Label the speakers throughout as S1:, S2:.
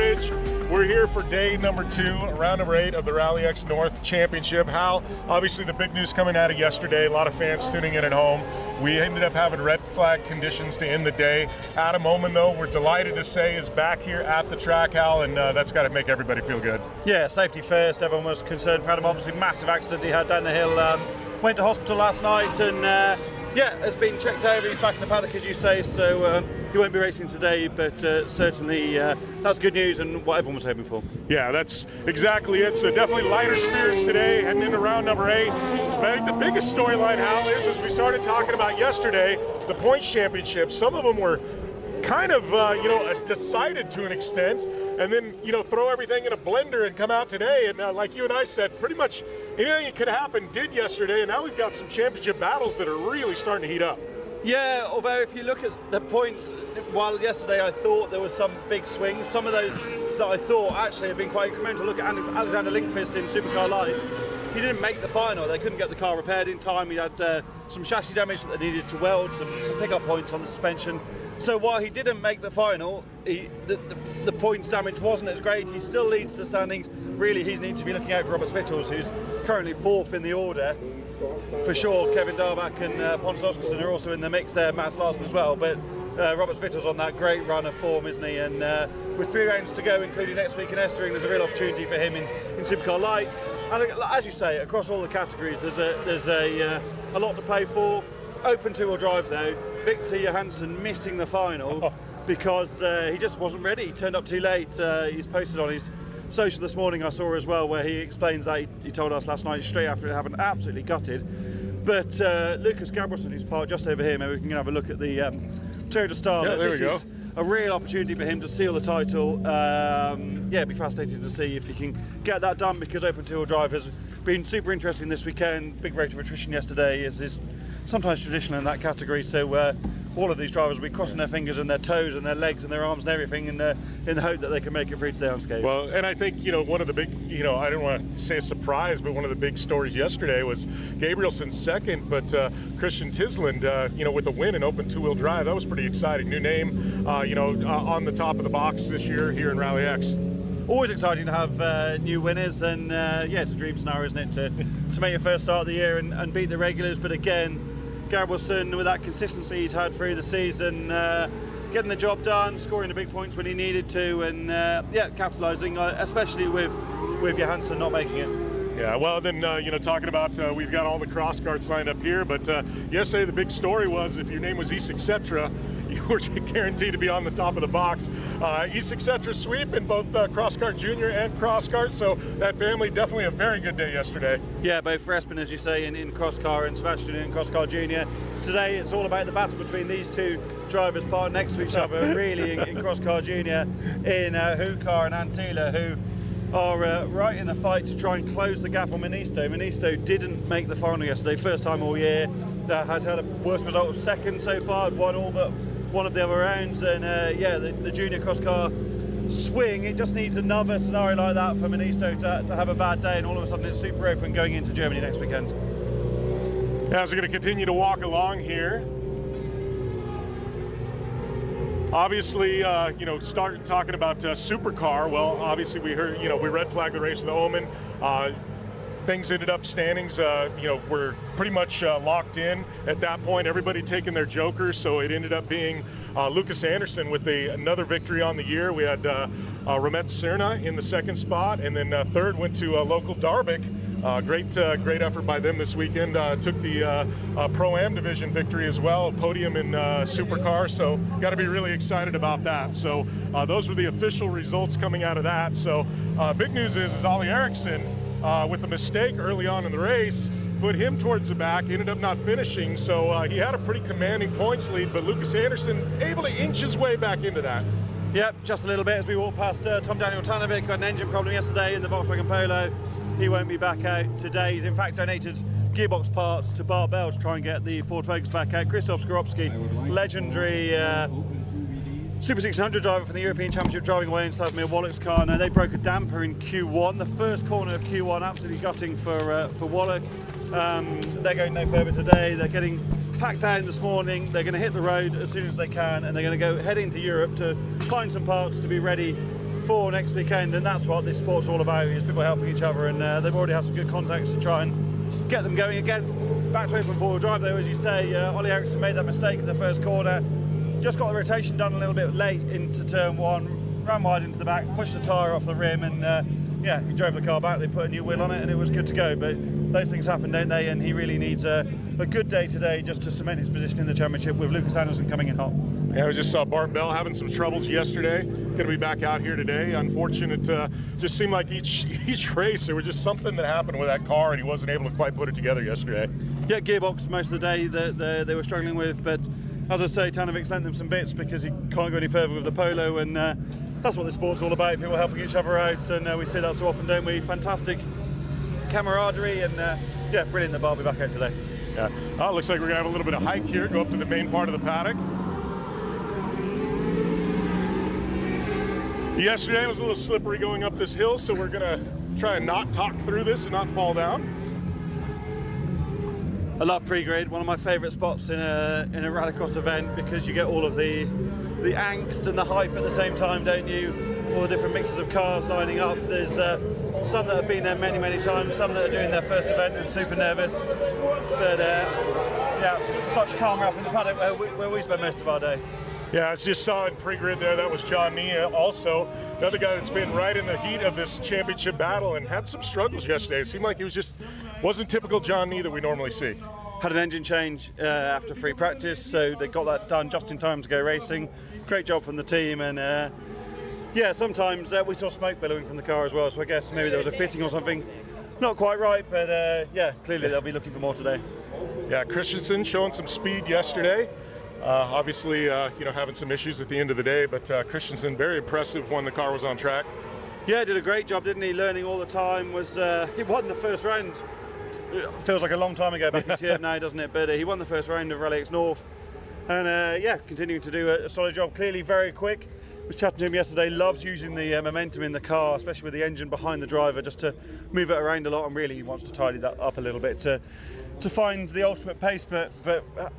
S1: Ridge. We're here for day number 2, round number 8 of the Rallyx North Championship. Hal, obviously the big news coming out of yesterday, a lot of fans tuning in at home. We ended up having red flag conditions to end the day. Adam Oman, though, we're delighted to say is back here at the track, Hal, and that's got to make everybody feel good.
S2: Yeah, safety first. Everyone was concerned for Adam. Obviously, massive accident he had down the hill. Went to hospital last night and yeah, has been checked over. He's back in the paddock, as you say, so he won't be racing today, but certainly that's good news and what everyone was hoping for.
S1: Yeah, that's exactly it. So definitely lighter spirits today, heading into round number 8. But I think the biggest storyline, Hal, is as we started talking about yesterday, the points championship. Some of them were kind of, decided to an extent, and then, throw everything in a blender and come out today. And like you and I said, pretty much anything that could happen did yesterday, and now we've got some championship battles that are really starting to heat up.
S2: Yeah, although if you look at the points, while yesterday I thought there were some big swings, some of those that I thought actually have been quite incremental. Look at Alexander Linkfist in Supercar Lights. He didn't make the final. They couldn't get the car repaired in time. He had some chassis damage that they needed to weld, some pickup points on the suspension. So while he didn't make the final, the points damage wasn't as great. He still leads the standings. Really, he needs to be looking out for Robert Vittles, who's currently 4th in the order. For sure, Kevin Darbach and Pontus Oscarsson are also in the mix there, Mats Larsen as well. But Robert Vittles on that great run of form, isn't he? And with 3 rounds to go, including next week in Estering, there's a real opportunity for him in Supercar Lights. And as you say, across all the categories, there's a lot to play for. Open 2-wheel drive though, Victor Johansson missing the final because he just wasn't ready. He turned up too late. He's posted on his social this morning, I saw as well, where he explains that he told us last night straight after it happened, absolutely gutted. But Lucas Gabrielson, who's parked just over here, maybe we can have a look at the Toyota Starlet.
S1: Yeah, there
S2: this
S1: we go.
S2: Is a real opportunity for him to seal the title. Yeah, it'd be fascinating to see if he can get that done, because Open 2-wheel drive has been super interesting this weekend. Big rate of attrition yesterday is sometimes traditional in that category, so all of these drivers will be crossing their fingers and their toes and their legs and their arms and everything in the hope that they can make it through today unscathed.
S1: Well, and I think, one of the big, I don't want to say a surprise, but one of the big stories yesterday was Gabrielson's second, but Christian Tisland, with a win in Open 2-wheel drive. That was pretty exciting. New name, on the top of the box this year here in Rallyx.
S2: Always exciting to have new winners, and yeah, it's a dream scenario, isn't it, to make your first start of the year and beat the regulars. But again, Gabrielson, with that consistency he's had through the season, getting the job done, scoring the big points when he needed to, and yeah, capitalising, especially with Johansson not making it.
S1: Yeah, well, then, talking about, we've got all the cross carts lined up here, but yesterday the big story was if your name was Etc., you were guaranteed to be on the top of the box. Etc. sweep in both cross kart junior and cross kart, so that family definitely a very good day yesterday.
S2: Yeah, both for Espen, as you say, in cross car, and Sebastian in cross car junior. Today it's all about the battle between these two drivers parked next to each other, really, in cross car junior, in Hukar and Antila, who are right in a fight to try and close the gap on Ministo. Ministo didn't make the final yesterday, first time all year. Had a worse result of second so far, had won all but one of the other rounds, and yeah, the junior cross car swing, it just needs another scenario like that for Ministo to have a bad day, and all of a sudden it's super open going into Germany next weekend.
S1: As we're going to continue to walk along here, obviously, start talking about Supercar. Well, obviously we heard, we red flagged the race with Oman. Things ended up standings, were pretty much locked in at that point. Everybody taking their jokers, so it ended up being Lucas Anderson with another victory on the year. We had Romet Serna in the second spot, and then third went to local Darbach. Great effort by them this weekend. Took the Pro-Am division victory as well, podium in Supercar, so got to be really excited about that. So those were the official results coming out of that. So big news is Ollie Eriksson, with a mistake early on in the race, put him towards the back, ended up not finishing, so he had a pretty commanding points lead, but Lucas Anderson able to inch his way back into that.
S2: Yep, just a little bit as we walk past Tom Daniel Tanovic. Got an engine problem yesterday in the Volkswagen Polo. He won't be back out today. He's in fact donated gearbox parts to Bart Bell to try and get the Ford Focus back out. Krzysztof Skorupski, legendary Super 600 driver from the European Championship, driving away in Slavomir Wallach's car. Now, they broke a damper in Q1, the first corner of Q1, absolutely gutting for Wallach. They're going no further today. They're getting packed down this morning. They're going to hit the road as soon as they can, and they're going to go head into Europe to find some parts to be ready for next weekend, and that's what this sport's all about, is people helping each other, and they've already had some good contacts to try and get them going again. Back to open four-wheel drive though, as you say, Ollie Eriksson made that mistake in the first corner, just got the rotation done a little bit late into turn one, ran wide into the back, pushed the tyre off the rim, and yeah, he drove the car back, they put a new wheel on it, and it was good to go. But those things happen, don't they? And he really needs a good day today just to cement his position in the championship, with Lucas Anderson coming in hot.
S1: Yeah, we just saw Bart Bell having some troubles yesterday. Going to be back out here today. Unfortunate, just seemed like each race there was just something that happened with that car, and he wasn't able to quite put it together yesterday.
S2: Yeah, gearbox most of the day that they were struggling with, but as I say, Tanovic lent them some bits because he can't go any further with the Polo, and that's what the sport's all about, people helping each other out, and we see that so often, don't we? Fantastic camaraderie, and yeah, brilliant that Bart will be back out today.
S1: Yeah, oh, looks like we're going to have a little bit of hike here, go up to the main part of the paddock. Yesterday was a little slippery going up this hill, so we're going to try and not talk through this and not fall down.
S2: I love pre-grid, one of my favourite spots in a rallycross event, because you get all of the angst and the hype at the same time, don't you? All the different mixes of cars lining up. There's some that have been there many times, some that are doing their first event and super nervous. But yeah, it's much calmer up in the paddock where we spend most of our day.
S1: Yeah, as you saw in pre-grid there, that was John Nia, also another guy that's been right in the heat of this championship battle and had some struggles yesterday. It seemed like it wasn't typical John Nia that we normally see.
S2: Had an engine change after free practice, so they got that done just in time to go racing. Great job from the team, and yeah, sometimes we saw smoke billowing from the car as well, so I guess maybe there was a fitting or something. Not quite right, but yeah, clearly they'll be looking for more today.
S1: Yeah, Christensen showing some speed yesterday. Obviously, you know, having some issues at the end of the day, but Christensen, very impressive when the car was on track.
S2: Yeah, did a great job, didn't he? Learning all the time. He won the first round. It feels like a long time ago back in TF now, doesn't it? But he won the first round of Rallyx North, and yeah, continuing to do a solid job. Clearly very quick. I was chatting to him yesterday. Loves using the momentum in the car, especially with the engine behind the driver, just to move it around a lot. And really, he wants to tidy that up a little bit to find the ultimate pace, but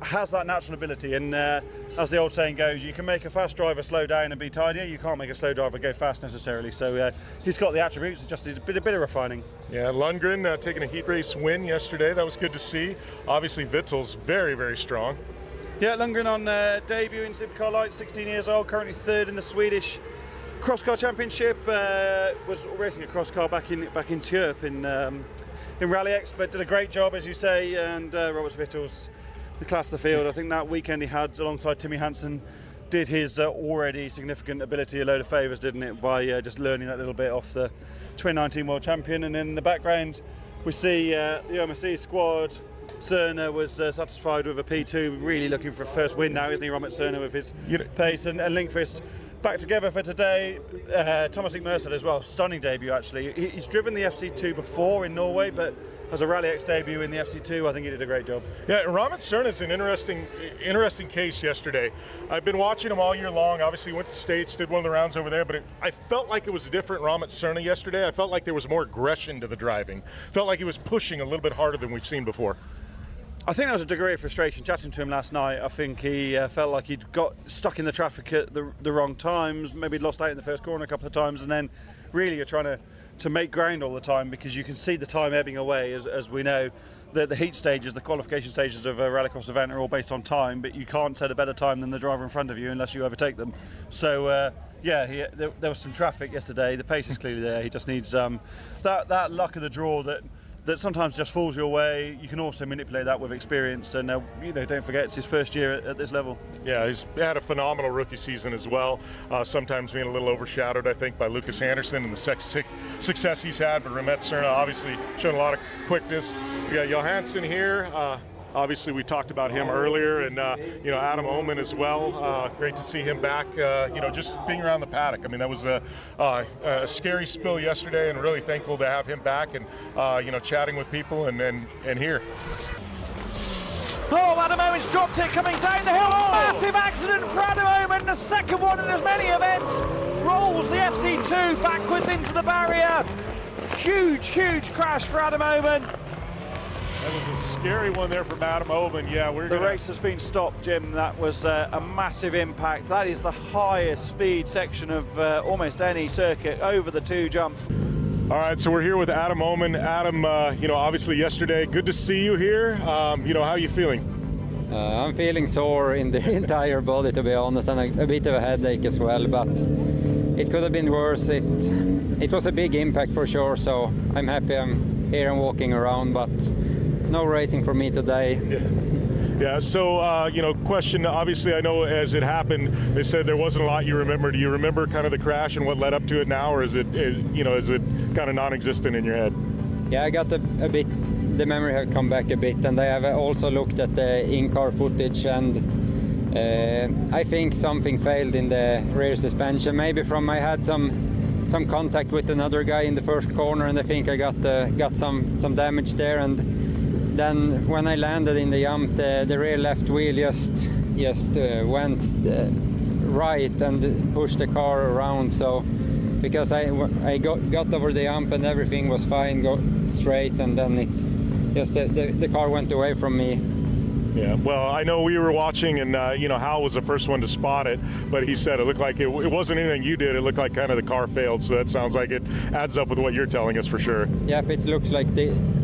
S2: has that natural ability. And as the old saying goes, you can make a fast driver slow down and be tidier. You can't make a slow driver go fast necessarily. So he's got the attributes. It just needs a bit of refining. Yeah,
S1: Lundgren taking a heat race win yesterday. That was good to see. Obviously, Vittel's very strong.
S2: Yeah, Lundgren on debut in Supercar Lights, 16 years old, currently third in the Swedish Cross Car Championship. Was racing a cross car back in Tjörp in Rallyx, but did a great job, as you say. And Robert Vittel's the class of the field. I think that weekend he had alongside Timmy Hansen did his already significant ability a load of favours, didn't it, by just learning that little bit off the 2019 world champion. And in the background we see the OMC squad. Cerner was satisfied with a P2, really looking for a first win now, isn't he, Robert Cerner, with his pace, and Lindqvist back together for today. Thomas Mercer as well, stunning debut actually. He's driven the FC2 before in Norway, but as a Rallyx debut in the FC2, I think he did a great job.
S1: Yeah, Robert Cerner is an interesting case yesterday. I've been watching him all year long. Obviously went to States, did one of the rounds over there, but I felt like it was a different Robert Cerner yesterday. I felt like there was more aggression to the driving. Felt like he was pushing a little bit harder than we've seen before.
S2: I think there was a degree of frustration chatting to him last night. I think he felt like he'd got stuck in the traffic at the wrong times, maybe he'd lost out in the first corner a couple of times, and then really you're trying to make ground all the time, because you can see the time ebbing away, as we know. The heat stages, the qualification stages of a rallycross event are all based on time, but you can't set a better time than the driver in front of you unless you overtake them. So yeah, there was some traffic yesterday. The pace is clearly there. He just needs that luck of the draw that sometimes just falls your way. You can also manipulate that with experience, and you know, don't forget it's his first year at this level. Yeah,
S1: he's had a phenomenal rookie season as well. Sometimes being a little overshadowed, I think, by Lucas Anderson and the success he's had. But Romet Cerna obviously showing a lot of quickness. We got Johansson here. Obviously, we talked about him earlier, and you know, Adam Omen as well. Great to see him back. You know, just being around the paddock. I mean, that was a scary spill yesterday, and really thankful to have him back and you know, chatting with people and here.
S3: Oh, Adam Omen's dropped it coming down the hill. Oh! Massive accident for Adam Omen, the second one in as many events. Rolls the FC2 backwards into the barrier. Huge crash for Adam Omen.
S1: That was a scary one there from Adam Oben. Yeah,
S3: The race has been stopped, Jim. That was a massive impact. That is the highest speed section of almost any circuit over the 2 jumps.
S1: All right, so we're here with Adam Omen. Adam, obviously yesterday, good to see you here. How are you feeling?
S4: I'm feeling sore in the entire body, to be honest, and a bit of a headache as well, but it could have been worse. It was a big impact for sure, so I'm happy I'm here and walking around, but no racing for me today.
S1: Yeah, so, question, obviously I know as it happened, they said there wasn't a lot you remember. Do you remember kind of the crash and what led up to it now, or is it kind of non-existent in your head?
S4: Yeah, I got a bit, the memory have come back a bit, and I have also looked at the in-car footage, and I think something failed in the rear suspension. Maybe I had some contact with another guy in the first corner, and I think I got some damage there, and then when I landed in the jump, the rear left wheel just went right and pushed the car around. So because I got over the jump and everything was fine, go straight, and then it's just the car went away from me.
S1: Yeah, well, I know we were watching, and Hal was the first one to spot it, but he said it looked like it wasn't anything you did. It looked like kind of the car failed, so that sounds like it adds up with what you're telling us for sure.
S4: Yeah, it looks like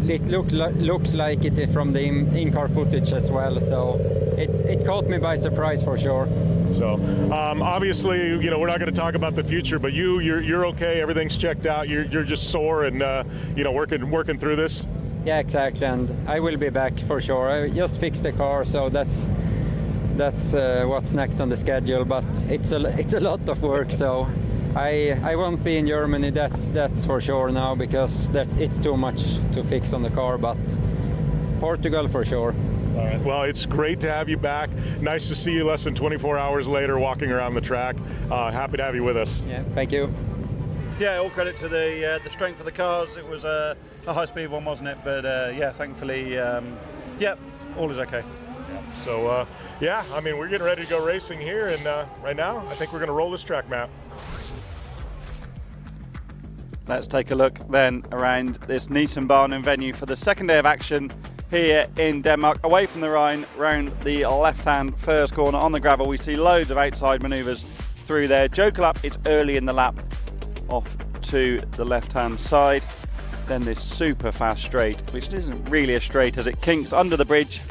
S4: looks like it from the in-car footage as well. So it caught me by surprise for sure.
S1: So obviously, we're not going to talk about the future, but you're okay. Everything's checked out. You're just sore and working through this.
S4: Yeah, exactly, and I will be back for sure. I just fixed the car, so that's what's next on the schedule. But it's a lot of work, so I won't be in Germany. That's for sure now, because it's too much to fix on the car. But Portugal for sure.
S1: All right. Well, it's great to have you back. Nice to see you less than 24 hours later walking around the track. Happy to have you with us.
S4: Yeah, thank you.
S2: Yeah, all credit to the strength of the cars. It was a high-speed one, wasn't it? But thankfully, all is okay.
S1: Yeah. So, we're getting ready to go racing here, and right now, I think we're going to roll this track map.
S2: Let's take a look then around this Nysum Barnum venue for the second day of action here in Denmark, away from the Rhine, round the left-hand first corner on the gravel. We see loads of outside manoeuvres through there. Joker lap, it's early in the lap, off to the left-hand side. Then this super fast straight, which isn't really a straight as it kinks under the bridge.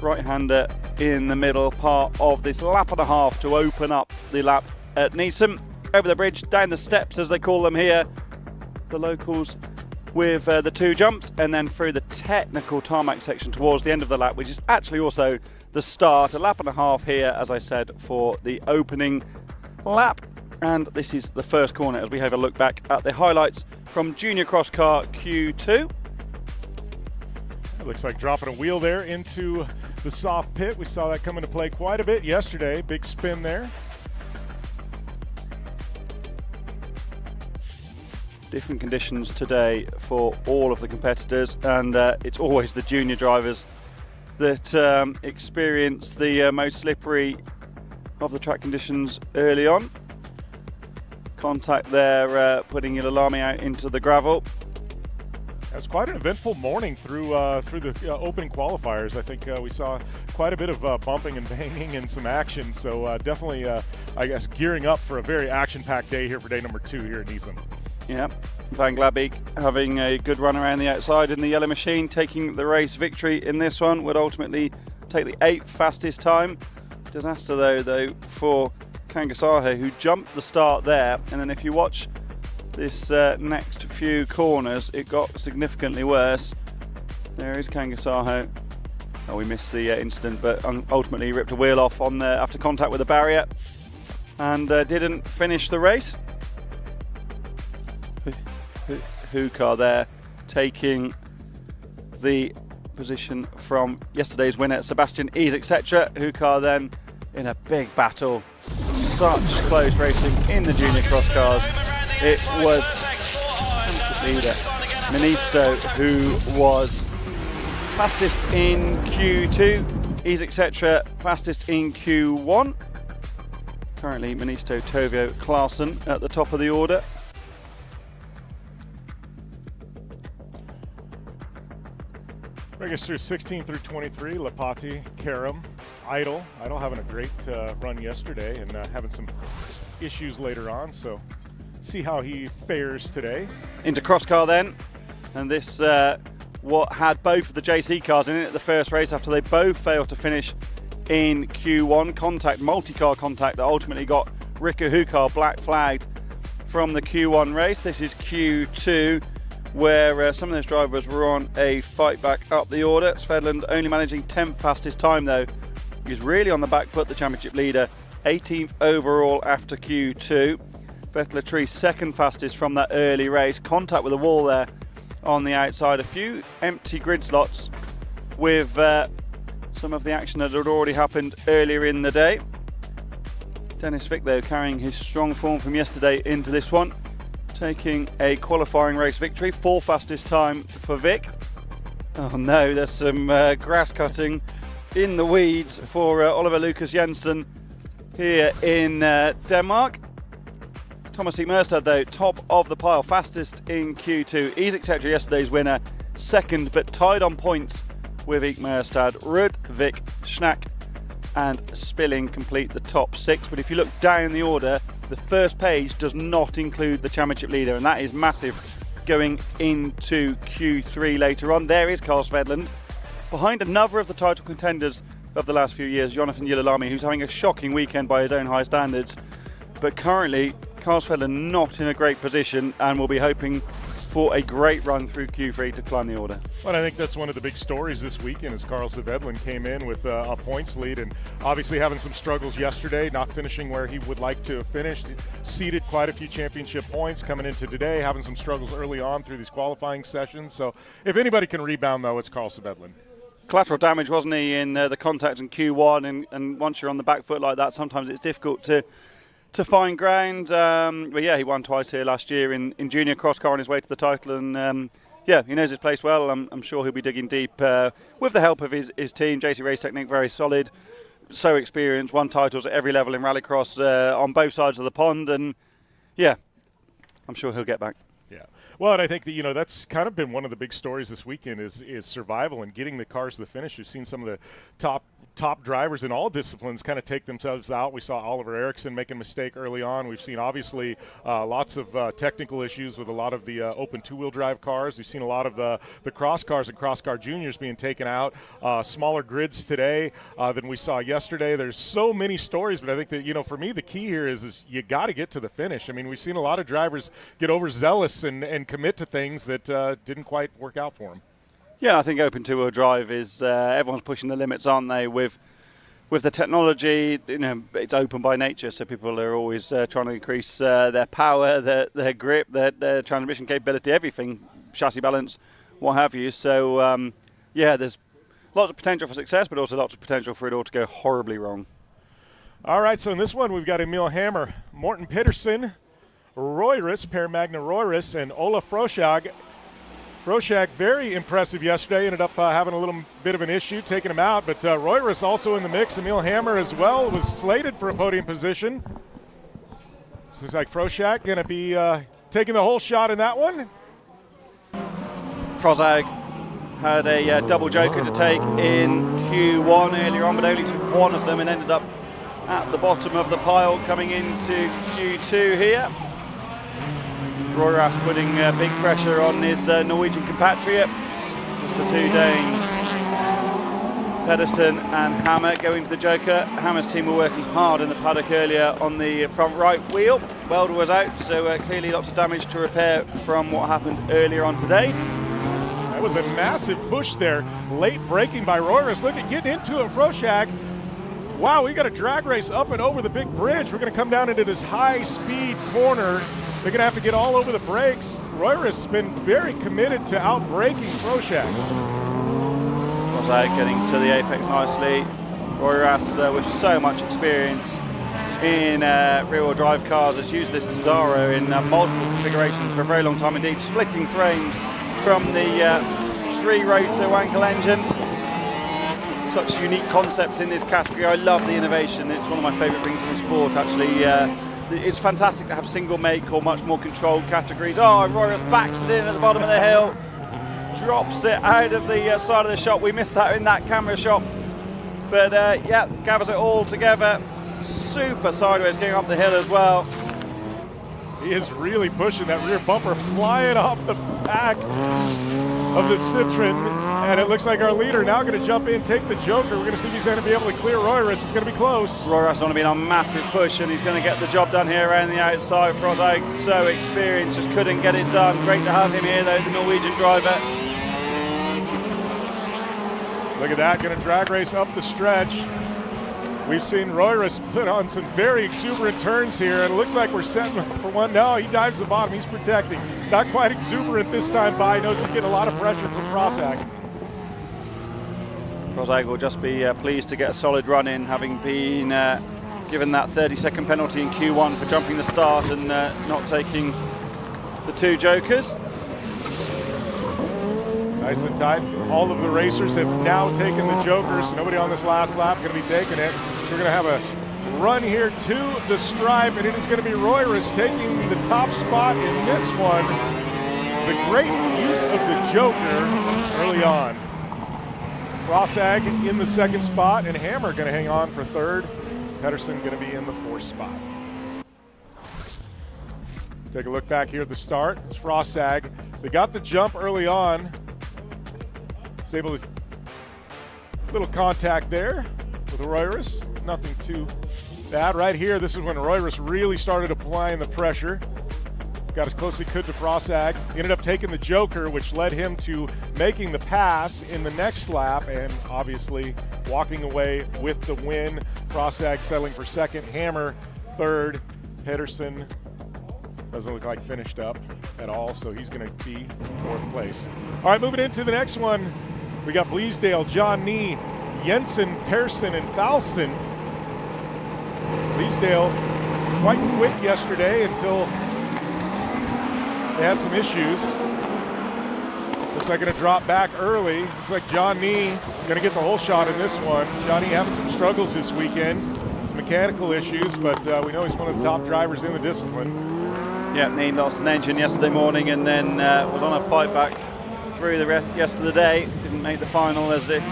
S2: Right-hander in the middle part of this lap and a half to open up the lap at Nysum. Over the bridge, down the steps as they call them here, the locals with the 2 jumps, and then through the technical tarmac section towards the end of the lap, which is actually also the start. A lap and a half here, as I said, for the opening lap. And this is the first corner as we have a look back at the highlights from Junior Cross Car Q2.
S1: It looks like dropping a wheel there into the soft pit. We saw that come into play quite a bit yesterday. Big spin there.
S2: Different conditions today for all of the competitors, and it's always the junior drivers that experience the most slippery of the track conditions early on. Contact there, putting Ilalami out into the gravel.
S1: It's quite an eventful morning through the opening qualifiers. I think we saw quite a bit of bumping and banging and some action. So definitely, I guess, gearing up for a very action-packed day here for day number 2 here at Nysum.
S2: Yeah, Van Glabbeek having a good run around the outside in the yellow machine, taking the race victory in this one. Would ultimately take the 8th fastest time. Disaster though for Kangasahe, who jumped the start there, and then if you watch this next few corners, it got significantly worse. There is Kangasahe. Oh, we missed the incident, but ultimately ripped a wheel off on after contact with the barrier, and didn't finish the race. Hukar there taking the position from yesterday's winner, Sebastian Ease, etc. Hukar then in a big battle. Such close racing in the junior cross cars. It was leader Ministo who was fastest in Q2, Ease, etc. fastest in Q1. Currently Ministo, Tovio, Klaassen at the top of the order.
S1: Bring us through 16 through 23, Lapati, Karam, Idle having a great run yesterday and having some issues later on, so see how he fares today.
S3: Into cross car then, and this what had both of the JC cars in it at the first race after they both failed to finish in Q1. Multi-car contact that ultimately got Riku Hukar black flagged from the Q1 race. This is Q2, where some of those drivers were on a fight back up the order. Svedland only managing 10th fastest time though. He's really on the back foot, the championship leader, 18th overall after Q2. Vettel Tree second fastest from that early race. Contact with the wall there on the outside. A few empty grid slots with some of the action that had already happened earlier in the day. Dennis Vick though carrying his strong form from yesterday into this one, taking a qualifying race victory, 4th fastest time for Vick. Oh no, there's some grass cutting in the weeds for Oliver Lucas Jensen here in Denmark. Thomas Ekmerstad though, top of the pile, fastest in Q2. He's accepted yesterday's winner, second but tied on points with Ekmerstad. Rudd, Vick, Schnack and Spilling complete the top 6. But if you look down the order, the first page does not include the championship leader, and that is massive going into Q3 later on. There is Carl Svedland, behind another of the title contenders of the last few years, Jonathan Yilalami, who's having a shocking weekend by his own high standards. But currently, Carl Svedland not in a great position and will be hoping for a great run through Q3 to climb the order.
S1: Well, I think that's one of the big stories this weekend is Carl Svedland came in with a points lead and obviously having some struggles yesterday, not finishing where he would like to have finished. Ceded quite a few championship points coming into today, having some struggles early on through these qualifying sessions. So if anybody can rebound, though, it's Carl Svedland.
S3: Collateral damage, wasn't he, in the contact in Q1, and once you're on the back foot like that, sometimes it's difficult to find ground. But yeah, he won twice here last year in junior cross car on his way to the title, and yeah, he knows his place well. I'm sure he'll be digging deep with the help of his team. JC Race Technique, very solid, so experienced, won titles at every level in rallycross on both sides of the pond, and yeah, I'm sure he'll get back.
S1: Yeah. Well, and I think that, that's kind of been one of the big stories this weekend is survival and getting the cars to the finish. We've seen some of the top drivers in all disciplines kind of take themselves out. We saw Oliver Eriksson make a mistake early on. We've seen obviously lots of technical issues with a lot of the open two-wheel drive cars. We've seen a lot of the cross cars and cross car juniors being taken out. Smaller grids today than we saw yesterday. There's so many stories, but I think that, for me, the key here is you got to get to the finish. I mean, we've seen a lot of drivers get overzealous and commit to things that didn't quite work out for them.
S3: Yeah, I think open two-wheel drive is everyone's pushing the limits, aren't they? With the technology, it's open by nature, so people are always trying to increase their power, their grip, their transmission capability, everything, chassis balance, what have you. So yeah, there's lots of potential for success, but also lots of potential for it all to go horribly wrong.
S1: All right, so in this one we've got Emil Hammer, Morten Pedersen, Royris, Per Magna Royris, and Ola Froschag. Froschag, very impressive yesterday, ended up having a little bit of an issue, taking him out, but Royris also in the mix. Emil Hammer as well was slated for a podium position. So looks like Froschag going to be taking the whole shot in that one.
S3: Froschag had a double joker to take in Q1 earlier on, but only took one of them and ended up at the bottom of the pile coming into Q2 here. Royras putting big pressure on his Norwegian compatriot as the two Danes, Pedersen and Hammer, going to the joker. Hammer's team were working hard in the paddock earlier on the front right wheel. Welder was out, so clearly lots of damage to repair from what happened earlier on today.
S1: That was a massive push there. Late braking by Royras. Look at getting into it, Froschag. Wow, we got a drag race up and over the big bridge. We're going to come down into this high-speed corner. They're going to have to get all over the brakes. Royris has been very committed to out-braking Froschag.
S3: Froschag getting to the apex nicely. Royras with so much experience in rear-wheel drive cars has used this Zaro in multiple configurations for a very long time indeed, splitting frames from the three-rotor Wankel engine. Such unique concepts in this category. I love the innovation. It's one of my favourite things in the sport, actually. It's fantastic to have single make or much more controlled categories. Oh, Royras backs it in at the bottom of the hill. drops it out of the side of the shot. We missed that in that camera shot. But yeah, gathers it all together. Super sideways going up the hill as well.
S1: He is really pushing that rear bumper, flying off the back of the Citroen. And it looks like our leader now going to jump in, take the Joker. We're going to see if he's going to be able to clear Rallyx. It's going to be close.
S3: Rallyx on been on a massive push, and he's going to get the job done here around the outside. Frozag, so experienced, just couldn't get it done. Great to have him here, though, the Norwegian driver.
S1: Look at that, going to drag race up the stretch. We've seen Rallyx put on some very exuberant turns here, and it looks like we're setting up for one. No, he dives the bottom, he's protecting. Not quite exuberant this time by, knows he's getting a lot of pressure from Frozag.
S3: Frozag will just be pleased to get a solid run in, having been given that 30-second penalty in Q1 for jumping the start and not taking the 2 Jokers.
S1: Nice and tight. All of the racers have now taken the Jokers. Nobody on this last lap going to be taking it. We're going to have a run here to the stripe, and it is going to be Rallyx taking the top spot in this one. The great use of the Joker early on. Frozag in the 2nd spot, and Hammer going to hang on for 3rd. Pedersen going to be in the 4th spot. Take a look back here at the start. It's Frozag. They got the jump early on. Was able to, little contact there with Rallyx. Nothing too bad. Right here, this is when Rallyx really started applying the pressure. Got as close as he could to Frozag. Ended up taking the Joker, which led him to making the pass in the next lap and obviously walking away with the win. Frozag settling for 2nd, Hammer 3rd, Pedersen doesn't look like finished up at all, so he's going to be 4th place. All right, moving into the next one. We got Bleasdale, John Nee, Jensen, Persson, and Falson. Bleasdale quite quick yesterday until they had some issues. Looks like going to drop back early. Looks like John Nee going to get the whole shot in this one. Johnny having some struggles this weekend, some mechanical issues, but we know he's one of the top drivers in the discipline.
S3: Yeah, Nee lost an engine yesterday morning and then was on a fight back through the rest of the day. Didn't make the final as it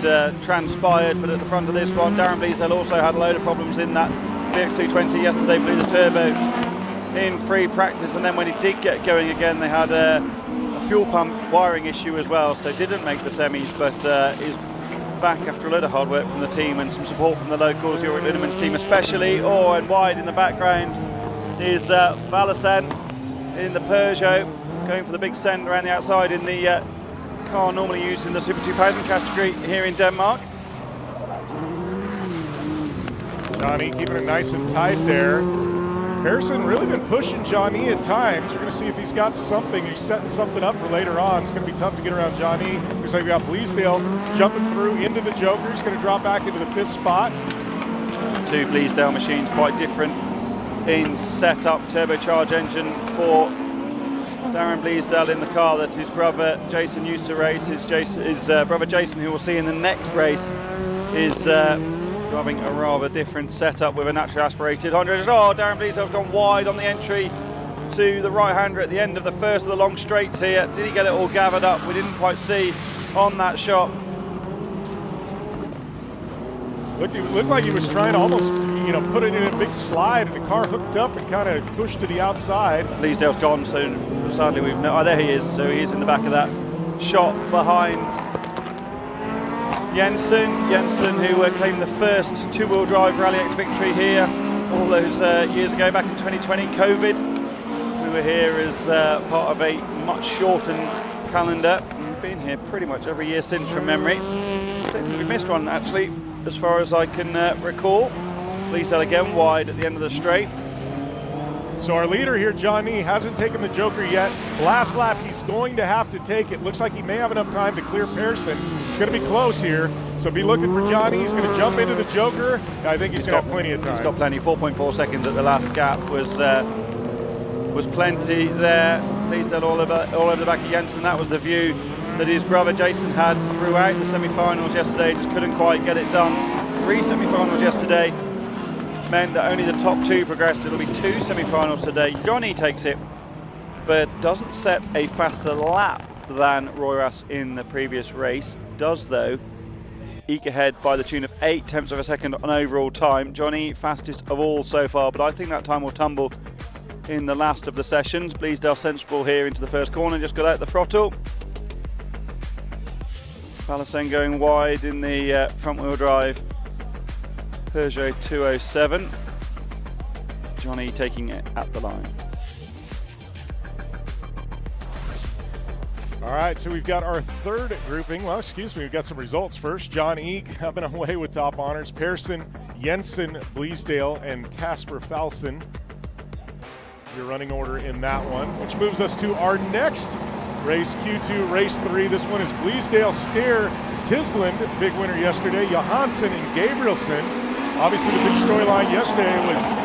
S3: transpired, but at the front of this one, Darren Bleasdale also had a load of problems in that VX220 yesterday, blew the turbo in free practice, and then when he did get going again, they had a fuel pump wiring issue as well, so didn't make the semis, but is back after a lot of hard work from the team and some support from the locals, Ulrich Linnemann's team especially. Oh, and wide in the background is Falson in the Peugeot, going for the big send around the outside in the car normally used in the Super 2000 category here in Denmark.
S1: Johnny keeping it nice and tight there. Harrison really been pushing Johnny at times. We're going to see if he's got something. He's setting something up for later on. It's going to be tough to get around Johnny. Looks like we got Bleasdale jumping through into the Joker. He's going to drop back into the 5th spot.
S3: 2 Bleasdale machines, quite different in setup. Turbocharged engine for Darren Bleasdale in the car that his brother Jason used to race. His brother Jason, who we'll see in the next race, is driving a rather different setup with a naturally aspirated 100. Oh, Darren Bleasdale's gone wide on the entry to the right-hander at the end of the first of the long straights here. Did he get it all gathered up? We didn't quite see on that shot.
S1: Looked like he was trying to almost, put it in a big slide, and the car hooked up and kind of pushed to the outside.
S3: Bleasdale's gone, so sadly we've no. Oh, there he is. So he is in the back of that shot behind Jensen, who claimed the first two-wheel drive Rallyx victory here all those years ago, back in 2020. COVID, we were here as part of a much shortened calendar. We've been here pretty much every year since, from memory. I don't think we've missed one, actually, as far as I can recall. Bleasdale again wide at the end of the straight.
S1: So our leader here, Johnny, hasn't taken the Joker yet. Last lap, he's going to have to take it. Looks like he may have enough time to clear Persson. It's going to be close here, so be looking for Johnny. He's going to jump into the Joker. I think he's going to have plenty of time.
S3: He's got plenty. 4.4 seconds at the last gap was plenty there. Bleasdale all over the back of Jensen. That was the view that his brother Jason had throughout the semi-finals yesterday. Just couldn't quite get it done. 3 semi-finals yesterday meant that only the top 2 progressed. It'll be 2 semi-finals today. Johnny takes it, but doesn't set a faster lap than Roy Rass in the previous race. Does, though, eke ahead by the tune of 0.8 of a second on overall time. Johnny, fastest of all so far, but I think that time will tumble in the last of the sessions. Bleasdale sensible here into the first corner, just got out the throttle. Valacen going wide in the front-wheel drive Peugeot 207. Johnny taking it at the line.
S1: All right, so we've got our third grouping. Well, excuse me, we've got some results first. John Eek coming away with top honors. Pearson, Jensen, Bleasdale, and Casper Falson. Your running order in that one, which moves us to our next race, Q2, race 3. This one is Bleasdale, Steer, Tisland, big winner yesterday, Johansson and Gabrielson. Obviously the big storyline yesterday was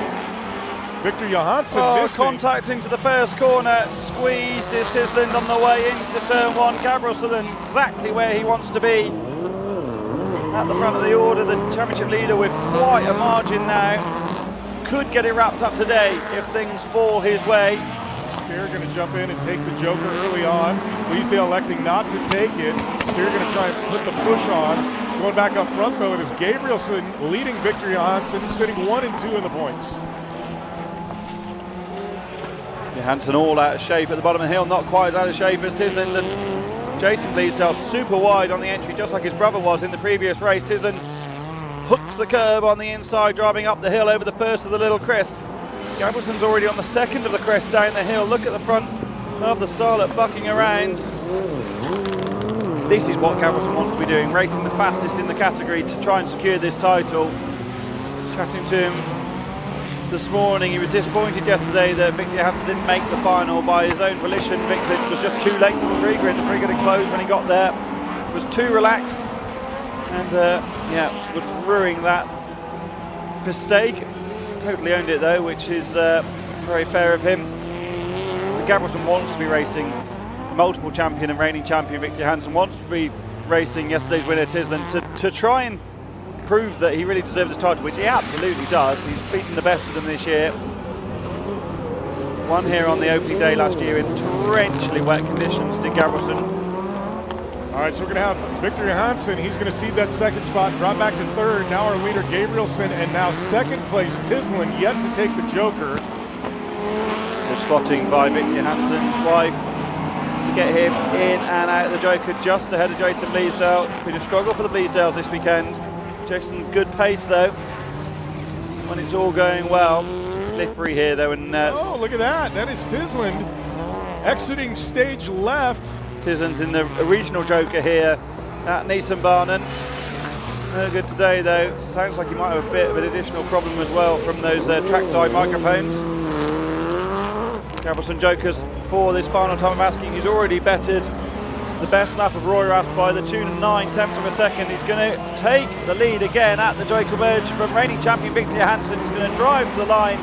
S1: Victor Johansson missing.
S3: Contact into the first corner, squeezed is Tisland on the way into turn 1. Gabrielson exactly where he wants to be at the front of the order. The championship leader with quite a margin now. Could get it wrapped up today if things fall his way.
S1: Steer going to jump in and take the Joker early on. Bleasdale electing not to take it. Steer going to try and put the push on. Going back up front though, it is Gabrielson leading Victor Johansson, sitting 1 and 2 in the points.
S3: Johansson all out of shape at the bottom of the hill, not quite as out of shape as Tisland. And Jason Bleasdale super wide on the entry, just like his brother was in the previous race. Tisland hooks the curb on the inside, driving up the hill over the first of the little crest. Gabrielson's already on the second of the crest down the hill. Look at the front of the Starlet bucking around. This is what Gabrielson wants to be doing, racing the fastest in the category to try and secure this title. Chatting to him this morning, he was disappointed yesterday that Victor Johansson didn't make the final by his own volition. Victor was just too late to the pre-grid. The pre-grid had closed when he got there. Was too relaxed and was ruining that mistake. Totally owned it though, which is very fair of him. But Gabrielson wants to be racing multiple champion and reigning champion Victor Johansson, wants to be racing yesterday's winner Tisland to try and prove that he really deserves this title, which he absolutely does. He's beaten the best of them this year. Won here on the opening day last year in torrentially wet conditions to Gabrielson.
S1: All right, so we're going to have Victor Johansson. He's going to cede that second spot, drop back to third. Now our leader Gabrielson, and now second place Tisland, yet to take the Joker.
S3: Good spotting by Victor Johansson's wife to get him in and out of the Joker, just ahead of Jason Bleasdale. It's been a struggle for the Bleasdales this weekend. Jason, good pace though, when it's all going well. Slippery here though, and
S1: oh, look at that. That is Tisland exiting stage left.
S3: Tisland's in the regional Joker here at Nysum Barnen. No good today though. Sounds like he might have a bit of an additional problem as well from those trackside microphones. Gabrielson Jokers for this final time of asking. He's already bettered the best lap of Roy Rass by the tune of 0.9 of a second. He's going to take the lead again at the Joker Merge from reigning champion Victor Johansson. He's going to drive to the line.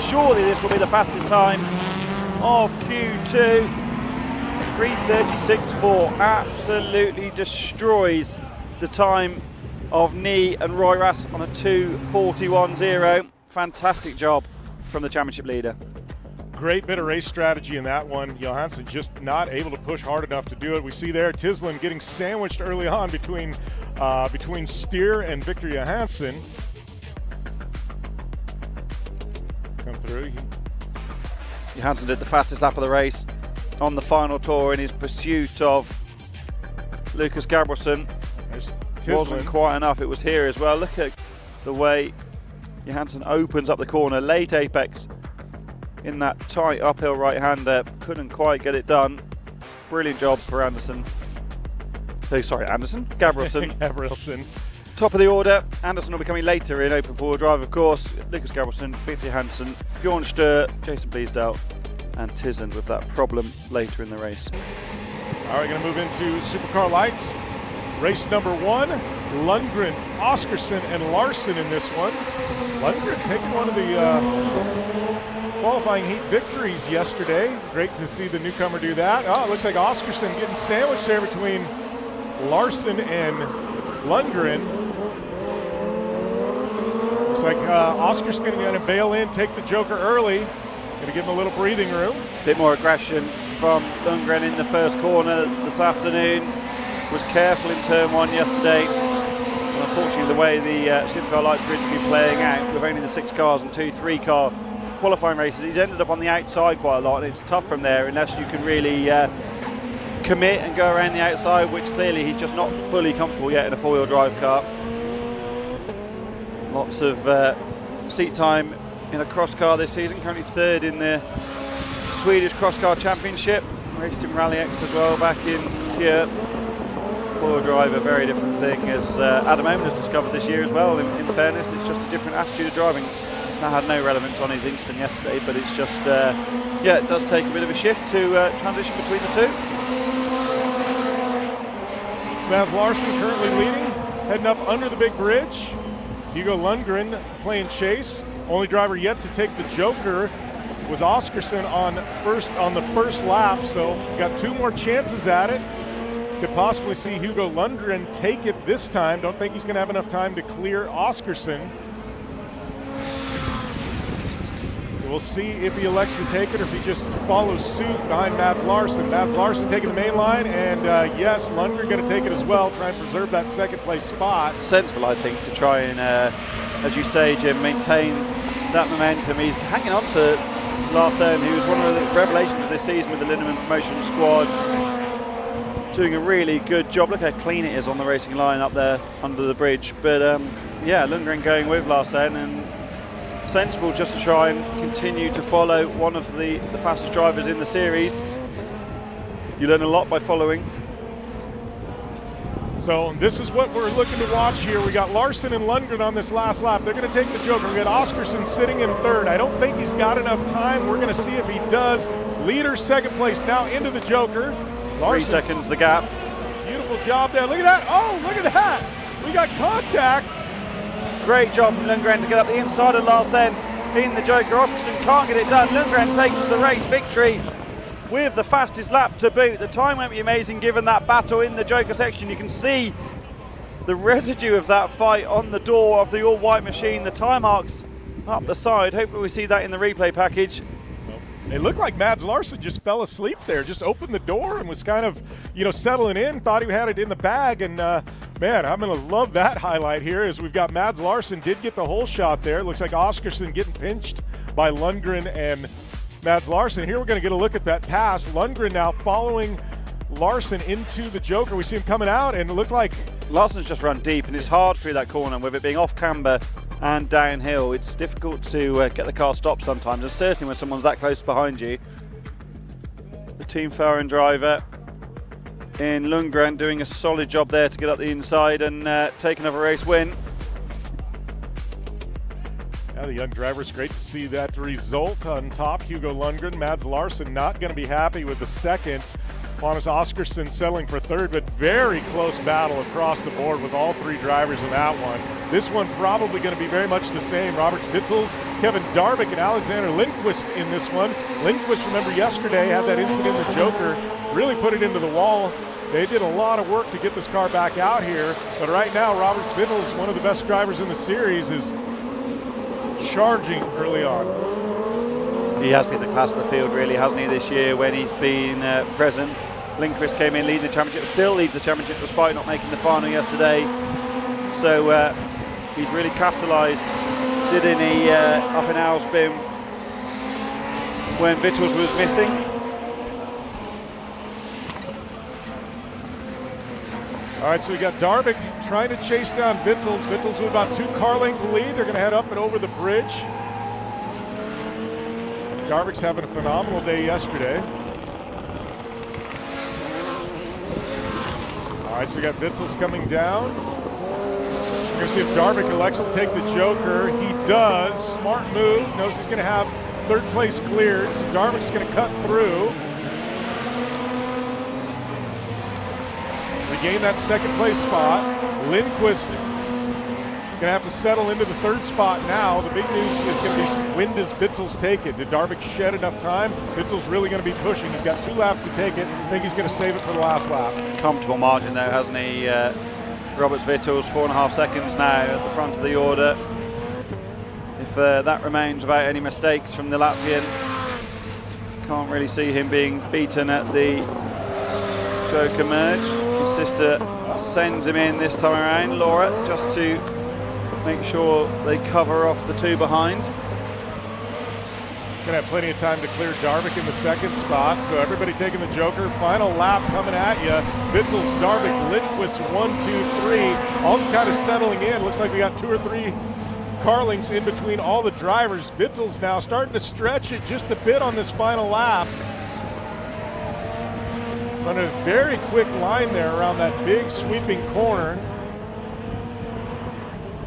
S3: Surely this will be the fastest time of Q2. 3:36.4 absolutely destroys the time of Nee and Roy Rass on a 2:41.0. Fantastic job from the championship leader.
S1: Great bit of race strategy in that one. Johansson just not able to push hard enough to do it. We see there Tisland getting sandwiched early on between Steer and Victor Johansson. Come through.
S3: Johansson did the fastest lap of the race on the final tour in his pursuit of Lucas Gabrielson. Wasn't quite enough, it was here as well. Look at the way Johansson opens up the corner, late apex in that tight uphill right-hander, couldn't quite get it done. Brilliant job for Gabrielson.
S1: Gabrielson.
S3: Top of the order. Anderson will be coming later in open four-wheel drive, of course. Lucas Gabrielson, Victor Johansson, Bjorn Stur, Jason Bleasdale, and Tisland with that problem later in the race.
S1: All right, going to move into Supercar Lights. Race number 1, Lundgren, Oscarson, and Larson in this one. Lundgren taking one of the qualifying heat victories yesterday. Great to see the newcomer do that. Oh, it looks like Oscarson getting sandwiched there between Larson and Lundgren. Looks like Oscar's going to bail in, take the Joker early. Going to give him a little breathing room.
S3: Bit more aggression from Lundgren in the first corner this afternoon. Was careful in turn 1 yesterday. And unfortunately, the way the Supercar Lights grid has been playing out, with only the 6 cars and 2 3-car qualifying races, he's ended up on the outside quite a lot, and it's tough from there unless you can really commit and go around the outside, which clearly he's just not fully comfortable yet in a 4-wheel drive car. Lots of seat time in a cross car this season, currently 3rd in the Swedish Cross Car Championship. Raced in Rallyx as well back in Tier. 4-wheel drive, a very different thing, as Adam Owen has discovered this year as well. In fairness, it's just a different attitude of driving. That had no relevance on his instant yesterday, but it's just, yeah, it does take a bit of a shift to transition between the two.
S1: Mads Larsen currently leading, heading up under the big bridge. Hugo Lundgren playing chase. Only driver yet to take the Joker was Oscarsson on the first lap, so we got 2 more chances at it. Could possibly see Hugo Lundgren take it this time. Don't think he's going to have enough time to clear Oscarsson. So we'll see if he elects to take it or if he just follows suit behind Mads Larsen. Mads Larsen taking the main line, and yes, Lundgren going to take it as well, try and preserve that 2nd place spot.
S3: Sensible, I think, to try and, as you say, Jim, maintain that momentum. He's hanging on to Larsen, who was one of the revelations of this season with the Lindemann promotion squad. Doing a really good job. Look how clean it is on the racing line up there under the bridge. But yeah, Lundgren going with Larsen, and sensible just to try and continue to follow one of the fastest drivers in the series. You learn a lot by following.
S1: So this is what we're looking to watch here. We got Larsen and Lundgren on this last lap. They're going to take the Joker. We got Oscarsson sitting in 3rd. I don't think he's got enough time. We're going to see if he does. Leader 2nd place now into the Joker.
S3: 3 seconds the gap.
S1: Beautiful job there. Look at that. Oh, look at that. We got contact.
S3: Great job from Lundgren to get up the inside of Larsen in the Joker. Oscarsson can't get it done. Lundgren takes the race victory with the fastest lap to boot. The time won't be amazing given that battle in the Joker section. You can see the residue of that fight on the door of the all-white machine. The time marks up the side. Hopefully we see that in the replay package.
S1: It looked like Mads Larsen just fell asleep there, just opened the door and was kind of, settling in, thought he had it in the bag. And man, I'm going to love that highlight here as we've got Mads Larsen did get the whole shot there. It looks like Oscarsson getting pinched by Lundgren and Mads Larsen. Here we're going to get a look at that pass. Lundgren now following Larsen into the Joker. We see him coming out, and it looked like
S3: Larsen's just run deep, and it's hard through that corner with it being off camber and downhill. It's difficult to get the car stopped sometimes, and certainly when someone's that close behind you. The Team Farron driver in Lundgren doing a solid job there to get up the inside and take another race win.
S1: Yeah, the young driver, it's great to see that result on top. Hugo Lundgren, Mads Larsen not going to be happy with the 2nd. Magnus Oscarsson settling for 3rd, but very close battle across the board with all 3 drivers in that one. This one probably going to be very much the same. Robert Vittels, Kevin Darvik, and Alexander Lindquist in this one. Lindquist, remember yesterday, had that incident in the Joker, really put it into the wall. They did a lot of work to get this car back out here, but right now Robert Vittels, one of the best drivers in the series, is charging early on.
S3: He has been the class of the field, really, hasn't he, this year when he's been present. Lindquist came in leading the championship, still leads the championship despite not making the final yesterday. So he's really capitalised, didn't he, up in Aalsbym when Vittels was missing.
S1: All right, so we got Darvik trying to chase down Vittels. Vittels with about 2 car length lead. They're going to head up and over the bridge. Darvik's having a phenomenal day yesterday. All right, so we got Vittels coming down. We're going to see if Darvik elects to take the Joker. He does. Smart move. Knows he's going to have 3rd place cleared. So Darvik's going to cut through. Regain that 2nd place spot. Lindquist going to have to settle into the 3rd spot now. The big news is going to be when does Vittels take it? Did Darvik shed enough time? Vittels really going to be pushing. He's got 2 laps to take it. I think he's going to save it for the last lap.
S3: Comfortable margin though, hasn't he? Roberts Vittels, 4.5 seconds now at the front of the order. If that remains without any mistakes from the Latvian, Can't really see him being beaten at the Joker merge. His sister sends him in this time around, Laura, just to make sure they cover off the two behind.
S1: Gonna have plenty of time to clear Darvik in the second spot, so everybody taking the Joker. Final lap coming at you. Vittels, Darvik, Lindquist, 1, 2, 3, all kind of settling in. Looks like we got 2 or 3 car links in between all the drivers. Vittels now starting to stretch it just a bit on this final lap. Running a very quick line there around that big sweeping corner.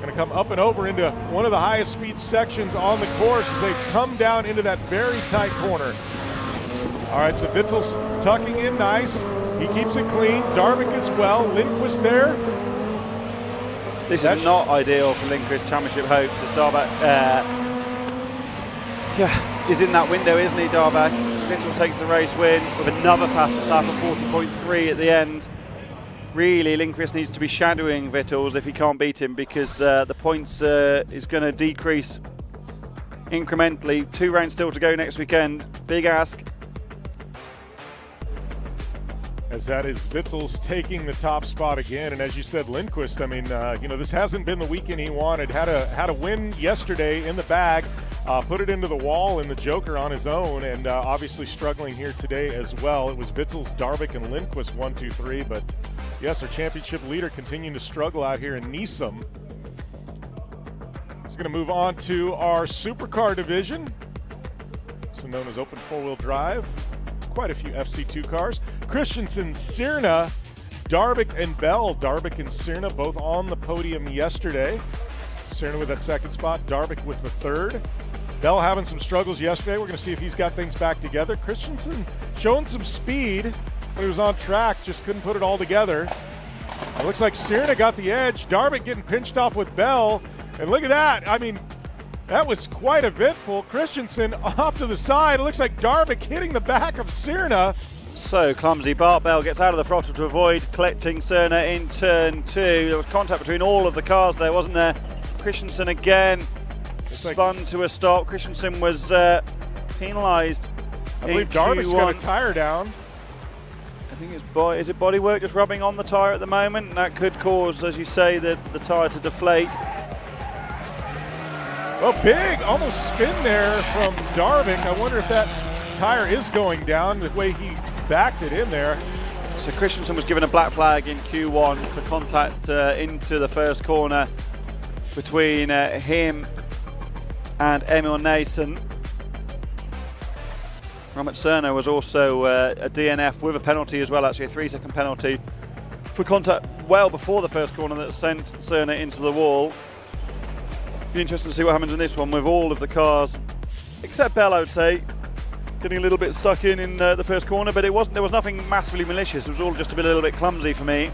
S1: Going to come up and over into one of the highest speed sections on the course as they come down into that very tight corner. All right, so Vittels tucking in nice. He keeps it clean. Darvik as well. Lindquist there.
S3: This is not ideal for Lindquist championship hopes as Darvik is in that window, isn't he, Darvik? Vittels takes the race win with another fastest lap of 40.3 at the end. Really, Lindquist needs to be shadowing Vittels if he can't beat him, because the points is going to decrease incrementally. 2 rounds still to go next weekend. Big ask.
S1: As that is Vittels taking the top spot again, and as you said, Lindquist, I mean, this hasn't been the weekend he wanted. Had a win yesterday in the bag, put it into the wall in the Joker on his own, and obviously struggling here today as well. It was Vittels, Darvik, and Lindquist 1, 2, 3, but yes, our championship leader continuing to struggle out here in Nysum. He's going to move on to our supercar division, also known as open four-wheel drive. Quite a few FC2 cars. Christensen, Sirna, Darvik, and Bell. Darvik and Sirna both on the podium yesterday. Sirna with that second spot, Darvik with the third. Bell having some struggles yesterday. We're going to see if he's got things back together. Christensen showing some speed when he was on track, just couldn't put it all together. It looks like Sirna got the edge. Darvik getting pinched off with Bell. And look at that. I mean, that was quite eventful. Christensen off to the side. It looks like Darvik hitting the back of Sirna.
S3: So clumsy. Bart Bell gets out of the throttle to avoid collecting Sirna in turn 2. There was contact between all of the cars there, wasn't there? Christensen again spun to a stop. Christensen was penalised.
S1: I believe Darvik's got a tyre down.
S3: I think is it bodywork just rubbing on the tyre at the moment? That could cause, as you say, the tyre to deflate.
S1: Well, big almost spin there from Darvik. I wonder if that tire is going down the way he backed it in there.
S3: So Christensen was given a black flag in Q1 for contact into the first corner between him and Emil Nysum. Robert Cerner was also a DNF with a penalty as well, actually a 3-second penalty for contact well before the first corner that sent Cerner into the wall. Be interesting to see what happens in this one with all of the cars, except Bell, I would say, getting a little bit stuck in the first corner, but there was nothing massively malicious. It was all just a little bit clumsy for me.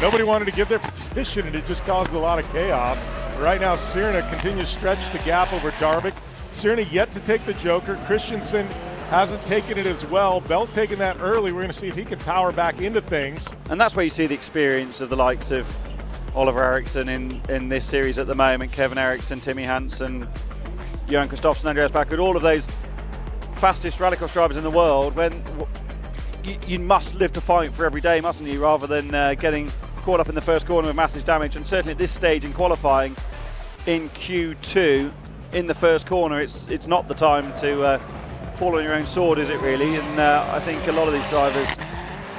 S1: Nobody wanted to give their position, and it just caused a lot of chaos. Right now, Sirna continues to stretch the gap over Darvik. Sirna yet to take the Joker. Christensen hasn't taken it as well. Bell taking that early. We're going to see if he can power back into things.
S3: And that's where you see the experience of the likes of Oliver Eriksson in this series at the moment. Kevin Eriksson, Timmy Hansen, Johan Kristoffersson, Andreas Backwood, all of those fastest rallycross drivers in the world. When you must live to fight for every day, mustn't you, rather than getting caught up in the first corner with massive damage. And certainly at this stage in qualifying in Q2, in the first corner, it's not the time to fall on your own sword, is it really? And I think a lot of these drivers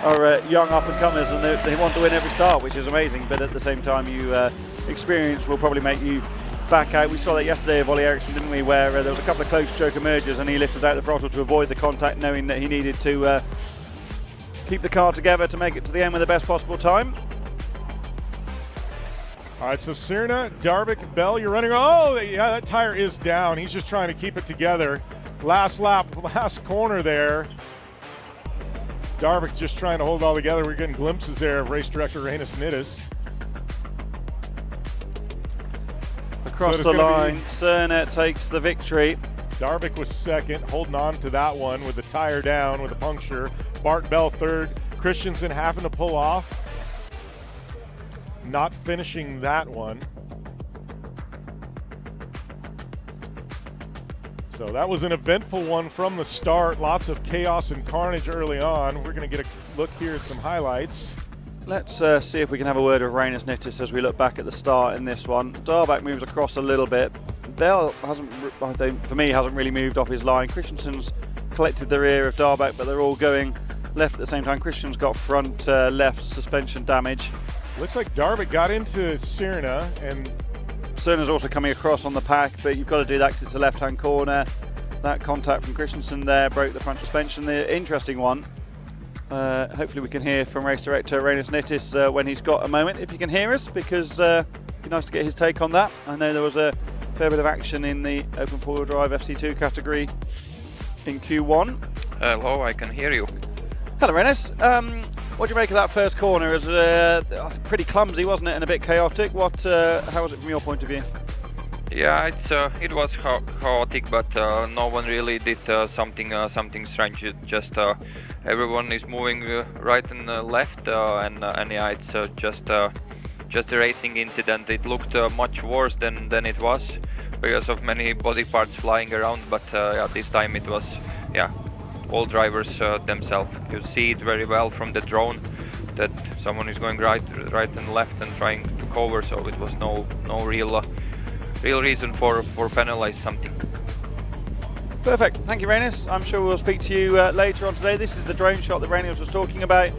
S3: are young up-and-comers, and they want to win every start, which is amazing. But at the same time, experience will probably make you back out. We saw that yesterday of Ollie Eriksson, didn't we, where there was a couple of close Joker mergers and he lifted out the throttle to avoid the contact, knowing that he needed to keep the car together to make it to the end with the best possible time.
S1: All right, so Sirna, Darvik, Bell, you're running. Oh, yeah, that tire is down. He's just trying to keep it together. Last lap, last corner there. Darvik just trying to hold it all together. We're getting glimpses there of race director Rainis Nittis.
S3: Across the line, Sirna takes the victory.
S1: Darvik was second, holding on to that one with the tire down with a puncture. Bart Bell third. Christensen having to pull off. Not finishing that one. So that was an eventful one from the start. Lots of chaos and carnage early on. We're going to get a look here at some highlights.
S3: Let's see if we can have a word with Rallyx Nittis as we look back at the start in this one. Darback moves across a little bit. Bell hasn't, I think, for me, hasn't really moved off his line. Christensen's collected the rear of Darback, but they're all going left at the same time. Christensen's got front left suspension damage.
S1: Looks like Darback got into Serna, and
S3: Serna's also coming across on the pack, but you've got to do that because it's a left-hand corner. That contact from Christensen there broke the front suspension. The interesting one, hopefully we can hear from race director Rallyx Nittis when he's got a moment, if you can hear us, because it'd be nice to get his take on that. I know there was a fair bit of action in the open four-wheel drive FC2 category in Q1.
S5: Hello, I can hear you.
S3: Hello Rallyx. What do you make of that first corner? It was pretty clumsy, wasn't it, and a bit chaotic. How was it from your point of view?
S5: Yeah, it was chaotic, but no one really did something strange. Just everyone is moving right and left, and yeah, it's just a racing incident. It looked much worse than it was because of many body parts flying around. But yeah, this time it was all drivers themselves. You see it very well from the drone that someone is going right and left and trying to cover. So it was no real reason for penalize something.
S3: Perfect, thank you Rallyx. I'm sure we'll speak to you later on today. This is the drone shot that Rallyx was talking about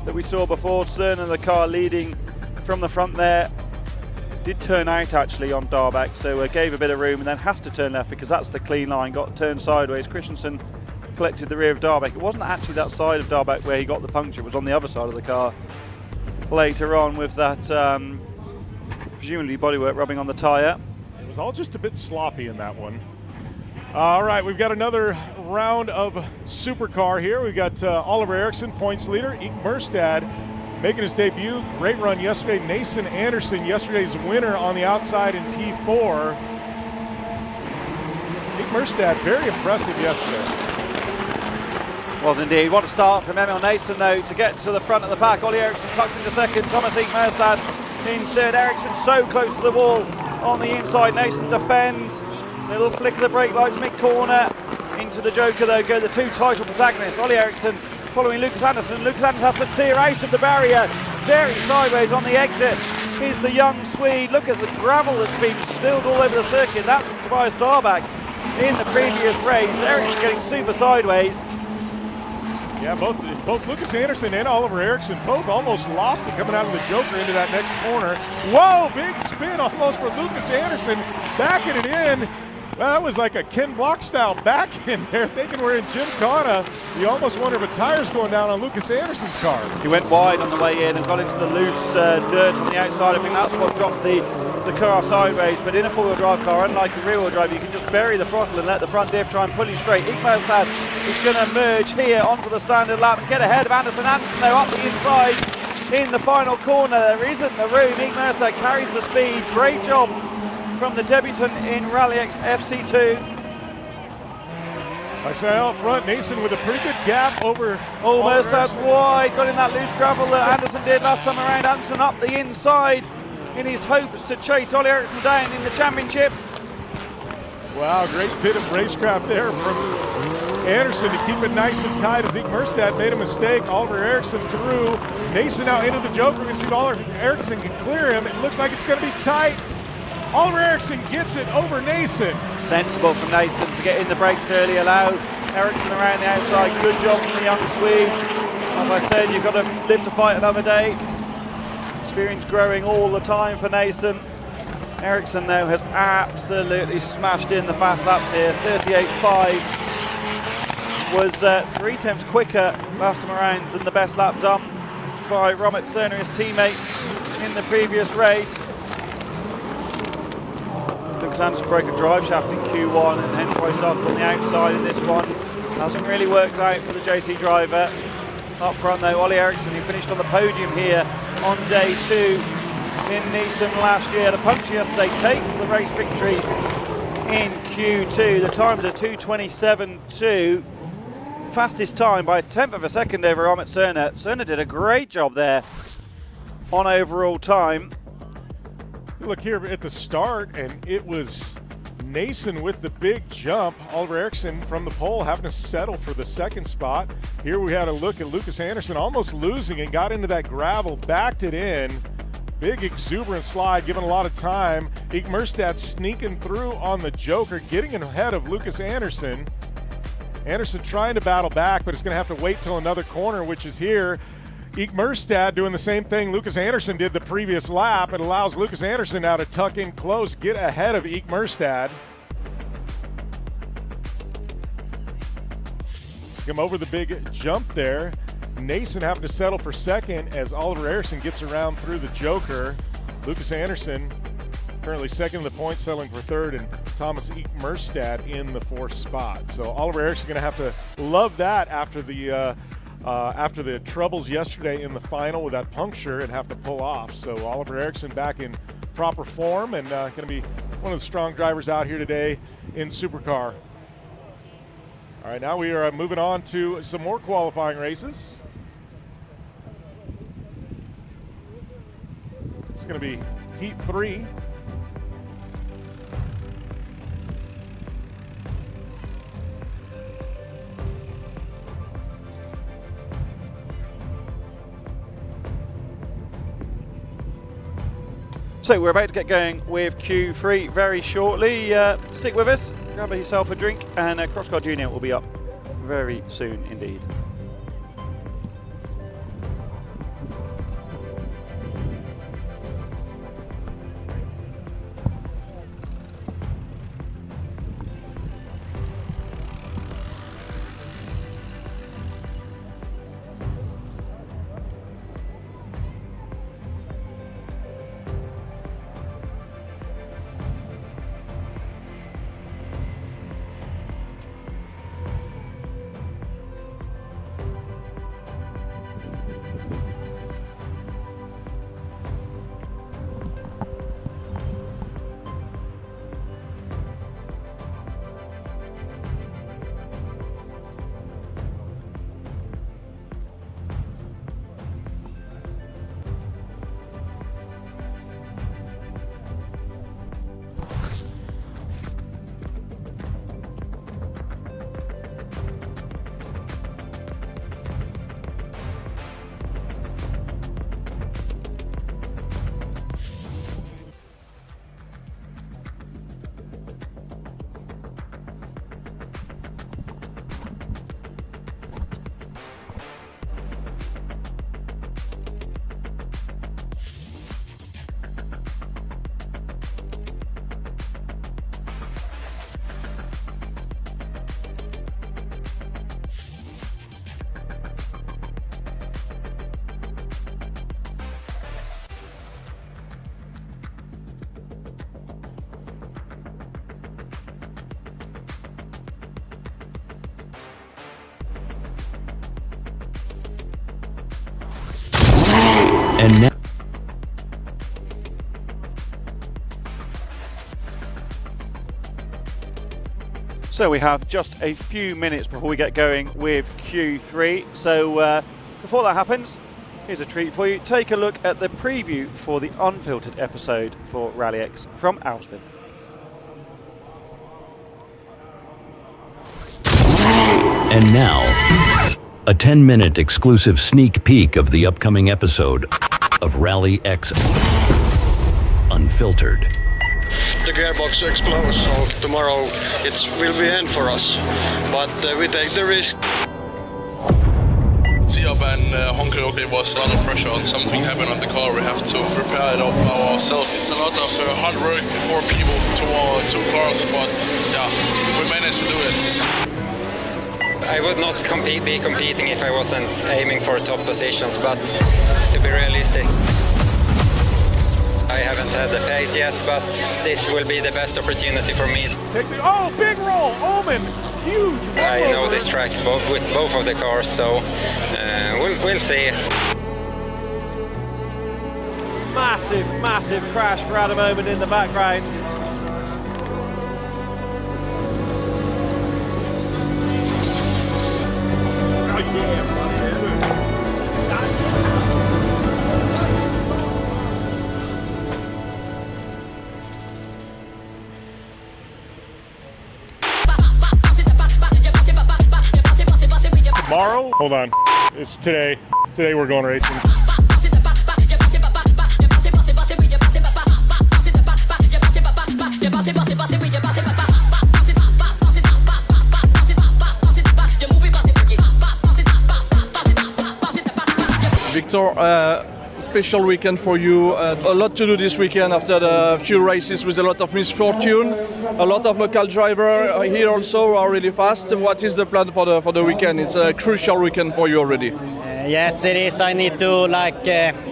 S3: that we saw before. Serna, the car leading from the front there, did turn out actually on Darback, so gave a bit of room and then has to turn left because that's the clean line, got turned sideways. Christensen collected the rear of Darback. It wasn't actually that side of Darback where he got the puncture, it was on the other side of the car later on with that presumably bodywork rubbing on the tyre.
S1: it was all just a bit sloppy in that one. All right, we've got another round of supercar here. We've got Oliver Eriksson, points leader. Ike Merstad making his debut. Great run yesterday. Nysum Anderson, yesterday's winner on the outside in P4. Ike Merstad, very impressive yesterday.
S3: Was indeed. What a start from Emil Nysum though to get to the front of the pack. Ollie Eriksson tucks into second. Thomas Ike Merstad in third. Eriksson so close to the wall on the inside. Nysum defends. Little flick of the brake lights mid-corner. Into the Joker though go the two title protagonists. Ollie Eriksson following Lucas Andersson. Lucas Andersson has to tear out of the barrier. Very sideways on the exit is the young Swede. Look at the gravel that's been spilled all over the circuit. That's from Tobias Darback in the previous race. Eriksson getting super sideways.
S1: Yeah, both Lucas Andersson and Oliver Eriksson both almost lost it coming out of the Joker into that next corner. Whoa, big spin almost for Lucas Andersson, backing it in. Well, that was like a Ken Block style back in there, thinking we're in Gymkhana. You almost wonder if a tire's going down on Lucas Andersson's car.
S3: He went wide on the way in and got into the loose dirt on the outside. I think that's what dropped the car sideways. But in a four-wheel drive car, unlike a rear-wheel drive, you can just bury the throttle and let the front diff try and pull you straight. Ike Merstad is going to merge here onto the standard lap and get ahead of Andersson. Andersson though up the inside in the final corner. There isn't the room. Ike Merstad carries the speed. Great job from the debutant in Rallyx FC2.
S1: I say out front, Nysum with a pretty good gap over.
S3: Oh, Merstad's wide, got in that loose gravel that Andersson did last time around. Andersson up the inside in his hopes to chase Ollie Eriksson down in the championship.
S1: Wow, great bit of racecraft there from Andersson to keep it nice and tight as Ike Merstad made a mistake. Oliver Eriksson through. Nysum now into the Joker. We're going to see if Oliver Eriksson can clear him. It looks like it's going to be tight. Oliver Eriksson gets it over Nysum.
S3: Sensible from Nysum to get in the brakes early, allow Eriksson around the outside. Good job from the young Swede. As I said, you've got to live to fight another day. Experience growing all the time for Nysum. Eriksson though has absolutely smashed in the fast laps here. 38.5 was 3 tenths quicker last time around than the best lap done by Robert Serna, his teammate in the previous race. Lucas Andersson broke a drive shaft in Q1 and hence why he started on the outside in this one. Hasn't really worked out for the JC driver. Up front though, Ollie Eriksson, who finished on the podium here on day 2 in Nysum last year. The puncture yesterday takes the race victory in Q2. The times are 2:27.2. Fastest time by 1/10 of a second over Amit Serna. Serna did a great job there on overall time.
S1: Look here at the start, and it was Nysum with the big jump. Oliver Eriksson from the pole having to settle for the second spot. Here we had a look at Lucas Anderson almost losing and got into that gravel, backed it in. Big exuberant slide, given a lot of time. Eek Merstad sneaking through on the Joker, getting ahead of Lucas Anderson. Anderson trying to battle back, but it's going to have to wait till another corner, which is here. Eek Merstad doing the same thing Lucas Anderson did the previous lap. It allows Lucas Anderson now to tuck in close, get ahead of Eek Merstad. Skim over the big jump there. Nysum having to settle for second as Oliver Eriksson gets around through the Joker. Lucas Anderson currently second in the points, settling for third, and Thomas Eek Merstad in the fourth spot. So Oliver Eriksson going to have to love that after the troubles yesterday in the final with that puncture and have to pull off. So Oliver Eriksson back in proper form and going to be one of the strong drivers out here today in Supercar. All right, now we are moving on to some more qualifying races. It's going to be Heat 3.
S3: So we're about to get going with Q3 very shortly. Stick with us, grab yourself a drink, and Crosscar Junior will be up very soon indeed.
S6: And now
S3: So we have just a few minutes before we get going with Q3. So before that happens, here's a treat for you. Take a look at the preview for the unfiltered episode for Rallyx from Alston.
S6: And now, a 10-minute exclusive sneak peek of the upcoming episode of Rallyx Unfiltered.
S7: The gearbox explodes, so tomorrow it will be end for us. But we take the risk.
S8: Tiab and Honkaroke was a lot of pressure on something happened on the car. We have to repair it ourselves. It's a lot of hard work, 4 people to 2 cars, but yeah, we managed to do it.
S4: I would not be competing if I wasn't aiming for top positions, but to be realistic, I haven't had the pace yet, but this will be the best opportunity for me.
S1: Take the big roll, Omen, huge.
S4: I know this track with both of the cars, so we'll see.
S9: Massive crash for Adam Omen in the background.
S1: tomorrow? Hold on. It's today. Today we're going racing.
S10: Victor, special weekend for you. A lot to do this weekend after the few races with a lot of misfortune. A lot of local drivers here also are really fast. What is the plan for the weekend? It's a crucial weekend for you already.
S11: Yes, it is. I need to I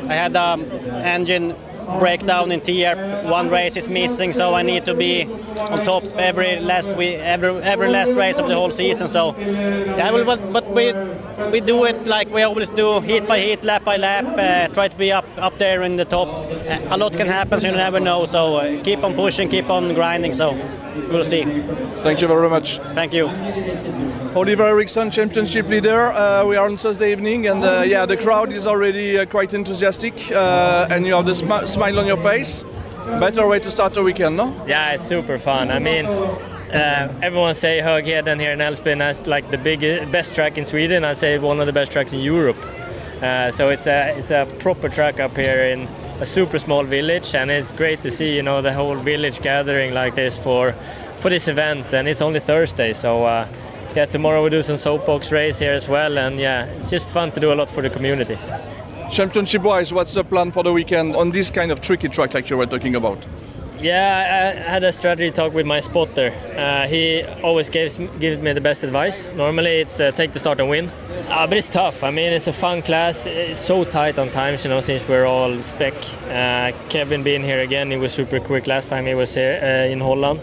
S11: had an engine breakdown in tier. One race is missing, so I need to be on top every last race of the whole season. So yeah, but we do it like we always do, heat by heat, lap by lap. Try to be up there in the top. A lot can happen, so you never know. So keep on pushing, keep on grinding. So we'll see.
S10: Thank you very much.
S11: Thank you.
S10: Oliver Eriksson, championship leader. We are on Thursday evening, and the crowd is already quite enthusiastic, and you have the smile on your face. Better way to start the weekend, no?
S12: Yeah, it's super fun. I mean, everyone say Högheden here in Älvsbyn is like the best track in Sweden. I'd say one of the best tracks in Europe. So it's a proper track up here in a super small village, and it's great to see the whole village gathering like this for this event. And it's only Thursday, so. Tomorrow we do some soapbox race here as well, and it's just fun to do a lot for the community.
S10: Championship-wise, what's the plan for the weekend on this kind of tricky track like you were talking about?
S12: Yeah, I had a strategy talk with my spotter. He always gives me the best advice. Normally it's take the start and win. But it's tough. I mean, it's a fun class. It's so tight on times, since we're all spec. Kevin being here again, he was super quick last time he was here in Holland.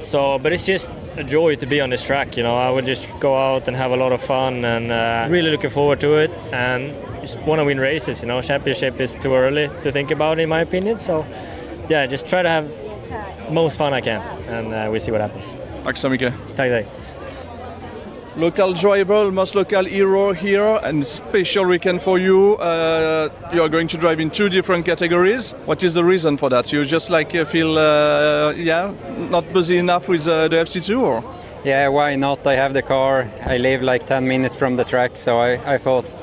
S12: So, but it's just a joy to be on this track. I would just go out and have a lot of fun, and really looking forward to it, and just want to win races. Championship is too early to think about, in my opinion. So, just try to have the most fun I can, and we'll see what happens.
S10: Tack så mycket.
S12: Tack.
S10: Local driver, almost local hero here, and special weekend for you. You are going to drive in 2 different categories. What is the reason for that? You just feel not busy enough with the FC2, or?
S4: Yeah, why not? I have the car. I live like 10 minutes from the track, so I thought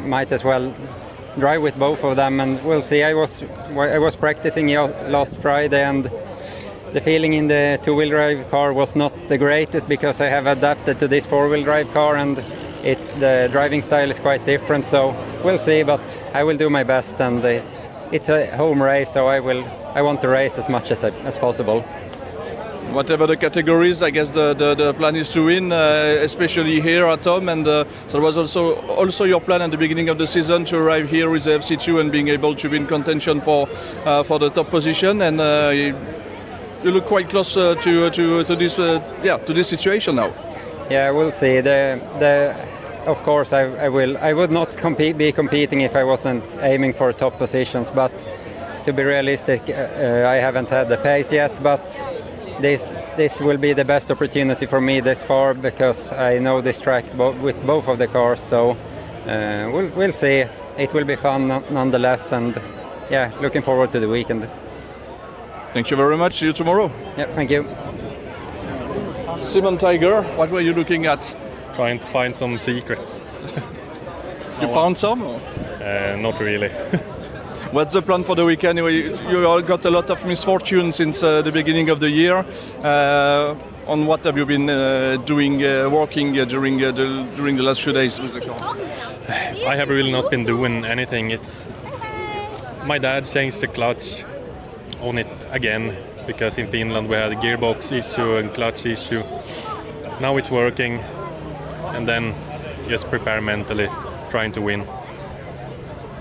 S4: might as well drive with both of them, and we'll see. I was practicing last Friday, and the feeling in the 2-wheel drive car was not the greatest because I have adapted to this 4-wheel drive car, and the driving style is quite different. So we'll see, but I will do my best, and it's a home race, so I want to race as much as possible.
S10: Whatever the categories, I guess the plan is to win, especially here at home. And so there was also your plan at the beginning of the season to arrive here with the FC2 and being able to be in contention for the top position. And you look quite close to this situation now.
S4: Yeah, we'll see. Of course, I will. I would not be competing if I wasn't aiming for top positions. But to be realistic, I haven't had the pace yet. But this will be the best opportunity for me this far because I know this track with both of the cars. So we'll see. It will be fun nonetheless, and looking forward to the weekend.
S10: Thank you very much. See you tomorrow.
S4: Yeah, thank you.
S10: Simon Tiger, what were you looking at?
S13: Trying to find some secrets.
S10: You found some?
S13: Not really.
S10: What's the plan for the weekend? You all got a lot of misfortune since the beginning of the year. On what have you been working during the last few days with the car?
S13: I have really not been doing anything. My dad changed the clutch on it again because in Finland we had a gearbox issue and clutch issue. Now it's working, and then just prepare mentally, trying to win.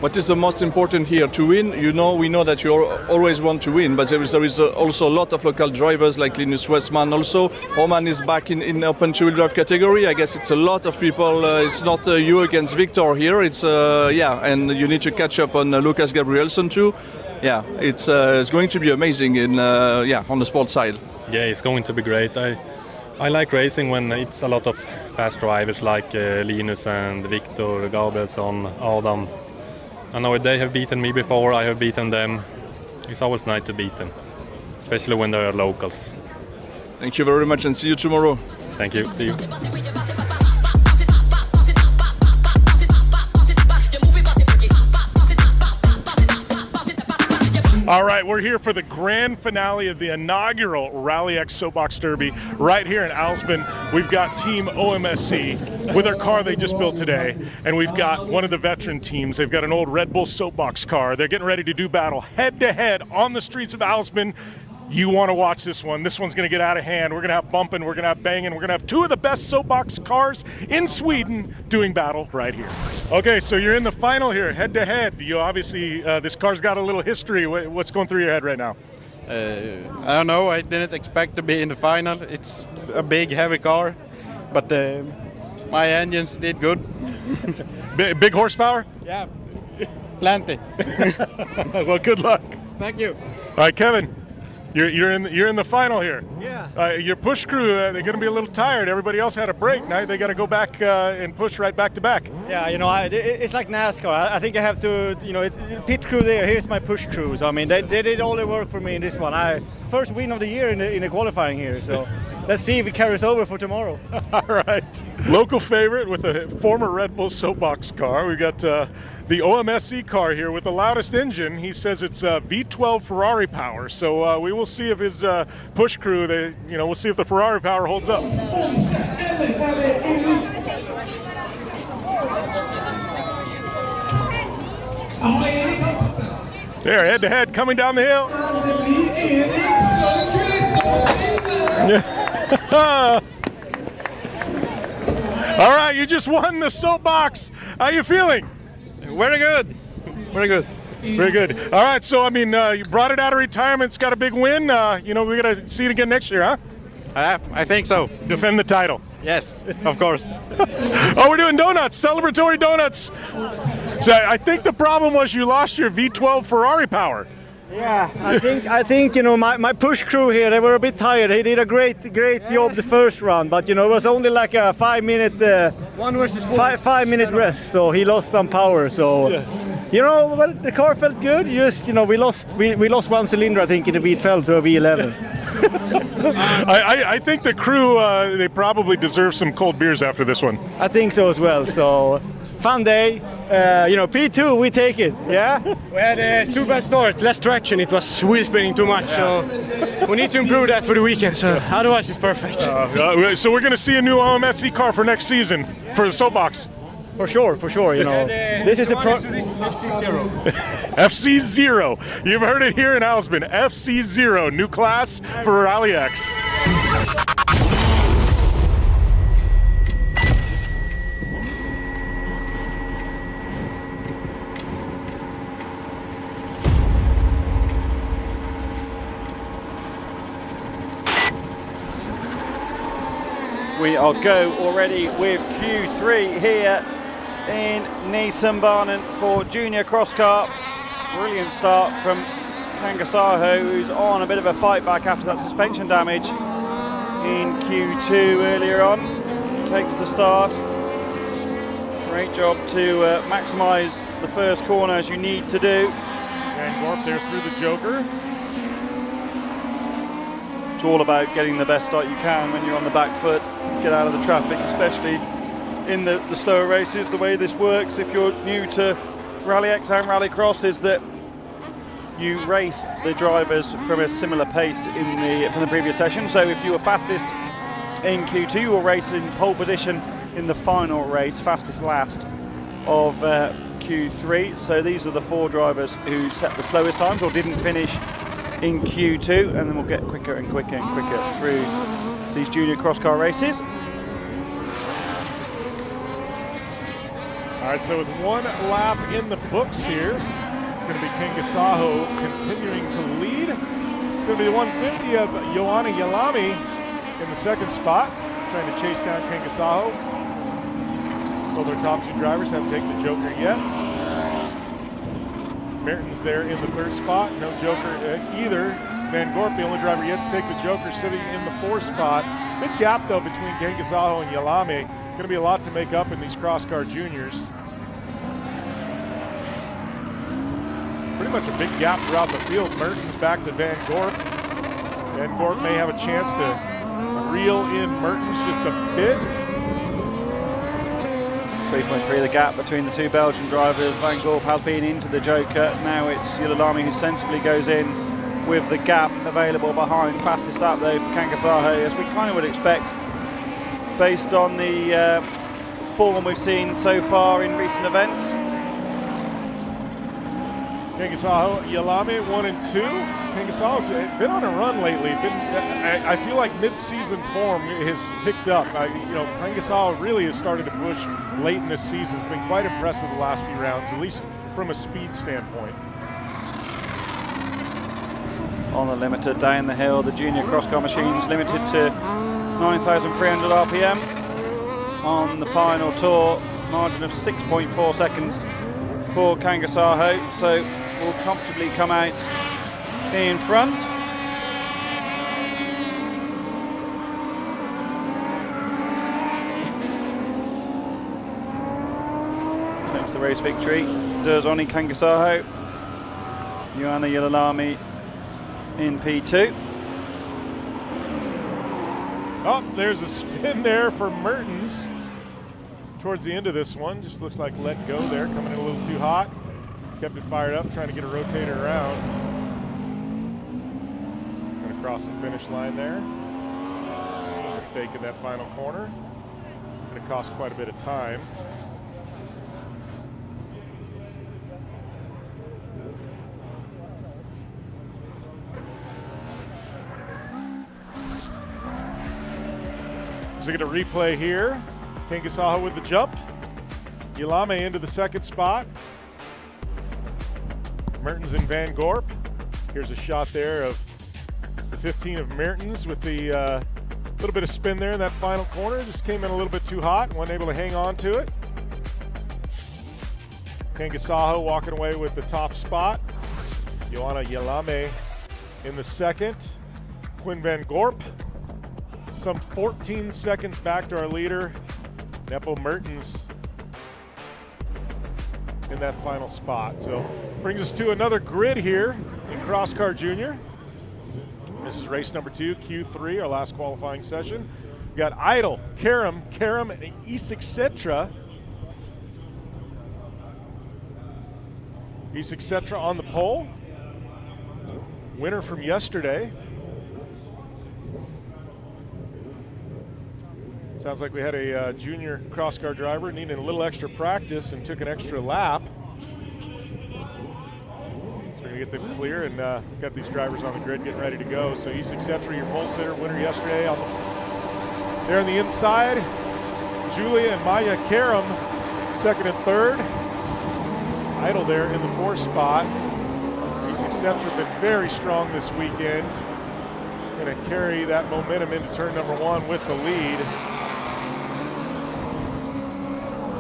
S10: What is the most important here? To win, we know that you always want to win, but there is also a lot of local drivers like Linus Westman. Also, Roman is back in open 2-wheel drive category. I guess it's a lot of people. It's not you against Victor here. It's and you need to catch up on Lucas Gabrielsen too. Yeah, it's going to be amazing on the sports side.
S13: Yeah, it's going to be great. I like racing when it's a lot of fast drivers like Linus and Victor, Gabrielsen, Adam. I know they have beaten me before, I have beaten them. It's always nice to beat them, especially when they are locals.
S10: Thank you very much and see you tomorrow.
S13: Thank you, see you.
S1: All right, we're here for the grand finale of the inaugural Rallyx Soapbox Derby right here in Alsbyn. We've got Team OMSC with their car they just built today, and we've got one of the veteran teams. They've got an old Red Bull Soapbox car. They're getting ready to do battle head-to-head on the streets of Alsbyn. You want to watch this one. This one's going to get out of hand. We're going to have bumping, we're going to have banging, we're going to have two of the best soapbox cars in Sweden doing battle right here. Okay, so you're in the final here, head-to-head. You obviously, this car's got a little history. What's going through your head right now?
S14: I don't know. I didn't expect to be in the final. It's a big, heavy car, but my engines did good.
S1: Big horsepower?
S14: Yeah, plenty.
S1: Well, good luck.
S14: Thank you.
S1: All right, Kevin. You're in the final here.
S2: Yeah.
S1: Your push crew, they're going to be a little tired. Everybody else had a break. Now they got to go back and push right back to back.
S2: Yeah, it's like NASCAR. I think I have to, pit crew there. Here's my push crew. So, I mean, they did all the work for me in this one. First win of the year in the qualifying here. So let's see if it carries over for tomorrow.
S1: All right. Local favorite with a former Red Bull Soapbox car. We got the OMSC car here with the loudest engine. He says it's V12 Ferrari power. So we will see if his push crew, we'll see if the Ferrari power holds up. There, head to head, coming down the hill. All right, you just won the soapbox. How you feeling?
S14: Very good. Very good.
S1: Very good. All right, so I mean, you brought it out of retirement. It's got a big win. We got to see it again next year, huh?
S14: I think so.
S1: Defend the title.
S14: Yes, of course.
S1: Oh, we're doing donuts, celebratory donuts. So I think the problem was you lost your V12 Ferrari power.
S2: Yeah, I think my push crew here, they were a bit tired. He did a great job the first round, but it was only like a 5 minute 5 minute rest, so he lost some power. So well, the car felt good. We lost one cylinder, I think, in the V12 to a V11.
S1: I think the crew they probably deserve some cold beers after this one.
S2: I think so as well. So fun day. P2, we take it, yeah?
S15: We had too bad start, less traction, it was wheel spinning too much, so we need to improve that for the weekend, so otherwise it's perfect.
S1: So we're going to see a new OMSC car for next season, for the soapbox.
S2: For sure, this is the
S15: FC0.
S1: FC0, you've heard it here in Alsbyn, FC0, new class for Rallyx.
S3: We are go already with Q3 here in Nysum for Junior Cross Car. Brilliant start from Kangasaho, who's on a bit of a fight back after that suspension damage in Q2 earlier on. Takes the start. Great job to maximise the first corner as you need to do.
S1: And Gorp there through the Joker.
S3: It's all about getting the best start you can when you're on the back foot, get out of the traffic, especially in the slower races. The way this works, if you're new to Rallyx and Rallycross, is that you race the drivers from a similar pace from the previous session. So if you were fastest in Q2, you will race in pole position in the final race, fastest last of Q3. So these are the 4 drivers who set the slowest times or didn't finish in Q2, and then we'll get quicker and quicker and quicker through these junior cross car races.
S1: All right, so with 1 lap in the books here, it's going to be Kangasaho continuing to lead. It's going to be the 150 of Joanna Yalami in the second spot, trying to chase down Kangasaho. Both our top 2 drivers haven't taken the Joker yet. Merton's there in the 3rd spot, no Joker either. Van Gorp, the only driver yet to take the Joker, sitting in the 4th spot. Big gap though between Kangasaho and Yalami. Going to be a lot to make up in these cross car juniors. Pretty much a big gap throughout the field. Merton's back to Van Gorp. Van Gorp may have a chance to reel in Mertens just a bit.
S3: 3.3 the gap between the two Belgian drivers. Van Gorp has been into the Joker. Now it's Yilulami who sensibly goes in with the gap available behind. Fastest lap though for Kangasaho, as we kind of would expect based on the form we've seen so far in recent events.
S1: Kangasaho, Yilulami 1 and 2. Kangasaho's been on a run lately. I feel like mid-season form has picked up. Kangasaho really has started to push late in this season. It's been quite impressive the last few rounds, at least from a speed standpoint.
S3: On the limiter, down the hill, the junior cross-car machines limited to 9,300 RPM. On the final tour, margin of 6.4 seconds for Kangasaho, so will comfortably come out in front. Takes the race victory, does Onni Kangasaho. Johanna Yilulami in P2.
S1: Oh, there's a spin there for Mertens towards the end of this one. Just looks like let go there, coming in a little too hot. Kept it fired up, trying to get a rotator around. Going to cross the finish line there. Mistake in that final corner. Going to cost quite a bit of time. So we get a replay here. Kangasaho with the jump. Yilulami into the second spot. Mertens and Van Gorp. Here's a shot there of the 15 of Mertens with the little bit of spin there in that final corner. Just came in a little bit too hot, wasn't able to hang on to it. Kangasaho walking away with the top spot. Johanna Yilulami in the second. Quinn Van Gorp some 14 seconds back to our leader, Nepo Mertens, in that final spot. So brings us to another grid here in Cross Car Junior. This is race number 2, Q3, our last qualifying session. We got Idle, Karam, and Isik Cetra on the pole. Winner from yesterday. Sounds like we had a junior cross car driver needing a little extra practice and took an extra lap. So we're gonna get them clear and got these drivers on the grid getting ready to go. So Isik Cetra, your pole sitter, winner yesterday. There on the inside, Julia and Maya Karam, second and third. Idle there in the fourth spot. Isik Cetra been very strong this weekend. Gonna carry that momentum into turn number 1 with the lead.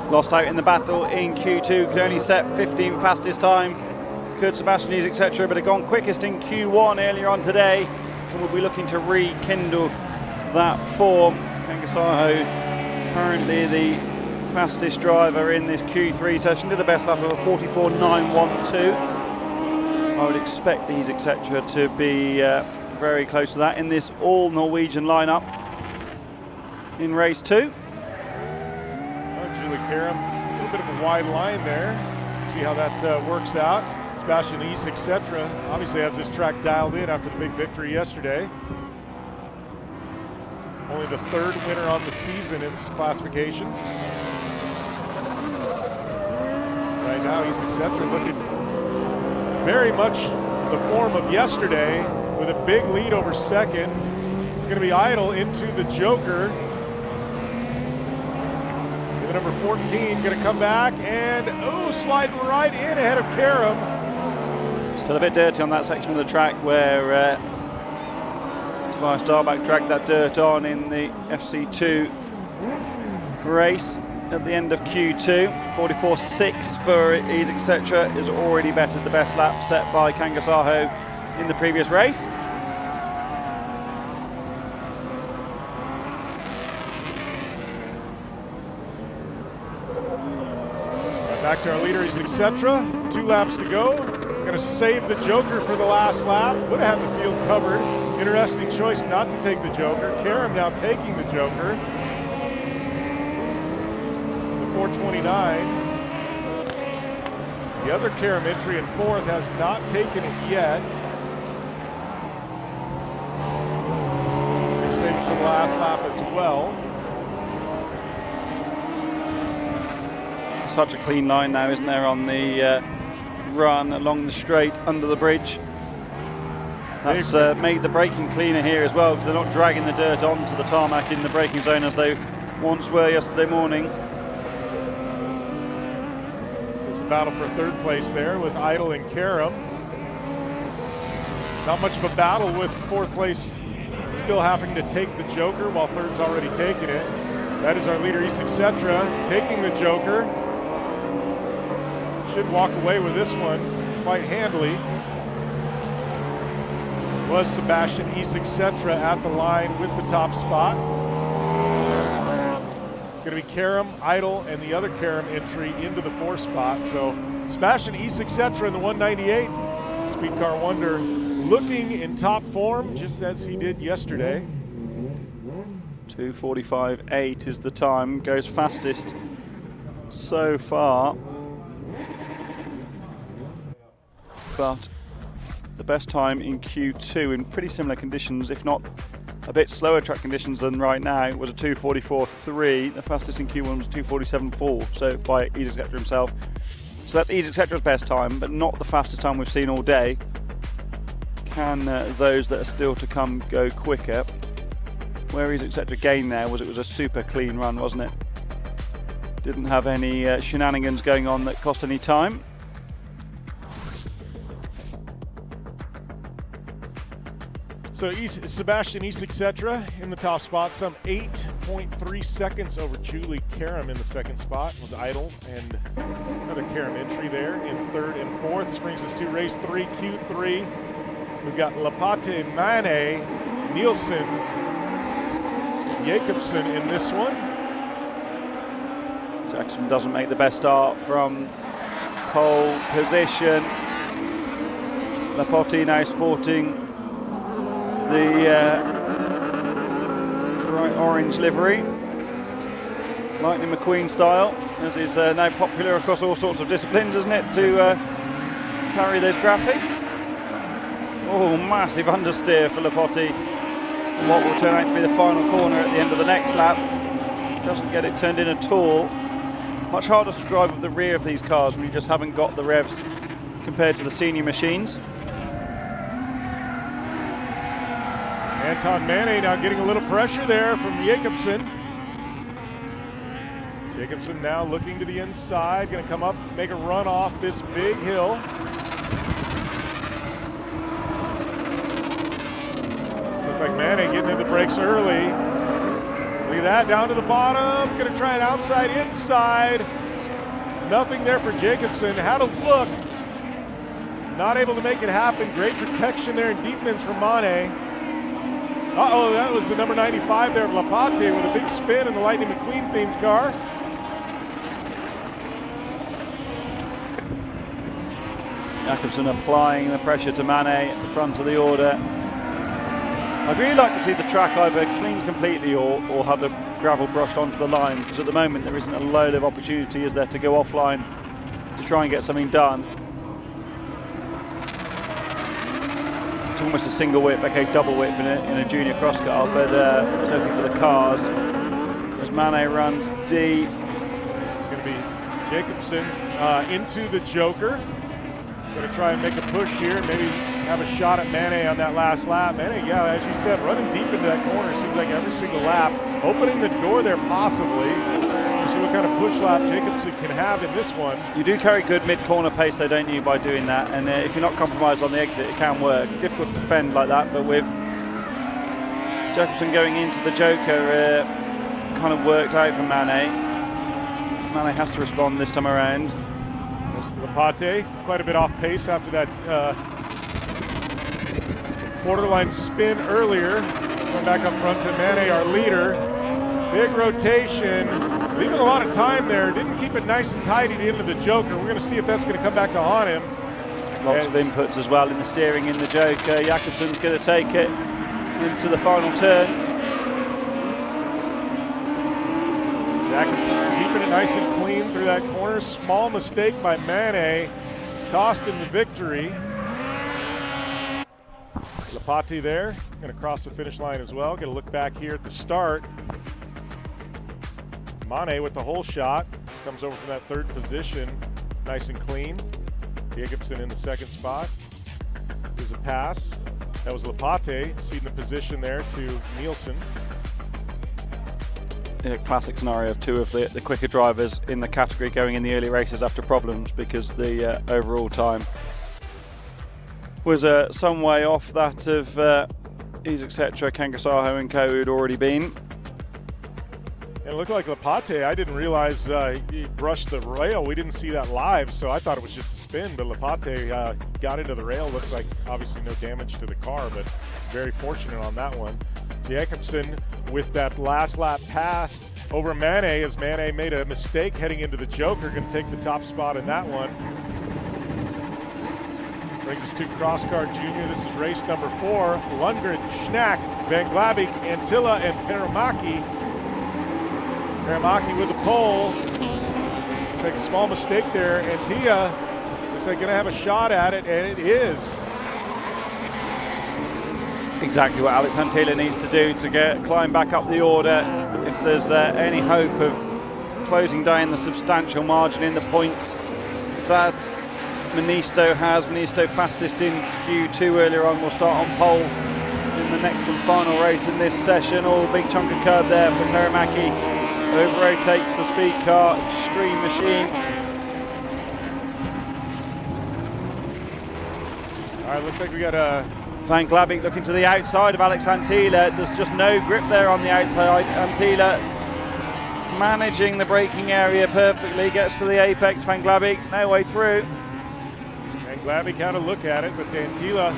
S3: Lost out in the battle in Q2, could only set 15th fastest time. Could Sebastian Isik Cetra, but have gone quickest in Q1 earlier on today, and will be looking to rekindle that form. Kangasaho currently the fastest driver in this Q3 session, did the best lap of a 44.912. I would expect the Isik Cetra to be very close to that in this all Norwegian lineup in race 2.
S1: Julie Karam, a little bit of a wide line there. See how that works out. Sebastian Isik Cetra obviously has this track dialed in after the big victory yesterday. Only the 3rd winner on the season in this classification. Right now, Isik Cetra looking very much the form of yesterday with a big lead over second. It's going to be Idle into the Joker. The number 14 going to come back and, sliding right in ahead of Karam.
S3: Still a bit dirty on that section of the track where Tobias Darback dragged that dirt on in the FC2 race at the end of Q2. 44.6 for Isik Cetra is already bettered the best lap set by Kangasaho in the previous race.
S1: Back to our leader, Isik Cetra. 2 laps to go. Going to save the Joker for the last lap. Would have had the field covered. Interesting choice not to take the Joker. Karam now taking the Joker. The 4:29. The other Karam entry in fourth has not taken it yet. They saved it for the last lap as well.
S3: Such a clean line now, isn't there, on the run along the straight under the bridge. That's made the braking cleaner here as well, because they're not dragging the dirt onto the tarmac in the braking zone as they once were yesterday morning.
S1: This is a battle for third place there with Idle and Karam. Not much of a battle with fourth place still having to take the Joker while third's already taken it. That is our leader, Etc. taking the Joker. Should walk away with this one quite handily. Was Sebastian Etc. at the line with the top spot. It's going to be Karam, Idle, and the other Karam entry into the fourth spot. So Sebastian Etc. in the 198. Speed Car Wonder looking in top form, just as he did yesterday.
S3: 2:45.8 is the time. Goes fastest so far. But the best time in Q2 in pretty similar conditions, if not a bit slower track conditions than right now, was a 2:44.3. The fastest in Q1 was 2:47.4, so by Etc. himself. So that's Etc.'s best time, but not the fastest time we've seen all day. Can those that are still to come go quicker? Where Etc. gained there was it was a super clean run, wasn't it? Didn't have any shenanigans going on that cost any time.
S1: So Sebastian Etc. in the top spot, some 8.3 seconds over Julie Karam in the second spot. Was Idle and another Karam entry there in third and fourth. This brings us to race 3, Q3. We've got Lapate, Mane, Nysum, Jacobsen in this one.
S3: Jackson doesn't make the best start from pole position. Lapate now sporting the bright orange livery, Lightning McQueen style, as is now popular across all sorts of disciplines, isn't it, to carry those graphics. Oh, massive understeer for Lapate, and what will turn out to be the final corner at the end of the next lap. Doesn't get it turned in at all. Much harder to drive with the rear of these cars when you just haven't got the revs compared to the senior machines.
S1: Anton Mane now getting a little pressure there from Jacobsen. Jacobsen now looking to the inside, going to come up, make a run off this big hill. Looks like Mane getting into the brakes early. Look at that, down to the bottom, going to try an outside inside. Nothing there for Jacobsen, had a look. Not able to make it happen. Great protection there and defense from Mane. Uh-oh, that was the number 95 there of Lapate with a big spin in the Lightning McQueen themed car.
S3: Jacobsen applying the pressure to Mane at the front of the order. I'd really like to see the track either cleaned completely or have the gravel brushed onto the line, because at the moment there isn't a load of opportunity, is there, to go offline to try and get something done. It's almost a single width, okay, double width in a junior cross car, but certainly for the cars. As Mane runs deep.
S1: It's going to be Jacobsen into the Joker. Going to try and make a push here, maybe have a shot at Mane on that last lap. Mane, yeah, as you said, running deep into that corner seems like every single lap. Opening the door there possibly. We'll see what kind of push lap Jacobsen can have in this one.
S3: You do carry good mid-corner pace though, don't you, by doing that? And if you're not compromised on the exit, it can work. Difficult to defend like that, but with Jacobsen going into the Joker, kind of worked out for Mane. Mane has to respond this time around.
S1: Lapate, quite a bit off pace after that borderline spin earlier. Going back up front to Mane, our leader. Big rotation, leaving a lot of time there. Didn't keep it nice and tight at the end of the Joker. We're going to see if that's going to come back to haunt him.
S3: Lots of inputs as well in the steering in the Joker. Jacobsen's going to take it into the final turn.
S1: Jacobsen keeping it nice and clean through that corner. Small mistake by Mane cost him the victory. Lapati there, going to cross the finish line as well. Get a look back here at the start. Mane with the whole shot, comes over from that third position, nice and clean. Jacobsen in the second spot. There's a pass. That was Lapate ceding the position there to Nysum.
S3: A classic scenario of two of the quicker drivers in the category going in the early races after problems, because the overall time was some way off that of etc. Kangasaho and co, who'd already been.
S1: It looked like Lapate. I didn't realize he brushed the rail. We didn't see that live, so I thought it was just a spin, but Lapate got into the rail. Looks like obviously no damage to the car, but very fortunate on that one. Jacobsen with that last lap pass over Mane, as Mane made a mistake heading into the Joker, going to take the top spot in that one. Brings us to Crosscar Junior. This is race number 4. Lundgren, Schnack, Van Glabik, Antilla, and Perimaki. Perimaki with the pole. Looks like a small mistake there. Antilla looks like going to have a shot at it, and it is.
S3: Exactly what Alex Antilla needs to do to climb back up the order if there's any hope of closing down the substantial margin in the points that Monisto has. Monisto fastest in Q2 earlier on, will start on pole in the next and final race in this session. All big chunk of curb there for Perimaki. Over rotates the speed car, extreme machine.
S1: All right, looks like we got a
S3: Van Glabik looking to the outside of Alex Antilla. There's just no grip there on the outside. Antilla managing the braking area perfectly, gets to the apex. Van Glabik no way through.
S1: Van Glabik had a look at it, but Antilla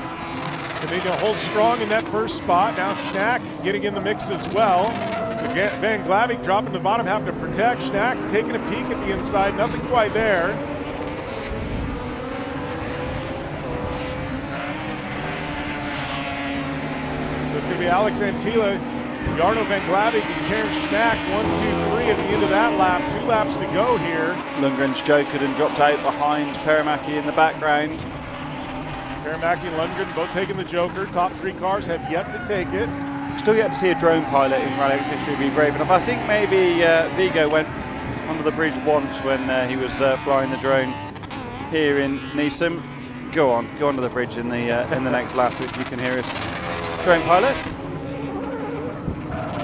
S1: continued to hold strong in that first spot. Now Schnack getting in the mix as well. So Van Glabik dropping to the bottom, having to protect. Schnack taking a peek at the inside, nothing quite there. It's going to be Alex Antilla, Jarno Van Glabik, and Karen Schnack. 1, 2, 3 at the end of that lap. 2 laps to go here.
S3: Lundgren's jokered and dropped out behind Perimaki in the background.
S1: Perimaki and Lundgren both taking the Joker. Top 3 cars have yet to take it.
S3: Still yet to see a drone pilot in Rallyx history be brave enough. I think maybe Vigo went under the bridge once when he was flying the drone here in Nysum. Go under the bridge in the next lap if you can hear us. Drone pilot.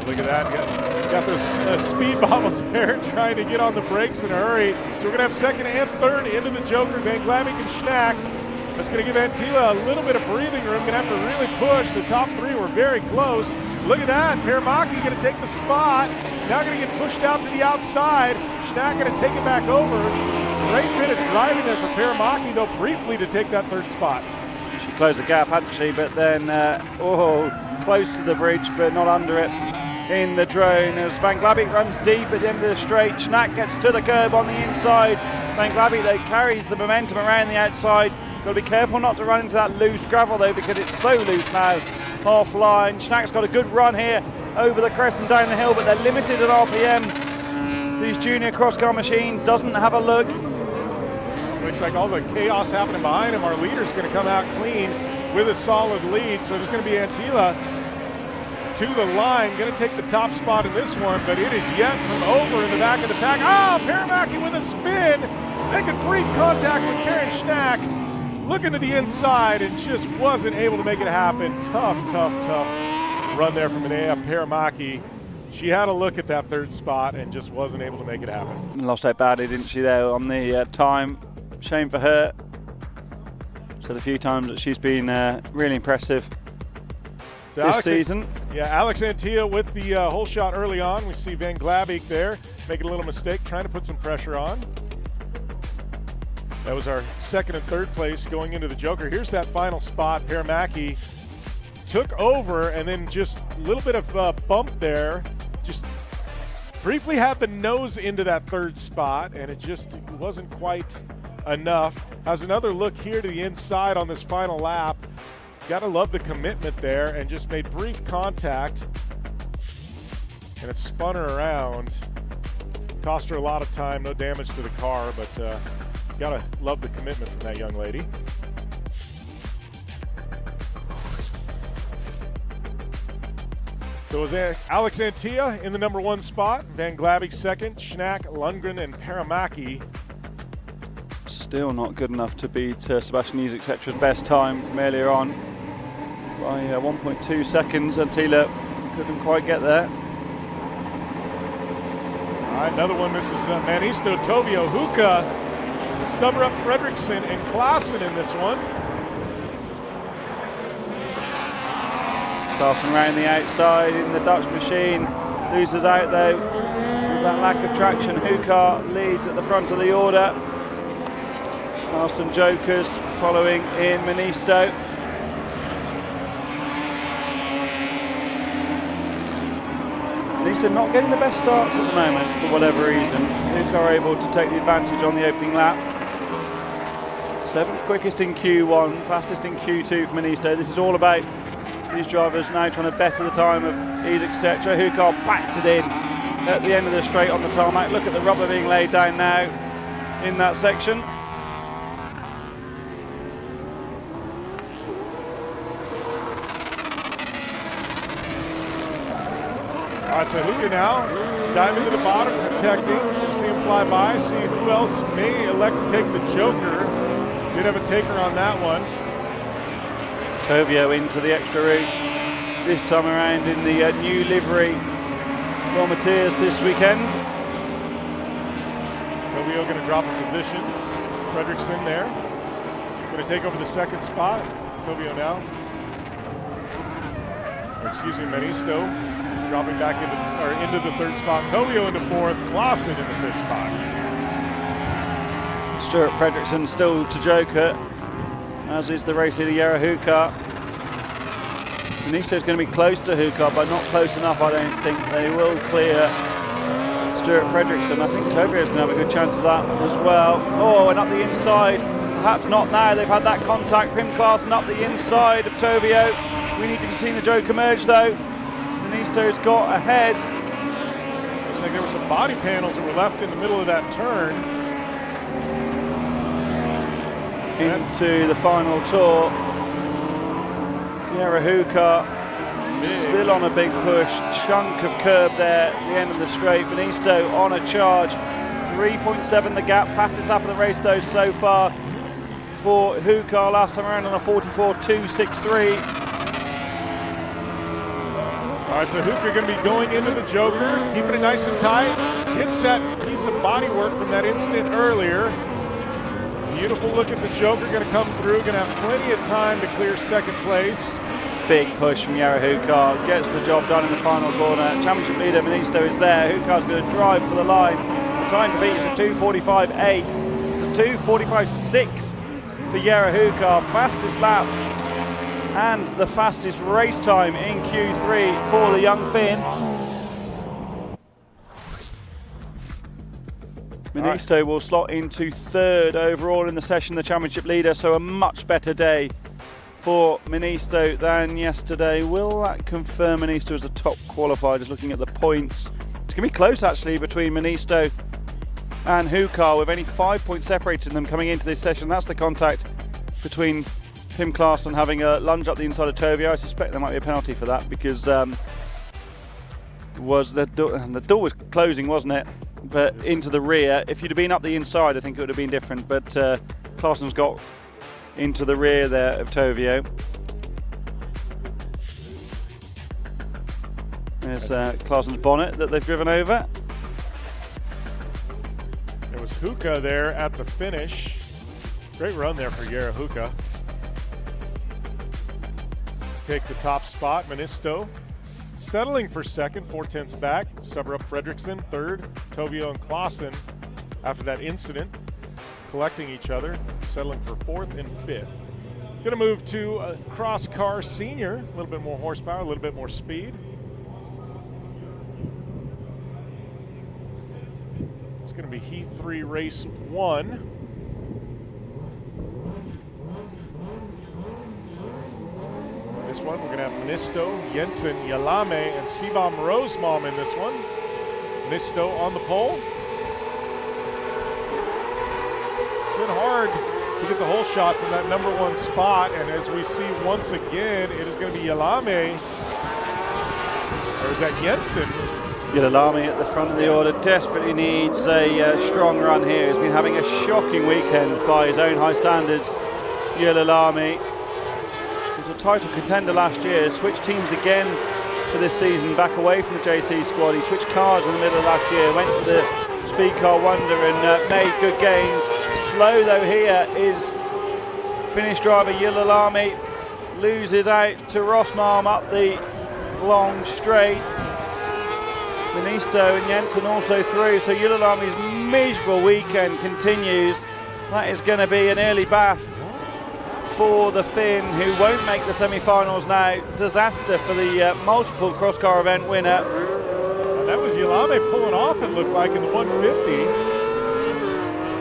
S1: Look at that. Got those speed bobbles there trying to get on the brakes in a hurry. So we're going to have second and third into the Joker, Van Glabik and Schnack. That's going to give Antilla a little bit of breathing room. Going to have to really push. The top 3 were very close. Look at that. Perimaki going to take the spot. Now going to get pushed out to the outside. Schnack going to take it back over. Great bit of driving there for Perimaki, though, briefly to take that 3rd spot.
S3: She closed the gap, hadn't she? But then, close to the bridge, but not under it in the drone. As Van Glabik runs deep at the end of the straight, Schnack gets to the curb on the inside. Van Glabik, though, carries the momentum around the outside. Got to be careful not to run into that loose gravel, though, because it's so loose now offline. Schnack's got a good run here over the crest and down the hill, but they're limited at RPM. These junior cross-car machines doesn't have a look.
S1: Looks like all the chaos happening behind him. Our leader's going to come out clean with a solid lead. So there's going to be Antilla to the line. Going to take the top spot in this one, but it is yet from over in the back of the pack. Perimaki with a spin. Making brief contact with Karen Schnack. Looking to the inside and just wasn't able to make it happen. Tough run there from Anea Perimaki. She had a look at that 3rd spot and just wasn't able to make it happen.
S3: Lost out badly, didn't she, there on the time. Shame for her. Said a few times that she's been really impressive this season.
S1: Yeah, Alex Antilla with the whole shot early on. We see Van Glabik there making a little mistake, trying to put some pressure on. That was our 2nd and 3rd place going into the Joker. Here's that final spot. Perimaki took over and then just a little bit of bump there. Just briefly had the nose into that 3rd spot, and it just wasn't quite enough. Has another look here to the inside on this final lap. Gotta love the commitment there, and just made brief contact, and it spun her around. Cost her a lot of time, no damage to the car, but gotta love the commitment from that young lady. So it was Alex Antilla in the number 1 spot, Van Glavik second, Schnack, Lundgren, and Paramaki.
S3: Still not good enough to beat Sebastian Isek's best time from earlier on by 1.2 seconds. Antilla couldn't quite get there.
S1: All right, another one. This is Manisto, Tovio, Huka, Stubberup, Fredriksson, and Klaassen in this one.
S3: Klaassen round the outside in the Dutch machine. Loses out though with that lack of traction. Huka leads at the front of the order. Klaassen jokers following in Manisto. Manisto not getting the best starts at the moment for whatever reason. Huka are able to take the advantage on the opening lap. 7th quickest in Q1, fastest in Q2 for Manisto. This is all about these drivers now trying to better the time of Isek's. Huka backs it in at the end of the straight on the tarmac. Look at the rubber being laid down now in that section.
S1: All right, so Huka now diving to the bottom, protecting. See him fly by, see who else may elect to take the Joker. Did have a taker on that one.
S3: Tovio into the extra route this time around in the new livery for Matthias this weekend.
S1: Tovio going to drop a position. Fredriksson there. Going to take over the 2nd spot. Tovio now. Or excuse me, Manisto dropping back into the 3rd spot. Tovio into 4th. Klaassen in the 5th spot.
S3: Stuart Fredriksson still to joker, as is the race leader Jere Huka. Manisto's going to be close to Huka, but not close enough. I don't think they will clear Stuart Fredriksson. I think Tovio's going to have a good chance of that as well. Oh, and up the inside. Perhaps not now. They've had that contact. Pim Klaassen up the inside of Tovio. We need to be seeing the joker merge though. Manisto's got ahead.
S1: Looks like there were some body panels that were left in the middle of that turn.
S3: Into the final tour. Jere Huka still on a big push. Chunk of curb there at the end of the straight. Manisto on a charge. 3.7 the gap. Fastest lap of the race though so far for Huka. Last time around on a 44.263.
S1: All right, so Huka going to be going into the Joker, keeping it nice and tight. Hits that piece of bodywork from that incident earlier. Beautiful look at the Joker, going to come through, going to have plenty of time to clear 2nd place.
S3: Big push from Jere Huka, gets the job done in the final corner. Championship leader Manisto is there. Huka's going to drive for the line. The time to beat is a 2:45.8. It's a 2:45.6 for Jere Huka. Fastest lap and the fastest race time in Q3 for the young Finn. Manisto will slot into 3rd overall in the session, the championship leader, so a much better day for Manisto than yesterday. Will that confirm Manisto as the top qualifier? Just looking at the points. It's going to be close actually between Manisto and Huka, with only 5 points separating them coming into this session. That's the contact between Pim Klaassen having a lunge up the inside of Tovio. I suspect there might be a penalty for that because the door was closing, wasn't it? But into the rear. If you'd have been up the inside, I think it would have been different. But Klaassen's got into the rear there of Tovio. There's Klaassen's bonnet that they've driven over.
S1: There was Huka there at the finish. Great run there for Jere Huka. Take the top spot, Manisto settling for 2nd, 4/10 back. Stubberup Fredriksson 3rd, Tovio and Klaassen after that incident, collecting each other, settling for 4th and 5th. Gonna move to a cross car senior, a little bit more horsepower, a little bit more speed. It's gonna be Heat 3, Race 1. This one, we're going to have Manisto, Jensen, Jalame, and Sibam Rosemalm in this one. Manisto on the pole. been hard to get the whole shot from that number 1 spot. And as we see once again, it is going to be Yalame. Or is that Jensen?
S3: Yalame at the front of the order desperately needs a strong run here. He's been having a shocking weekend by his own high standards. Yalame was a title contender last year, switched teams again for this season, back away from the JC squad. He switched cars in the middle of last year, went to the Speed Car Wonder and made good gains. Slow though here is Finnish driver Yalame, loses out to Rosmarm up the long straight. Benisto and Jensen also through, so Yalama's miserable weekend continues. That is going to be an early bath for the Finn, who won't make the semi-finals now. Disaster for the multiple cross-car event winner.
S1: Well, that was Yalame pulling off, it looked like, in the 150.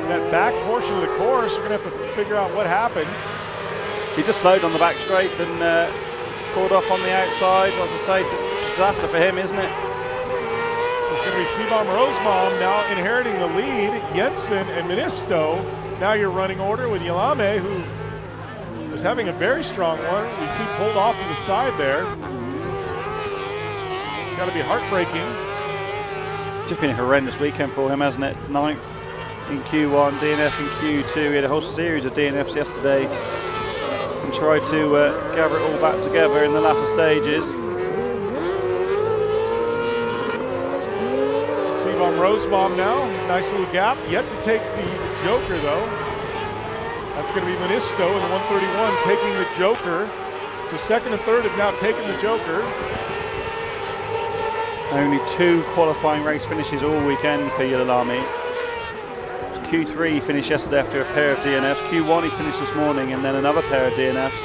S1: That back portion of the course, we're going to have to figure out what happened.
S3: He just slowed on the back straight and pulled off on the outside. As I say, disaster for him, isn't it?
S1: It's going to be Sivam Rosemom now inheriting the lead. Jensen and Ministo. Now your running order with Yalame, who was having a very strong one. We see pulled off to the side there. Got to be heartbreaking.
S3: Just been a horrendous weekend for him, hasn't it? 9th in Q1, DNF in Q2. He had a whole series of DNFs yesterday and tried to gather it all back together in the latter stages.
S1: Sivam Rosemom now, nice little gap. Yet to take the Joker though. That's going to be Ministo in the 131 taking the Joker. So second and third have now taken the Joker.
S3: Only 2 qualifying race finishes all weekend for Yalame. Q3 he finished yesterday after a pair of DNFs. Q1 he finished this morning and then another pair of DNFs.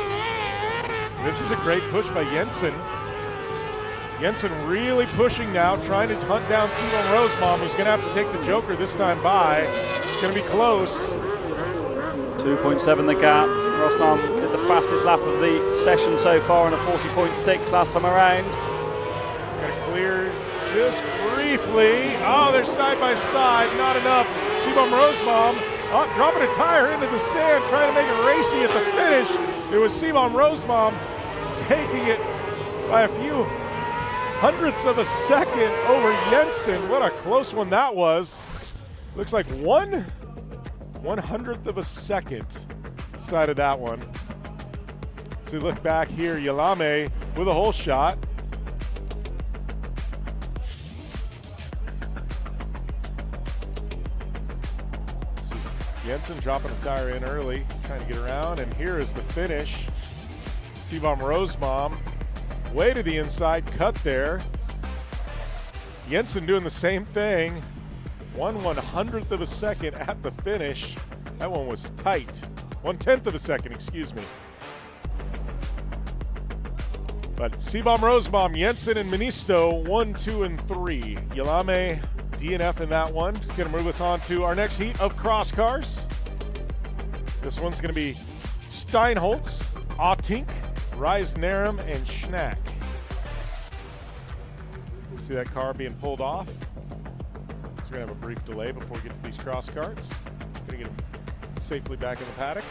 S1: This is a great push by Jensen. Jensen really pushing now, trying to hunt down Sivam Rosemom, who's going to have to take the Joker this time by. It's going to be close.
S3: 2.7 the gap. Rossmann did the fastest lap of the session so far on a 40.6 last time around.
S1: Got to clear just briefly. Oh, they're side by side, not enough. Sivam Rosemom dropping a tire into the sand, trying to make it racy at the finish. It was Sivam Rosemom taking it by a few hundredths of a second over Jensen. What a close one that was. Looks like 1/100th of a second side of that one. So we look back here, Yalame with a whole shot. Jensen dropping a tire in early, trying to get around, and here is the finish. Sivam Rosemom way to the inside, cut there. Jensen doing the same thing. 1/100th of a second at the finish. That one was tight. 1/10th of a second, excuse me. But Sivam Rosemom, Jensen, and Ministo, 1, 2, and 3. Yalame DNF in that one. It's going to move us on to our next heat of cross cars. This one's going to be Steinholtz, Autink, Reisnerum, and Schnack. See that car being pulled off. So we're going to have a brief delay before we get to these cross carts. Going to get them safely back in the paddock.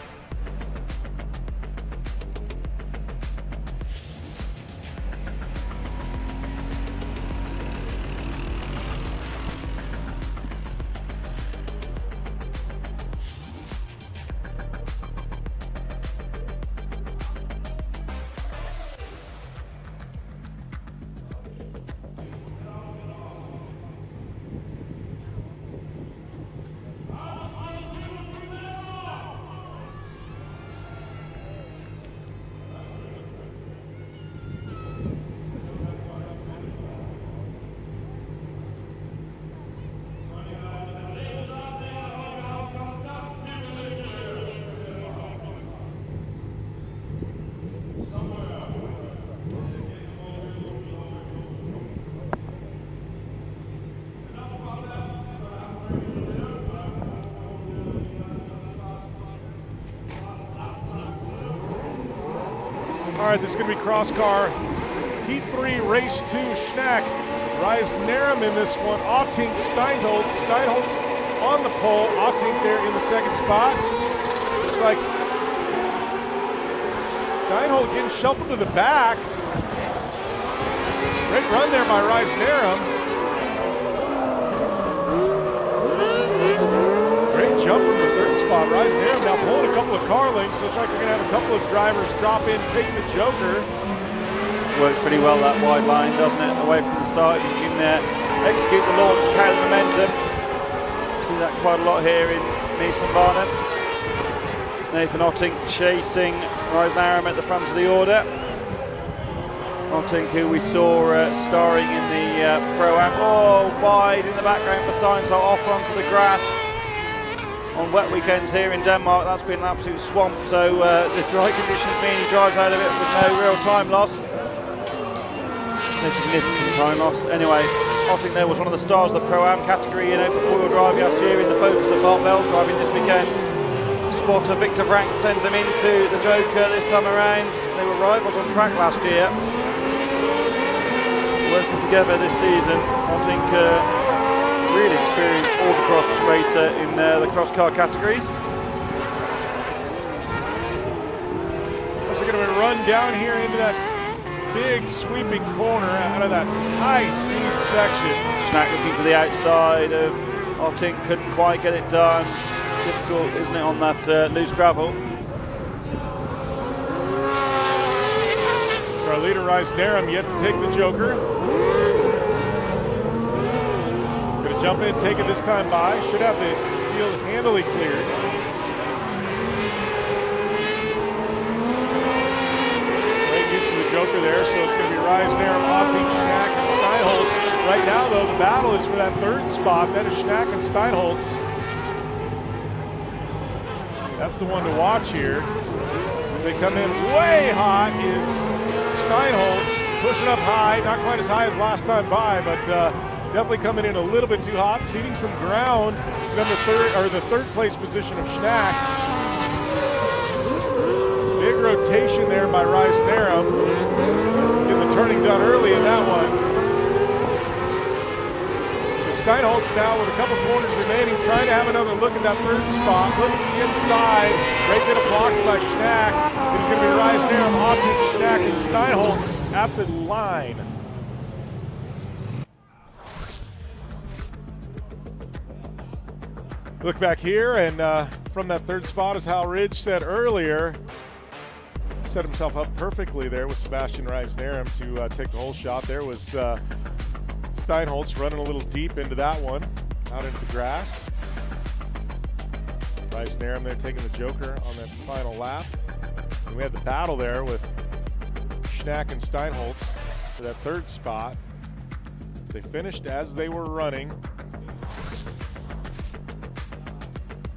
S1: All right, this is going to be cross car. Heat 3, race 2, Schnack. Reisnerum in this one. Autink, Steinholtz, on the pole. Ottink there in the second spot. Looks like Steinholt getting shuffled to the back. Great run there by Reisnerum. Great jump from the third spot. Reisnerum now pulling a couple of car links. Looks like we're going to have a couple of drivers drop in, take the Joker.
S3: Works pretty well that wide line, doesn't it? Away from the start, you can execute the launch, carry the momentum. See that quite a lot here in Nysum. Nathan Ottink chasing Reisnerum at the front of the order. Ottink, who we saw starring in the Pro-Am. Oh, wide in the background for Stein, so off onto the grass. On wet weekends here in Denmark, that's been an absolute swamp, so the dry conditions mean he drives out of it with no real time loss. No significant time loss. Anyway, Ottink there was one of the stars of the Pro-Am category in open four-wheel drive last year in the Focus that Bart Bell's driving this weekend. Spotter Victor Frank sends him into the Joker this time around. They were rivals on track last year. Working together this season. Ottink really experienced autocross racer in the cross car categories.
S1: What's going to be run down here into that big sweeping corner out of that high speed section.
S3: Schnack looking to the outside of Ottink, couldn't quite get it done. Difficult, isn't it, on that loose gravel.
S1: Our leader Reisnerum yet to take the Joker. Going to jump in, take it this time by. Should have the field handily cleared. Great use of the Joker there, so it's going to be Reisnerum, Ottink, Schnack, and Steinholtz. Right now, though, the battle is for that third spot. That is Schnack and Steinholtz. That's the one to watch here. They come in way hot is Steinholtz, pushing up high, not quite as high as last time by, but definitely coming in a little bit too hot, ceding some ground to the third place position of Schnack. Big rotation there by Reisnerum. Getting the turning done early in that one. Steinholtz now with a couple corners remaining, trying to have another look at that third spot. Look at the inside. Great bit of blocking by Schnack. It's going to be Reisnerum, Ottink, Schnack, and Steinholtz at the line. Look back here, and from that third spot, as Hal Ridge said earlier, set himself up perfectly there with Sebastian Reisnerum to take the whole shot. There was Steinholtz running a little deep into that one, out into the grass. Reisnerum there taking the Joker on that final lap. And we had the battle there with Schnack and Steinholtz for that third spot. They finished as they were running,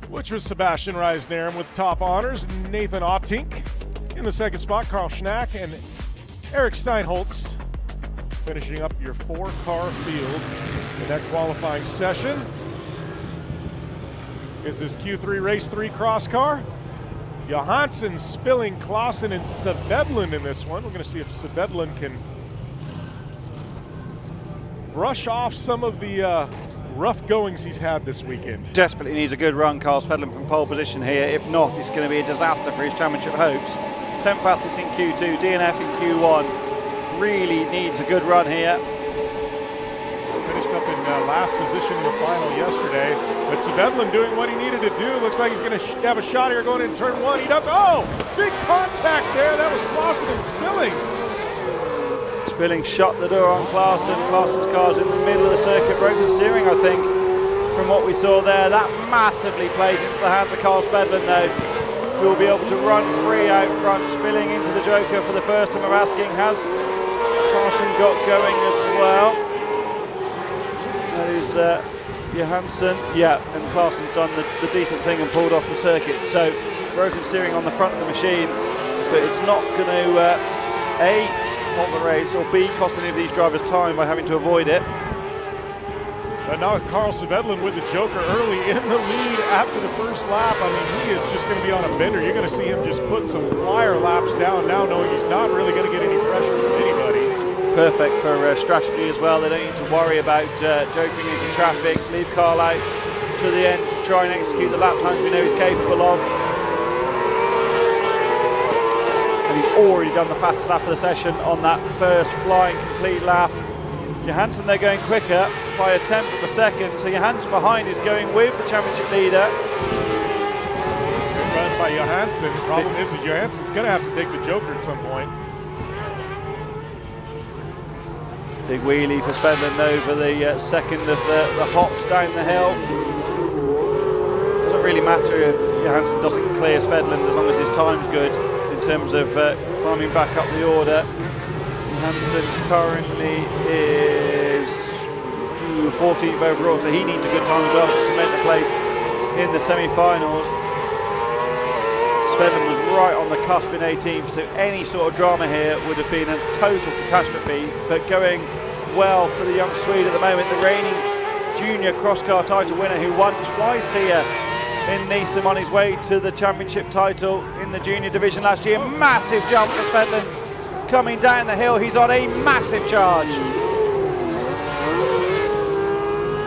S1: which was Sebastian Reisnerum with top honors, Nathan Ottink in the second spot, Carl Schnack and Eric Steinholtz finishing up your four-car field in that qualifying session. Is this Q3 Race 3 cross car? Johansson, Spilling, Clausen, and Savedlin in this one. We're going to see if Savedlin can brush off some of the rough goings he's had this weekend.
S3: Desperately needs a good run, Carl Savedlin, from pole position here. If not, it's going to be a disaster for his championship hopes. 10th fastest in Q2, DNF in Q1. Really needs a good run here.
S1: Finished up in last position in the final yesterday, but Savedlin doing what he needed to do. Looks like he's going to have a shot here going into turn one. He does. Oh, big contact there. That was Clausen and Spilling.
S3: Spilling shut the door on Clausen. Clausen's car's in the middle of the circuit, broken steering, I think, from what we saw there. That massively plays into the hands of Carl Savedlin, though, who will be able to run free out front. Spilling into the Joker for the first time of asking. Has Clausen got going as well? That is Johansson. Yeah, and Clausen's done the decent thing and pulled off the circuit. So broken steering on the front of the machine, but it's not going to A, halt the race, or B, cost any of these drivers time by having to avoid it.
S1: But now Carl Savedlin with the Joker early in the lead after the first lap. I mean, he is just going to be on a bender. You're going to see him just put some flyer laps down now, knowing he's not really going to get any pressure from anybody.
S3: Perfect for strategy as well. They don't need to worry about joking into traffic. Leave Carl out to the end to try and execute the lap times we know he's capable of. And he's already done the fastest lap of the session on that first flying complete lap. Johansson, they're going quicker by a tenth of a second, so Johansson behind is going with the championship leader.
S1: Good run by Johansson. The problem is that Johansson's going to have to take the Joker at some point.
S3: Big wheelie for Svedlund over the second of the hops down the hill. Doesn't really matter if Johansson doesn't clear Svedlund as long as his time's good in terms of climbing back up the order. Johansson currently is 14th overall, so he needs a good time as well to cement a place in the semi-finals. Svedlund was right on the cusp in 18th, so any sort of drama here would have been a total catastrophe, but going well for the young Swede at the moment, the reigning junior cross-car title winner who won twice here in Nysum on his way to the championship title in the junior division last year. Massive jump for Svedlund. Coming down the hill, he's on a massive charge.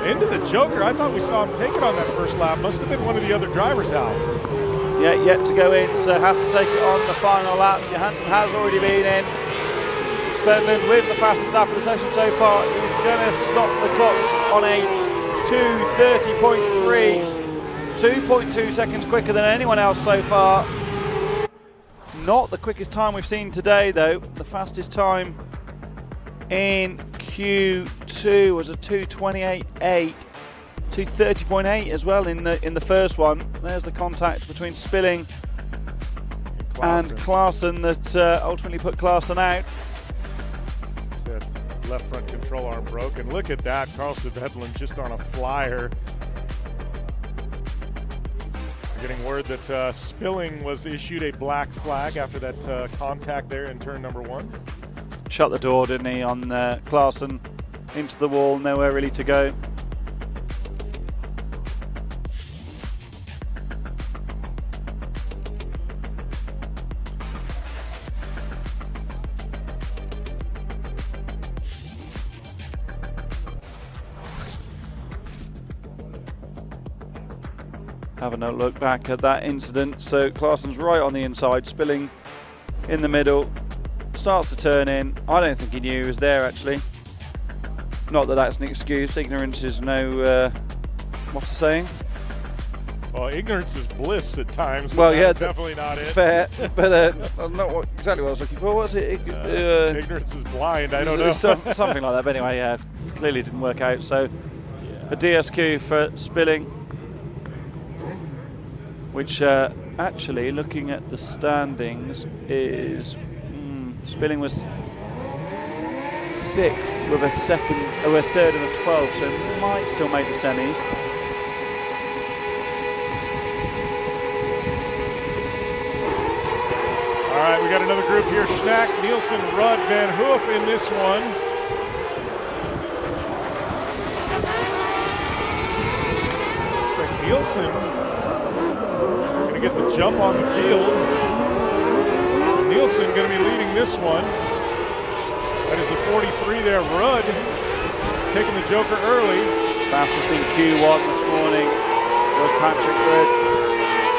S1: Into the Joker. I thought we saw him take it on that first lap. Must have been one of the other drivers out.
S3: Yeah, yet to go in, so has to take it on the final lap. Johansson has already been in. Svedlund with the fastest lap of the session so far. He's going to stop the clocks on a 2:30.3. 2.2 seconds quicker than anyone else so far. Not the quickest time we've seen today though. The fastest time in Q2 was a 2:28.8, 2:30.8 as well in the first one. There's the contact between Spilling and Klaassen that ultimately put Klaassen out.
S1: That left front control arm broke, and look at that, Carl Svedlund just on a flyer. Getting word that Spilling was issued a black flag after that contact there in turn number 1.
S3: Shut the door, didn't he, on Klaassen into the wall, nowhere really to go. Having a look back at that incident, so Klaassen's right on the inside, Spilling in the middle, starts to turn in. I don't think he knew he was there actually. Not that that's an excuse, ignorance is no, what's the saying?
S1: Well, ignorance is bliss at times, but
S3: well, yeah,
S1: that's definitely not it.
S3: Fair, but not exactly what I was looking for. What's it?
S1: Ignorance is blind, I don't know.
S3: Something like that, but anyway, yeah, clearly didn't work out, so a DSQ for Spilling. Which actually, looking at the standings, is Spilling was 6th with a third and a 12th, so might still make the semis.
S1: All right, we got another group here. Schnack, Nielsen, Rudd, Van Hoof in this one. Looks like Nielsen get the jump on the field. So Nielsen going to be leading this one. That is a 43 there. Rudd taking the Joker early.
S3: Fastest in Q1 this morning was Patrick Rudd.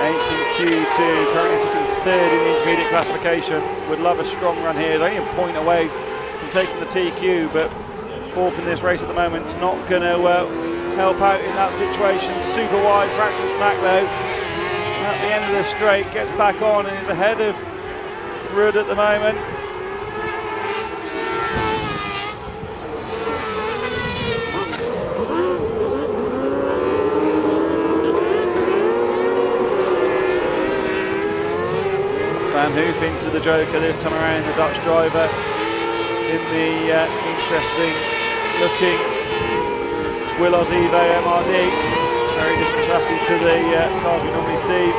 S3: 8th in Q2, currently sitting 3rd in the intermediate classification. Would love a strong run here. He's only a point away from taking the TQ, but 4th in this race at the moment. Not going to help out in that situation. Super wide for Axel Snack though. At the end of the straight, gets back on and is ahead of Rudd at the moment. Van Hoof into the Joker this time around, the Dutch driver in the interesting looking Willows Evo MRD. Very different chassis to the cars we normally see.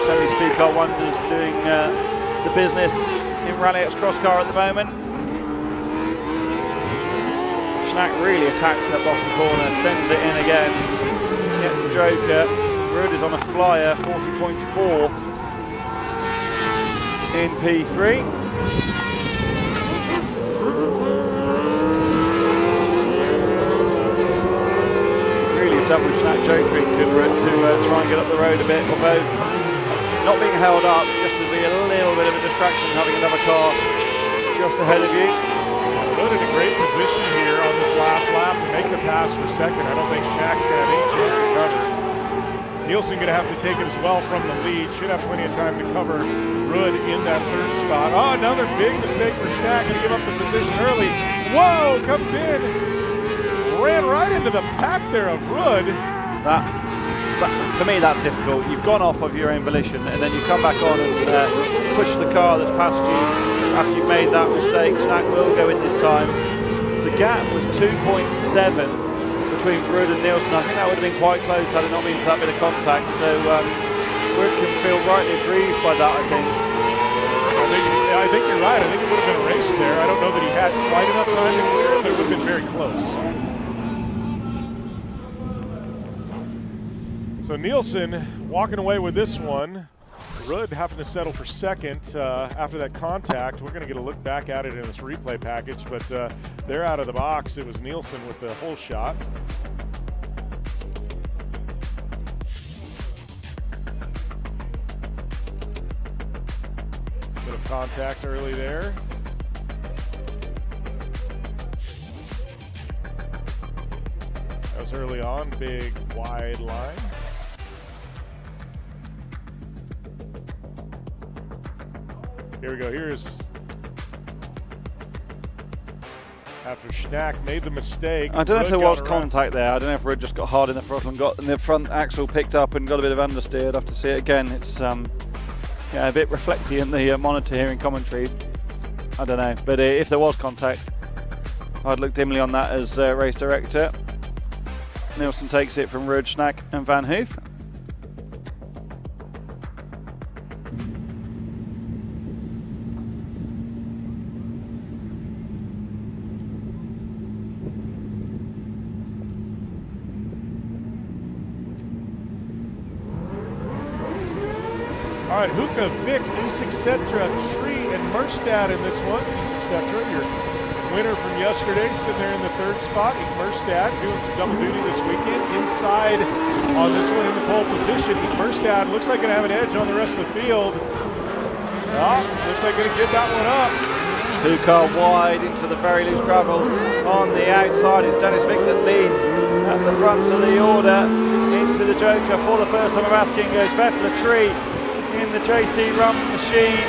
S3: Semi-speed car wonders doing the business in Rallyx cross car at the moment. Schnack really attacks that bottom corner, sends it in again. Gets the Joker. Rudd is on a flyer, 40.4 in P3. picked up with Schnack Joker in Kunrad to try and get up the road a bit, although not being held up, just to be a little bit of a distraction having another car just ahead of you.
S1: Rudd in a great position here on this last lap to make the pass for second. I don't think Schnack's going to have any chance to cover. Nielsen going to have to take it as well from the lead. Should have plenty of time to cover Rudd in that third spot. Oh, another big mistake for Schnack. Going to give up the position early. Whoa, comes in. Ran right into the pack there of Rudd.
S3: For me, that's difficult. You've gone off of your own volition, and then you come back on and push the car that's passed you after you've made that mistake. Schnack will go in this time. The gap was 2.7 between Rudd and Nielsen. I think that would have been quite close had it not been for that bit of contact. So Rudd can feel rightly aggrieved by that, I think.
S1: I think you're right. I think it would have been a race there. I don't know that he had quite enough time to clear, but it would have been very close. So Nielsen walking away with this one. Rudd having to settle for second after that contact. We're going to get a look back at it in this replay package, but they're out of the box. It was Nielsen with the whole shot. Bit of contact early there. That was early on, big wide line. Here we go, here's after Schnack made the mistake.
S3: I don't know if there was contact there. I don't know if Rudd just got hard in the throttle and got the front axle picked up and got a bit of understeer. I'd have to see it again. It's a bit reflecty in the monitor here in commentary. I don't know, but if there was contact, I'd look dimly on that as race director. Nielsen takes it from Rudd, Schnack and Van Hoof.
S1: All right, Hookah, Vic, Etc., Tree, and Merstad in this one. Etc., your winner from yesterday, sitting there in the third spot. Merstad doing some double duty this weekend. Inside on this one in the pole position. Merstad looks like going to have an edge on the rest of the field. Looks like going to give that one up.
S3: Hookah wide into the very loose gravel on the outside. It's Dennis Vick that leads at the front of the order. Into the Joker for the first time of asking goes Vettel Tree in the JC Rum machine.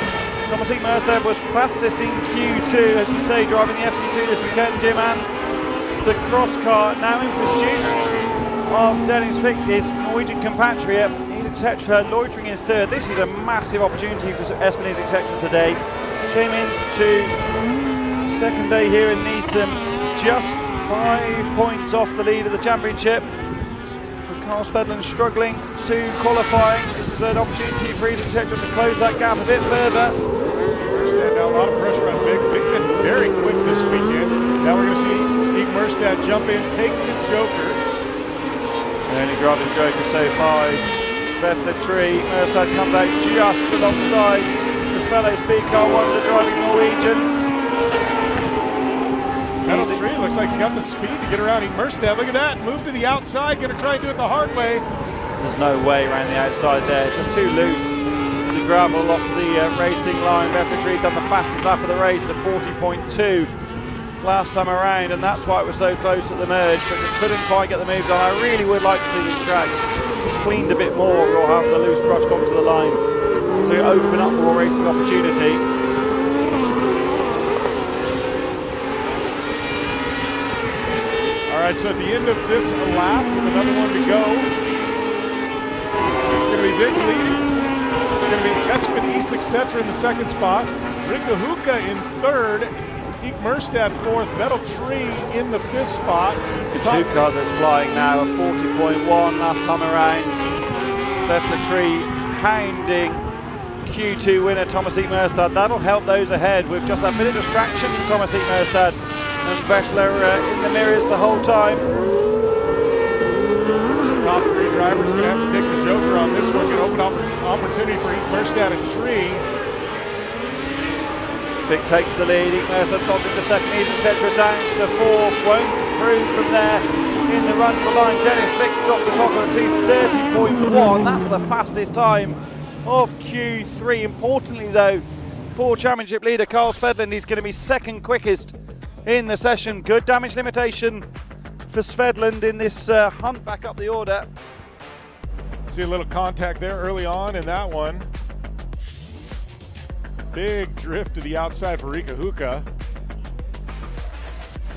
S3: Thomas Merstad was fastest in Q2, as you say, driving the FC2 this weekend, Jim, and the cross car now in pursuit of Dennis Vick, his Norwegian compatriot. He's Etc. loitering in third. This is a massive opportunity for Espanese Etc. today. Came into second day here in Nysum, just 5 points off the lead of the championship. Carl Svedlund struggling to qualifying. This is an opportunity for Etc. to close that gap a bit further.
S1: Merstad now a lot of pressure on Vic. Vic's been very quick this weekend. Now we're going to see Ig Merstad jump in, take the Joker.
S3: The only driving Joker so far is Vettel Tree. Merstad comes out just alongside the fellow speed car wonder driving Norwegian.
S1: Vettel Tree looks like he's got the speed to get around Ig Merstad. Look at that, move to the outside, going to try and do it the hard way.
S3: There's no way around the outside there, it's just too loose. The gravel off the racing line. Vettel Tree done the fastest lap of the race of 40.2 last time around, and that's why it was so close at the merge, but just couldn't quite get the move done. I really would like to see this track cleaned a bit more, or have the loose brush come to the line to open up more racing opportunity.
S1: All right, so at the end of this lap, with another one to go, it's going to be Vic leading. It's going to be Espanese Etc. in the second spot. Rikke Hookah in third. Ig Merstad fourth. Vettel Tree in the fifth spot.
S3: It's Hookah that's flying now at 40.1 last time around. Vettel Tree hounding Q2 winner Thomas Ig Merstad. That'll help those ahead with just that bit of distraction for Thomas Ig Merstad. And Vettel in the mirrors the whole time.
S1: The top three drivers going to have to take the Joker on this one. Going to open up an opportunity for Ig Merstad and Tree.
S3: Vic takes the lead. Ig Merstad slots into second. He's Etc. down to fourth. Won't improve from there. in the run to the line. Dennis Vick stops the top of the 2:30.1. That's the fastest time of Q3. Importantly though, for championship leader Carl Svedlund, he's going to be second quickest in the session. Good damage limitation for Svedlund in this hunt back up the order.
S1: See a little contact there early on in that one. Big drift to the outside for Riikka Hukka.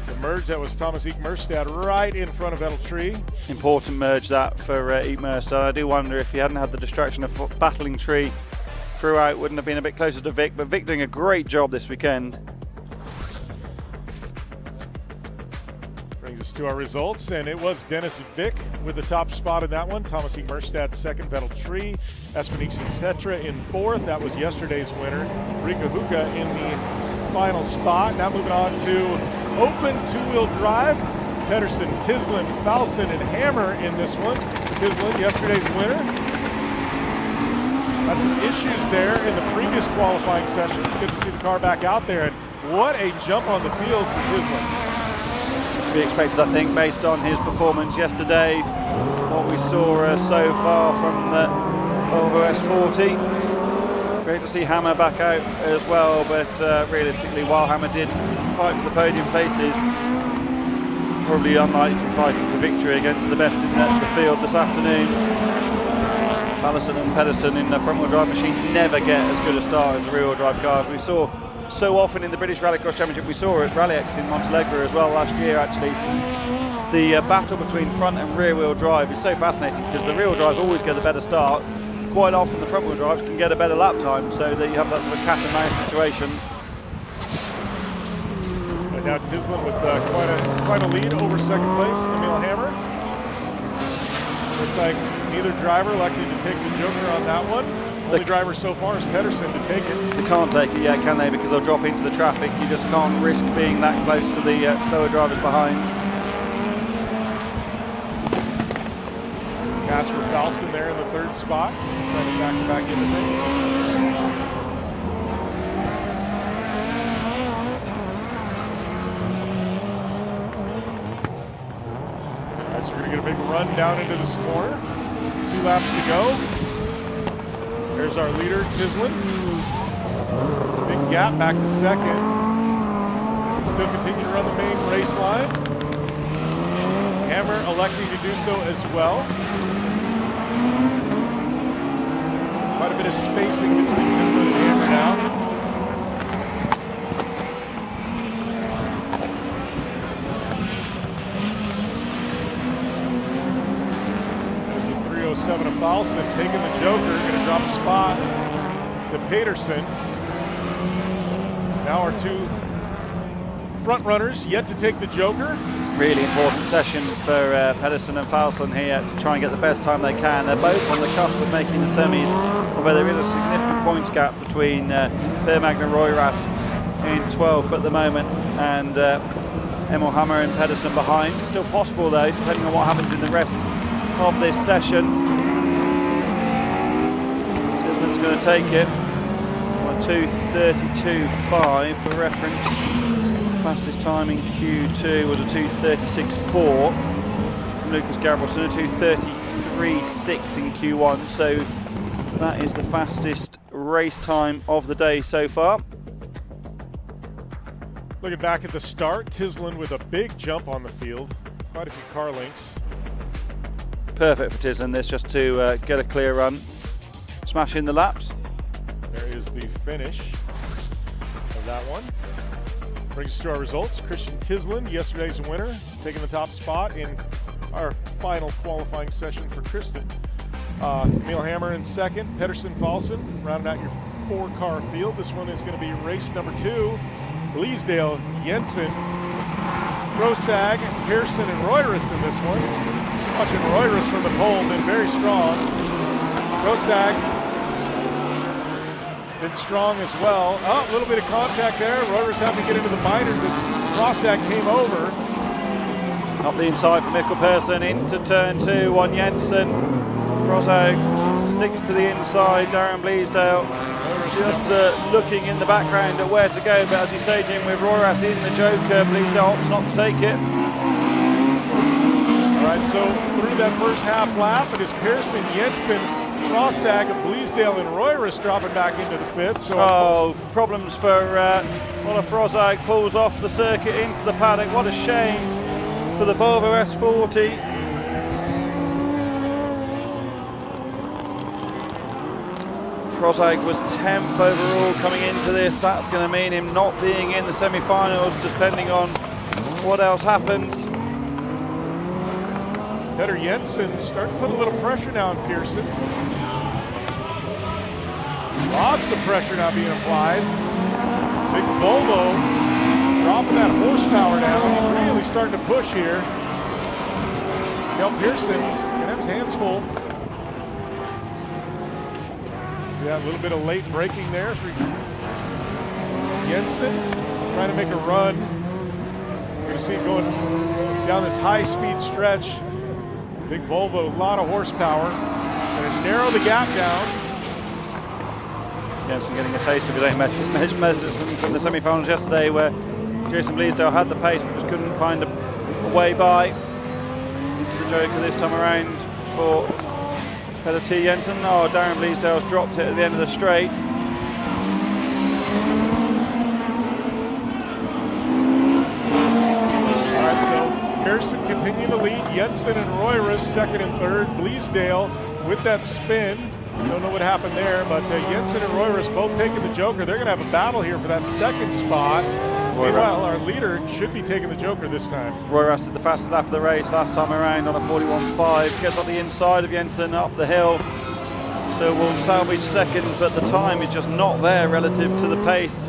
S1: The merge that was Thomas Eek-Merstad right in front of Vettel.
S3: Important merge that for Eek-Merstad. I do wonder if he hadn't had the distraction of battling Tree throughout, wouldn't have been a bit closer to Vic, but Vic doing a great job this weekend.
S1: Brings us to our results, and it was Dennis Vick with the top spot in that one. Thomas Eek-Merstad second, Vettel Tree, Espeniksi Setra in fourth. That was yesterday's winner. Riikka Hukka in the final spot. Now moving on to open two-wheel drive. Pedersen, Tislin, Falson, and Hammer in this one. Tislin, yesterday's winner. Had some issues there in the previous qualifying session. Good to see the car back out there, and what a jump on the field for Tislin.
S3: To be expected, I think, based on his performance yesterday. What we saw so far from the Volvo S40. Great to see Hammer back out as well, but realistically, while Hammer did fight for the podium places, probably unlikely to be fighting for victory against the best in the field this afternoon. Allison and Pedersen in the front-wheel drive machines never get as good a start as the rear-wheel drive cars. We saw so often in the British Rallycross Championship, we saw at Rallyx in Montenegro as well last year actually. The battle between front and rear-wheel drive is so fascinating because the rear-wheel drives always get a better start. Quite often the front-wheel drives can get a better lap time, so that you have that sort of cat and mouse situation.
S1: And now Tislin with quite a lead over second place, Emil Hammer. Looks like neither driver elected to take the Joker on that one. Only driver so far is Pedersen to take it.
S3: They can't take it yet, can they? Because they'll drop into the traffic. You just can't risk being that close to the slower drivers behind.
S1: Casper Falson there in the third spot, trying to back into things. Alright, so we're going to get a big run down into this corner. 2 laps to go. There's our leader, Tislin. Big gap back to second. Still continue to run the main race line. Hammer electing to do so as well. Quite a bit of spacing between Tislin and Hammer now. There's a 307 of Falson taking the Joker, going to drop a spot to Pedersen. Now our 2 front runners yet to take the Joker.
S3: Really important session for Pedersen and Falson here to try and get the best time they can. They're both on the cusp of making the semis, although there is a significant points gap between Per Magna Royras in 12th at the moment and Emil Hammer and Pedersen behind. Still possible though, depending on what happens in the rest of this session. Tislin's going to take it on 2:32.5 for reference. Fastest time in Q2 was a 2:36.4 from Lucas Gabrielson, a 2:33.6 in Q1, so that is the fastest race time of the day so far.
S1: Looking back at the start, Tislin with a big jump on the field, quite a few car links.
S3: Perfect for Tislin this, just to get a clear run, smash in the laps.
S1: There is the finish of that one. Brings us to our results. Christian Tislin, yesterday's winner, taking the top spot in our final qualifying session for Kristen. Emil Hammer in second, Pedersen Falson, rounding out your 4-car field. This one is going to be race number 2. Bleasdale, Jensen, Prosag, Pearson, and Reuteris in this one. Watching Reuteris from the pole, been very strong. Prosag been strong as well. Oh, a little bit of contact there. Reuteris having to get into the binders as Prosag came over.
S3: Up the inside for Mikkel Persson into turn 2 on Jensen. Prosag sticks to the inside, Darren Bleasdale just looking in the background at where to go, but as you say, Jim, with Royras in the Joker, Bleasdale opts not to take it.
S1: right, so through that first half lap, it is Pearson, Jensen, Frosag, Bleasdale, and Royrus dropping back into the fifth. So
S3: problems for Ola Frosag, pulls off the circuit into the paddock. What a shame for the Volvo S40. Frosag was 10th overall coming into this. That's going to mean him not being in the semi-finals, depending on what else happens.
S1: Petter Jensen starting to put a little pressure now on Pearson. Lots of pressure now being applied. Big Volvo dropping that horsepower down. He's really starting to push here. Kel Pearson gonna have his hands full. Yeah, a little bit of late braking there for Jensen. Trying to make a run. We're gonna see him going down this high-speed stretch. Big Volvo, a lot of horsepower. Gonna narrow the gap down.
S3: Jensen getting a taste of his own medicine from the semi-finals yesterday, where Jason Bleasdale had the pace but just couldn't find a way by. Into the Joker this time around for Petter T. Jensen. Oh, Darren Bleasdale's dropped it at the end of the straight.
S1: All right, so Pearson continuing to lead. Jensen and Royrus second and third. Bleasdale with that spin. Don't know what happened there, but Jensen and Royrus both taking the Joker. They're going to have a battle here for that second spot. Meanwhile, our leader should be taking the Joker this time.
S3: Royrus did the fastest lap of the race last time around on a 41.5. Gets on the inside of Jensen up the hill. So we'll salvage second, but the time is just not there relative to the pace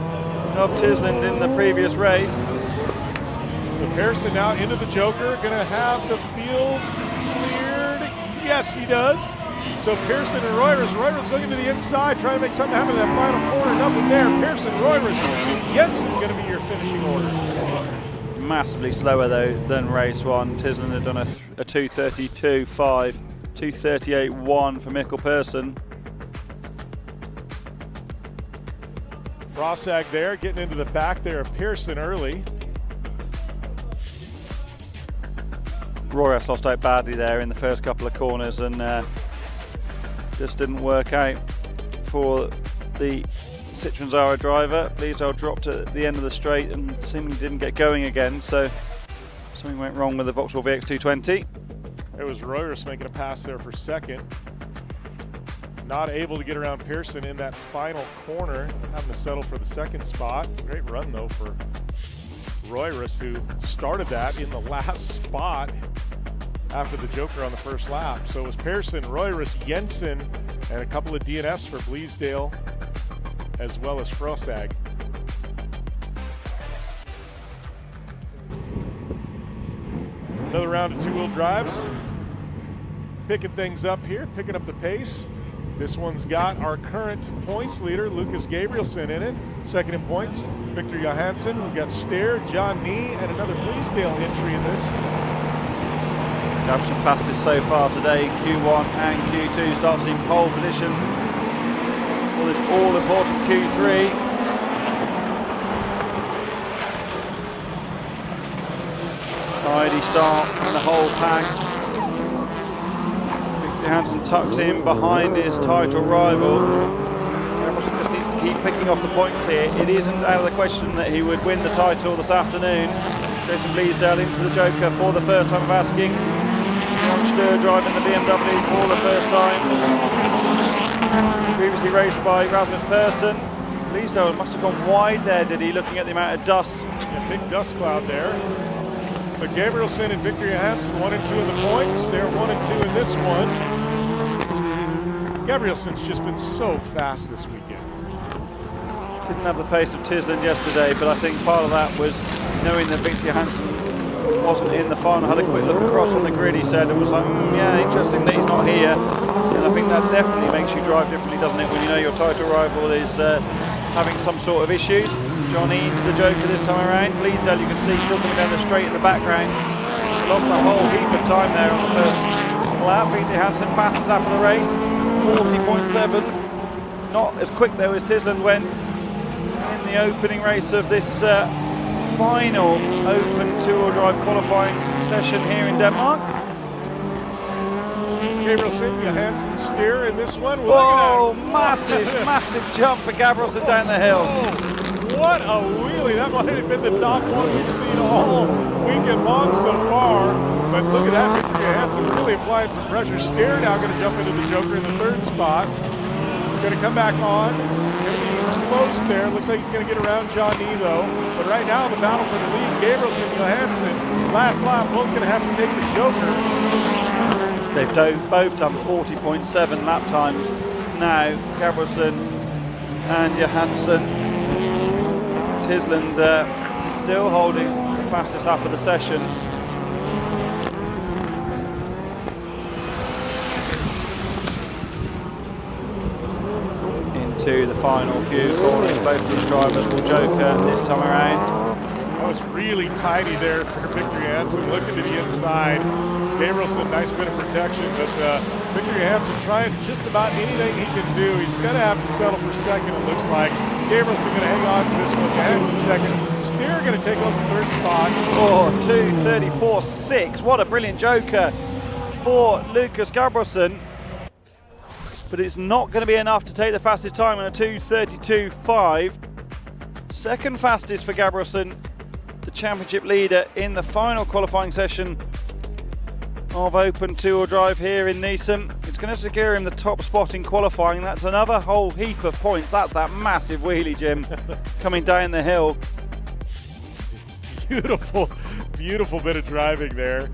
S3: of Tisland in the previous race.
S1: So Pearson now into the Joker. Going to have the field cleared. Yes, he does. So Pearson and Royrus looking to the inside, trying to make something happen in that final corner. Nothing there. Pearson, Royrus, Jensen going to be your finishing order.
S3: Massively slower though than race one. Tisland had done a 2:32.5, 2:38.1 for Mikkel Pearson.
S1: Frosag there, getting into the back there of Pearson early.
S3: Royrus lost out badly there in the first couple of corners and just didn't work out for the Citroen Zara driver. Bleasdale dropped at the end of the straight and seemingly didn't get going again, so something went wrong with the Vauxhall VX220.
S1: It was Royrus making a pass there for second. Not able to get around Pearson in that final corner, having to settle for the second spot. Great run though for Royrus, who started that in the last spot after the Joker on the first lap. So it was Pearson, Royrus, Jensen, and a couple of DNFs for Bleasdale, as well as Frosag. Another round of two-wheel drives. Picking things up here, picking up the pace. This one's got our current points leader, Lucas Gabrielsen, in it. Second in points, Victor Johansson. We've got Stair, John Nee, and another Bleasdale entry in this.
S3: Absolute fastest so far today. Q1 and Q2 starts in pole position for this all-important Q3. Tidy start from the whole pack. Victor Johansson tucks in behind his title rival. Gabrielsen just needs to keep picking off the points here. It isn't out of the question that he would win the title this afternoon. Jason Bleasdale into the Joker for the first time of asking. Ron Sturr driving the BMW for the first time. Previously raced by Rasmus Persson. Bleasdale must have gone wide there, did he, looking at the amount of dust.
S1: Yeah, big dust cloud there. So Gabrielsen and Victor Johansson 1 and 2 in the points. They're 1 and 2 in this one. Gabrielsen's just been so fast this weekend.
S3: Didn't have the pace of Tisland yesterday, but I think part of that was knowing that Victor Johansson wasn't in the final. Had a quick look across on the grid, he said. It was like, yeah, interesting that he's not here. And I think that definitely makes you drive differently, doesn't it, when you know your title rival is having some sort of issues. Johnny into the Joker this time around. Bleasdale, you can see, still coming down the straight in the background. He lost a whole heap of time there on the first lap. Victor Johansson, fastest lap of the race, 40.7. Not as quick though as Tisland went in the opening race of this final open two-wheel drive qualifying session here in Denmark.
S1: Gabrielson, Johansson steer in this one.
S3: Whoa, massive jump for Gabrielson down the hill.
S1: Oh, what a wheelie. That might have been the top one we've seen all weekend long so far. But look at that, Victor Johansson really applying some pressure. Steer now going to jump into the Joker in the third spot. Going to come back on. Going to be close there. Looks like he's going to get around John Nee, though. But right now, the battle for the lead, Gabrielson, Johansson, last lap, both going to have to take the Joker.
S3: They've both done 40.7 lap times now, Gabrielson and Johansson. Tisland still holding the fastest lap of the session. Into the final few corners, both of these drivers will Joker this time around.
S1: That was really tidy there for Victor Johansson, looking to the inside. Gabrielson, nice bit of protection, but Victor Johansson trying just about anything he can do. He's going to have to settle for second, it looks like. Gabrielson going to hang on to this one. Johansson second. Steer going to take over the third spot.
S3: Oh, 2:34.6. What a brilliant Joker for Lucas Gabrielson. But it's not going to be enough to take the fastest time in a 2:32.5. Second fastest for Gabrielson, the championship leader in the final qualifying session of Open two-wheel drive here in Nysum. It's going to secure him the top spot in qualifying. That's another whole heap of points. That's that massive wheelie, Jim, coming down the hill.
S1: Beautiful, beautiful bit of driving there.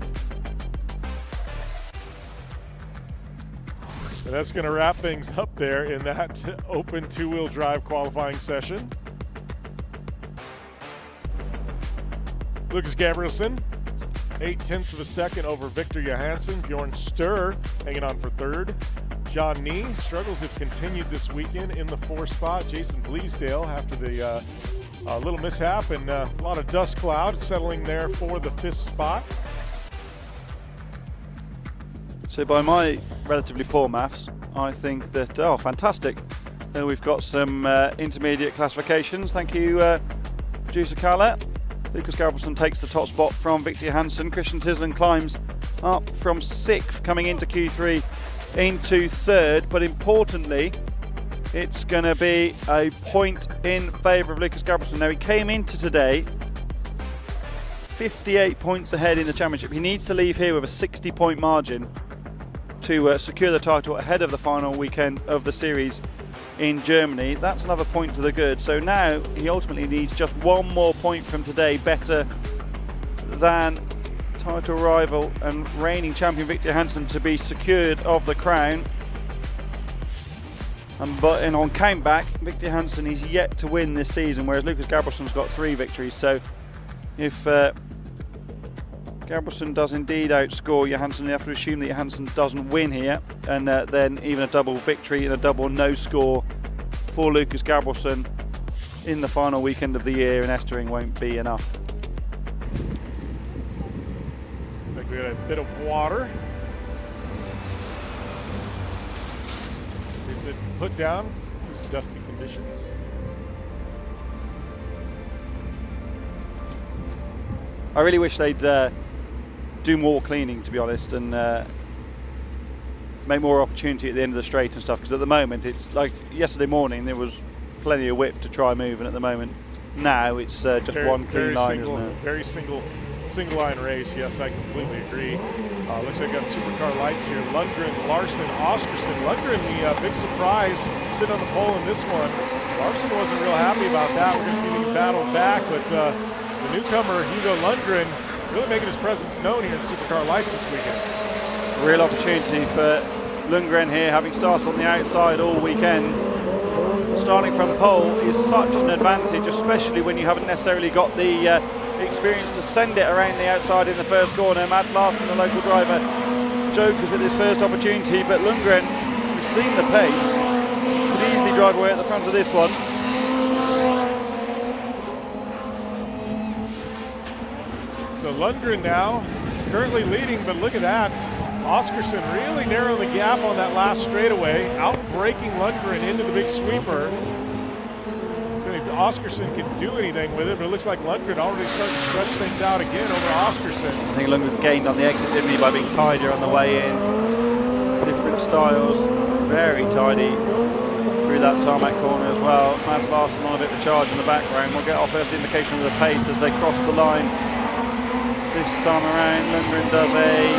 S1: And that's going to wrap things up there in that Open two-wheel drive qualifying session. Lucas Gabrielson, 0.8 of a second over Victor Johansson. Bjorn Sturr hanging on for third. John Nee struggles have continued this weekend in the fourth spot. Jason Bleasdale after the little mishap and a lot of dust cloud settling there for the fifth spot.
S3: So by my relatively poor maths, I think that, oh, fantastic. We've got some intermediate classifications. Thank you, producer Carlette. Lucas Gabrielson takes the top spot from Victor Johansson. Christian Tisland climbs up from 6th, coming into Q3 into 3rd. But importantly, it's going to be a point in favour of Lucas Gabrielson. Now, he came into today 58 points ahead in the championship. He needs to leave here with a 60-point margin to secure the title ahead of the final weekend of the series in Germany. That's another point to the good. So now he ultimately needs just one more point from today, better than title rival and reigning champion Victor Johansson, to be secured of the crown. And on countback, Victor Johansson is yet to win this season, whereas Lucas Gabrielson's got 3 victories. So if Gabrielson does indeed outscore Johansson, you have to assume that Johansson doesn't win here, and then even a double victory and a double no score for Lucas Gabrielson in the final weekend of the year in Estering won't be enough.
S1: Looks like we got a bit of water. Is it put down? These dusty conditions.
S3: I really wish they'd do more cleaning, to be honest, and make more opportunity at the end of the straight and stuff, because at the moment it's like yesterday morning there was plenty of width to try moving. At the moment now it's just one clean line, isn't it?
S1: Very single line race. Yes, I completely agree. Looks like we've got supercar lights here. Lundgren, Larson, Oscarson. Lundgren, the big surprise, sitting on the pole in this one. Larson wasn't real happy about that. We're going to see if he can battle back, but the newcomer Hugo Lundgren really making his presence known here in Supercar Lights this weekend.
S3: Real opportunity for Lundgren here, having started on the outside all weekend. Starting from pole is such an advantage, especially when you haven't necessarily got the experience to send it around the outside in the first corner. Mats Larsson, the local driver, jokers at this first opportunity, but Lundgren, we've seen the pace, could easily drive away at the front of this one.
S1: So Lundgren now currently leading, but look at that. Oscarson really narrowing the gap on that last straightaway, out-braking Lundgren into the big sweeper. So if Oscarson can do anything with it, but it looks like Lundgren already starting to stretch things out again over Oscarson.
S3: I think Lundgren gained on the exit, didn't he, by being tidier on the way in. different styles. Very tidy through that tarmac corner as well. Mads Larsson on a bit of a charge in the background. We'll get our first indication of the pace as they cross the line. This time around, Lundgren does a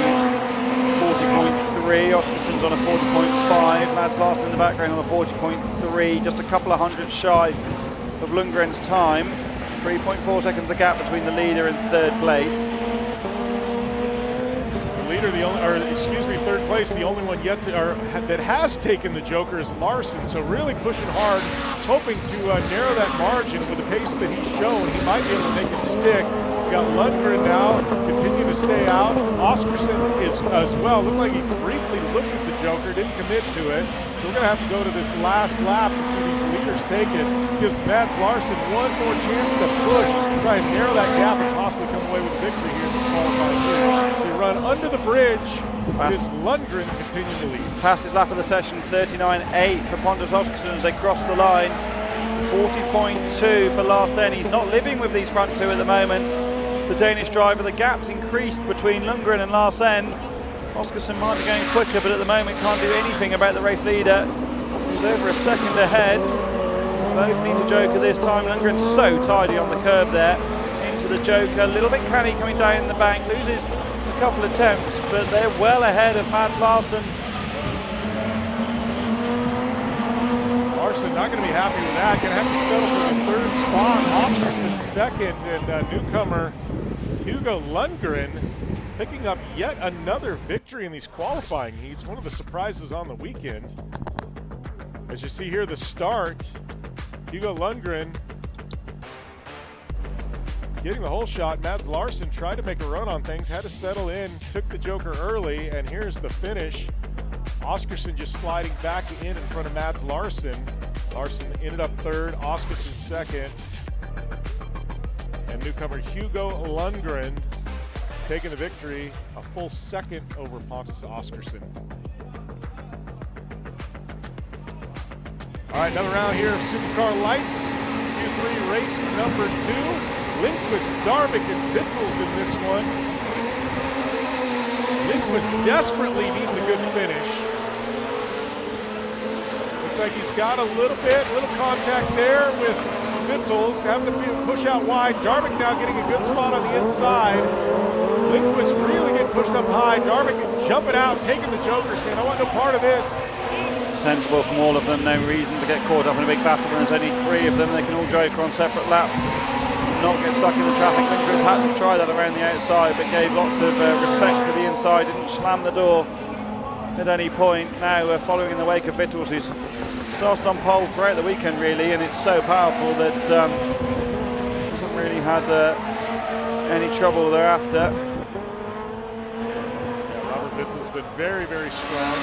S3: 40.3, Oscarsson's on a 40.5, Mads Larsson in the background on a 40.3, just a couple of hundred shy of Lundgren's time. 3.4 seconds the gap between the leader and third place.
S1: The leader, third place, the only one yet to, that has taken the Joker is Larsson, so really pushing hard, hoping to narrow that margin with the pace that he's shown. He might be able to make it stick. We got Lundgren now, continuing to stay out. Oscarsson is as well. Looked like he briefly looked at the Joker, didn't commit to it. So we're going to have to go to this last lap to see these leaders take it. Gives Mads Larsson one more chance to push, try and narrow that gap and possibly come away with a victory here in this qualifying heat. To run under the bridge is Lundgren continuing to lead.
S3: Fastest lap of the session, 39.8 for Pontus Oscarsson as they cross the line. 40.2 for Larsen. He's not living with these front two at the moment. The Danish driver, the gap's increased between Lundgren and Larsen. Oscarsson might be going quicker, but at the moment can't do anything about the race leader. He's over a second ahead. Both need to Joker this time. Lundgren's so tidy on the curb there. Into the Joker, a little bit canny coming down the bank. Loses a couple of attempts, but they're well ahead of Mads Larsson.
S1: Larsson not going to be happy with that. Going to have to settle for the third spot. Oscarsson second, and newcomer Hugo Lundgren picking up yet another victory in these qualifying heats. One of the surprises on the weekend. As you see here, the start, Hugo Lundgren getting the whole shot. Mads Larsson tried to make a run on things, had to settle in, took the Joker early, and here's the finish. Oscarsson just sliding back in front of Mads Larsson. Larsson ended up third, Oscarsson second. And newcomer Hugo Lundgren taking the victory, a full second over Pontus Oscarsson. All right, another round here of Supercar Lights. Q3 race number 2. Lindqvist, Darvik, and Vittels in this one. Lindqvist desperately needs a good finish. Looks like he's got a little contact there with Vittels, having to push out wide. Darvik now getting a good spot on the inside. Lindqvist really getting pushed up high. Darvik jumping out, taking the Joker, saying, I want no part of this.
S3: Sensible from all of them, no reason to get caught up in a big battle when there's only 3 of them. They can all Joker on separate laps, not get stuck in the traffic. Lindqvist had to try that around the outside, but gave lots of respect to the inside, didn't slam the door at any point. Now following in the wake of Vittels, who's started on pole throughout the weekend really, and it's so powerful that hasn't really had any trouble thereafter.
S1: Yeah, Robert Vittels been very, very strong.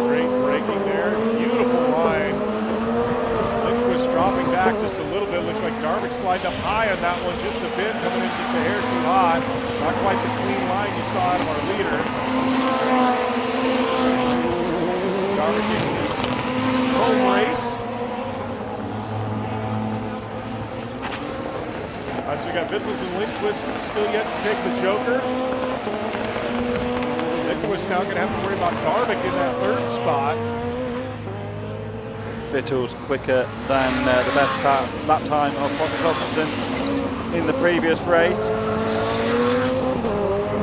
S1: Great braking there, beautiful line. Lindqvist dropping back just a little bit. Looks like Darvik sliding up high on that one just a bit, coming in just a hair too high. Not quite the clean line you saw out of our leader. Darvik in his home race. All right, so we got Vittels and Lindqvist still yet to take the Joker. Lindqvist now going to have to worry about Darvik in that third spot.
S3: Vittels quicker than the best lap time of Pontus Oscarsson in the previous race.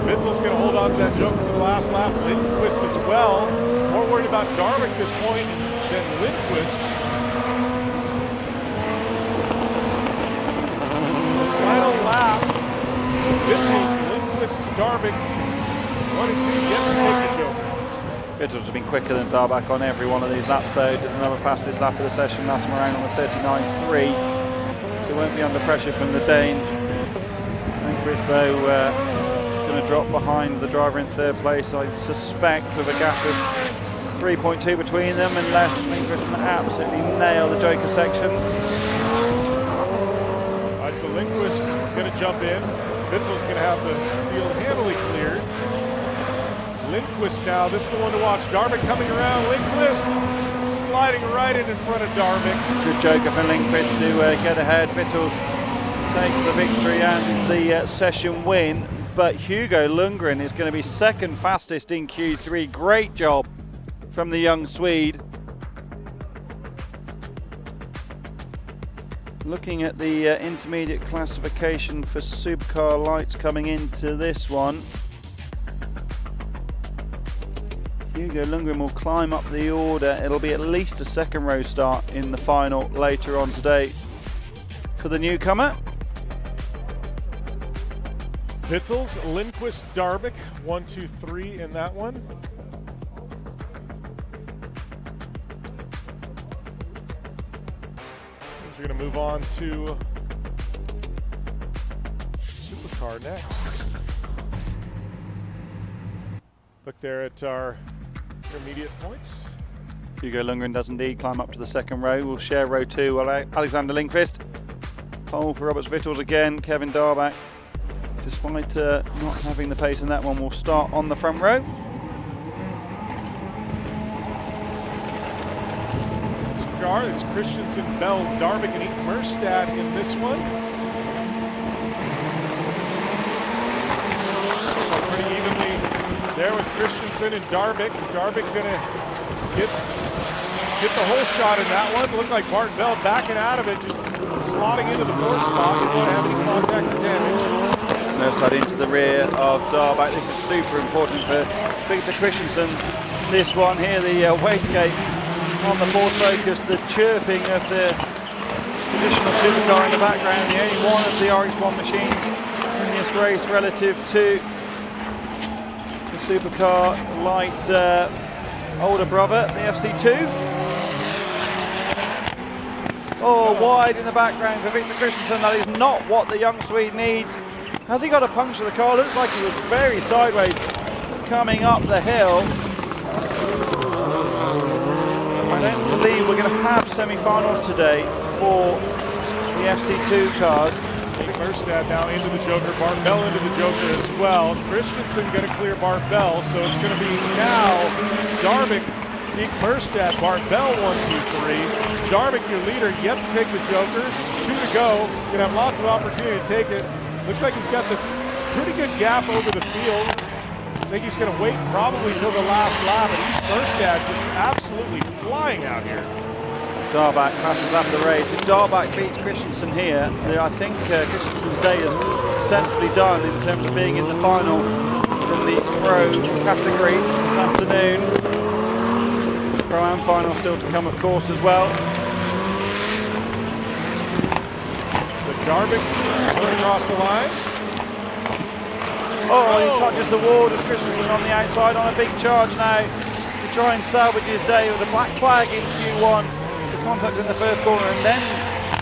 S1: Vittels going to hold on to that Joker for the last lap. Lindqvist as well. More worried about Darvik at this point than Lindqvist. Final lap. Vittels, Lindqvist, Darvik, 1 and 2 yet to take the Joker.
S3: Vittels has been quicker than Darvik on every one of these laps though. Did another fastest lap of the session last time around on the 39.3. So won't be under pressure from the Dane. Lindqvist though going to drop behind the driver in third place, I suspect, with a gap of 3.2 between them, unless Lindqvist can absolutely nail the Joker section.
S1: All right, so Lindqvist going to jump in. Vittels going to have the field handily cleared. Lindqvist now, this is the one to watch. Darvik coming around, Lindqvist sliding right in front of Darvik.
S3: Good Joker for Lindqvist to get ahead. Vittels takes the victory and the session win. but Hugo Lundgren is going to be second fastest in Q3. Great job from the young Swede. Looking at the intermediate classification for Supercar Lights coming into this one. Hugo Lundgren will climb up the order. It'll be at least a second row start in the final later on today for the newcomer.
S1: Vittels, Lindquist, Darvik, 1, 2, 3 in that one. We're going to move on to Supercar next. Look there at our intermediate points.
S3: Hugo Lundgren does indeed climb up to the second row. We'll share row 2. Alexander Lindqvist. Pole for Roberts Vittels again. Kevin Darbach, despite not having the pace in that one, will start on the front row.
S1: It's Christensen, Bell, Darvik, and Eaton Merstad in this one. So pretty evenly there with Christensen and Darvik. Darvik gonna get the whole shot in that one. Looked like Bart Bell backing out of it, just slotting into the 4th spot. Didn't want to have any contact or damage.
S3: Merstad into the rear of Darbach. This is super important for Victor Christensen. This one here, the wastegate on the Ford Focus, the chirping of the traditional supercar in the background, the only one of the RX1 machines in this race relative to the Supercar Lights older brother, the FC2. Oh, wide in the background for Victor Christensen. That is not what the young Swede needs. Has he got to puncture the car? Looks like he was very sideways coming up the hill. I don't believe we're going to have semi-finals today for the FC2 cars.
S1: Merstad now into the Joker, Bart Bell into the Joker as well. Christensen going to clear Bart Bell, so it's going to be now Darvik, Nick Merstad, Bart Bell 1, 2, 3. Darvik, your leader, yet to take the Joker. 2 to go. Going to have lots of opportunity to take it. Looks like he's got the pretty good gap over the field. I think he's going to wait probably till the last lap, and East Merstad just absolutely flying out here.
S3: Darbach fastest lap of the race. If Darbach beats Christensen here, I think Christensen's day is ostensibly done in terms of being in the final from the Pro category this afternoon. Pro-Am final still to come, of course, as well.
S1: So Darvik going across the line.
S3: Oh, he touches the wall as Christensen on the outside on a big charge now to try and salvage his day. It was a black flag in Q1, the contact in the first corner, and then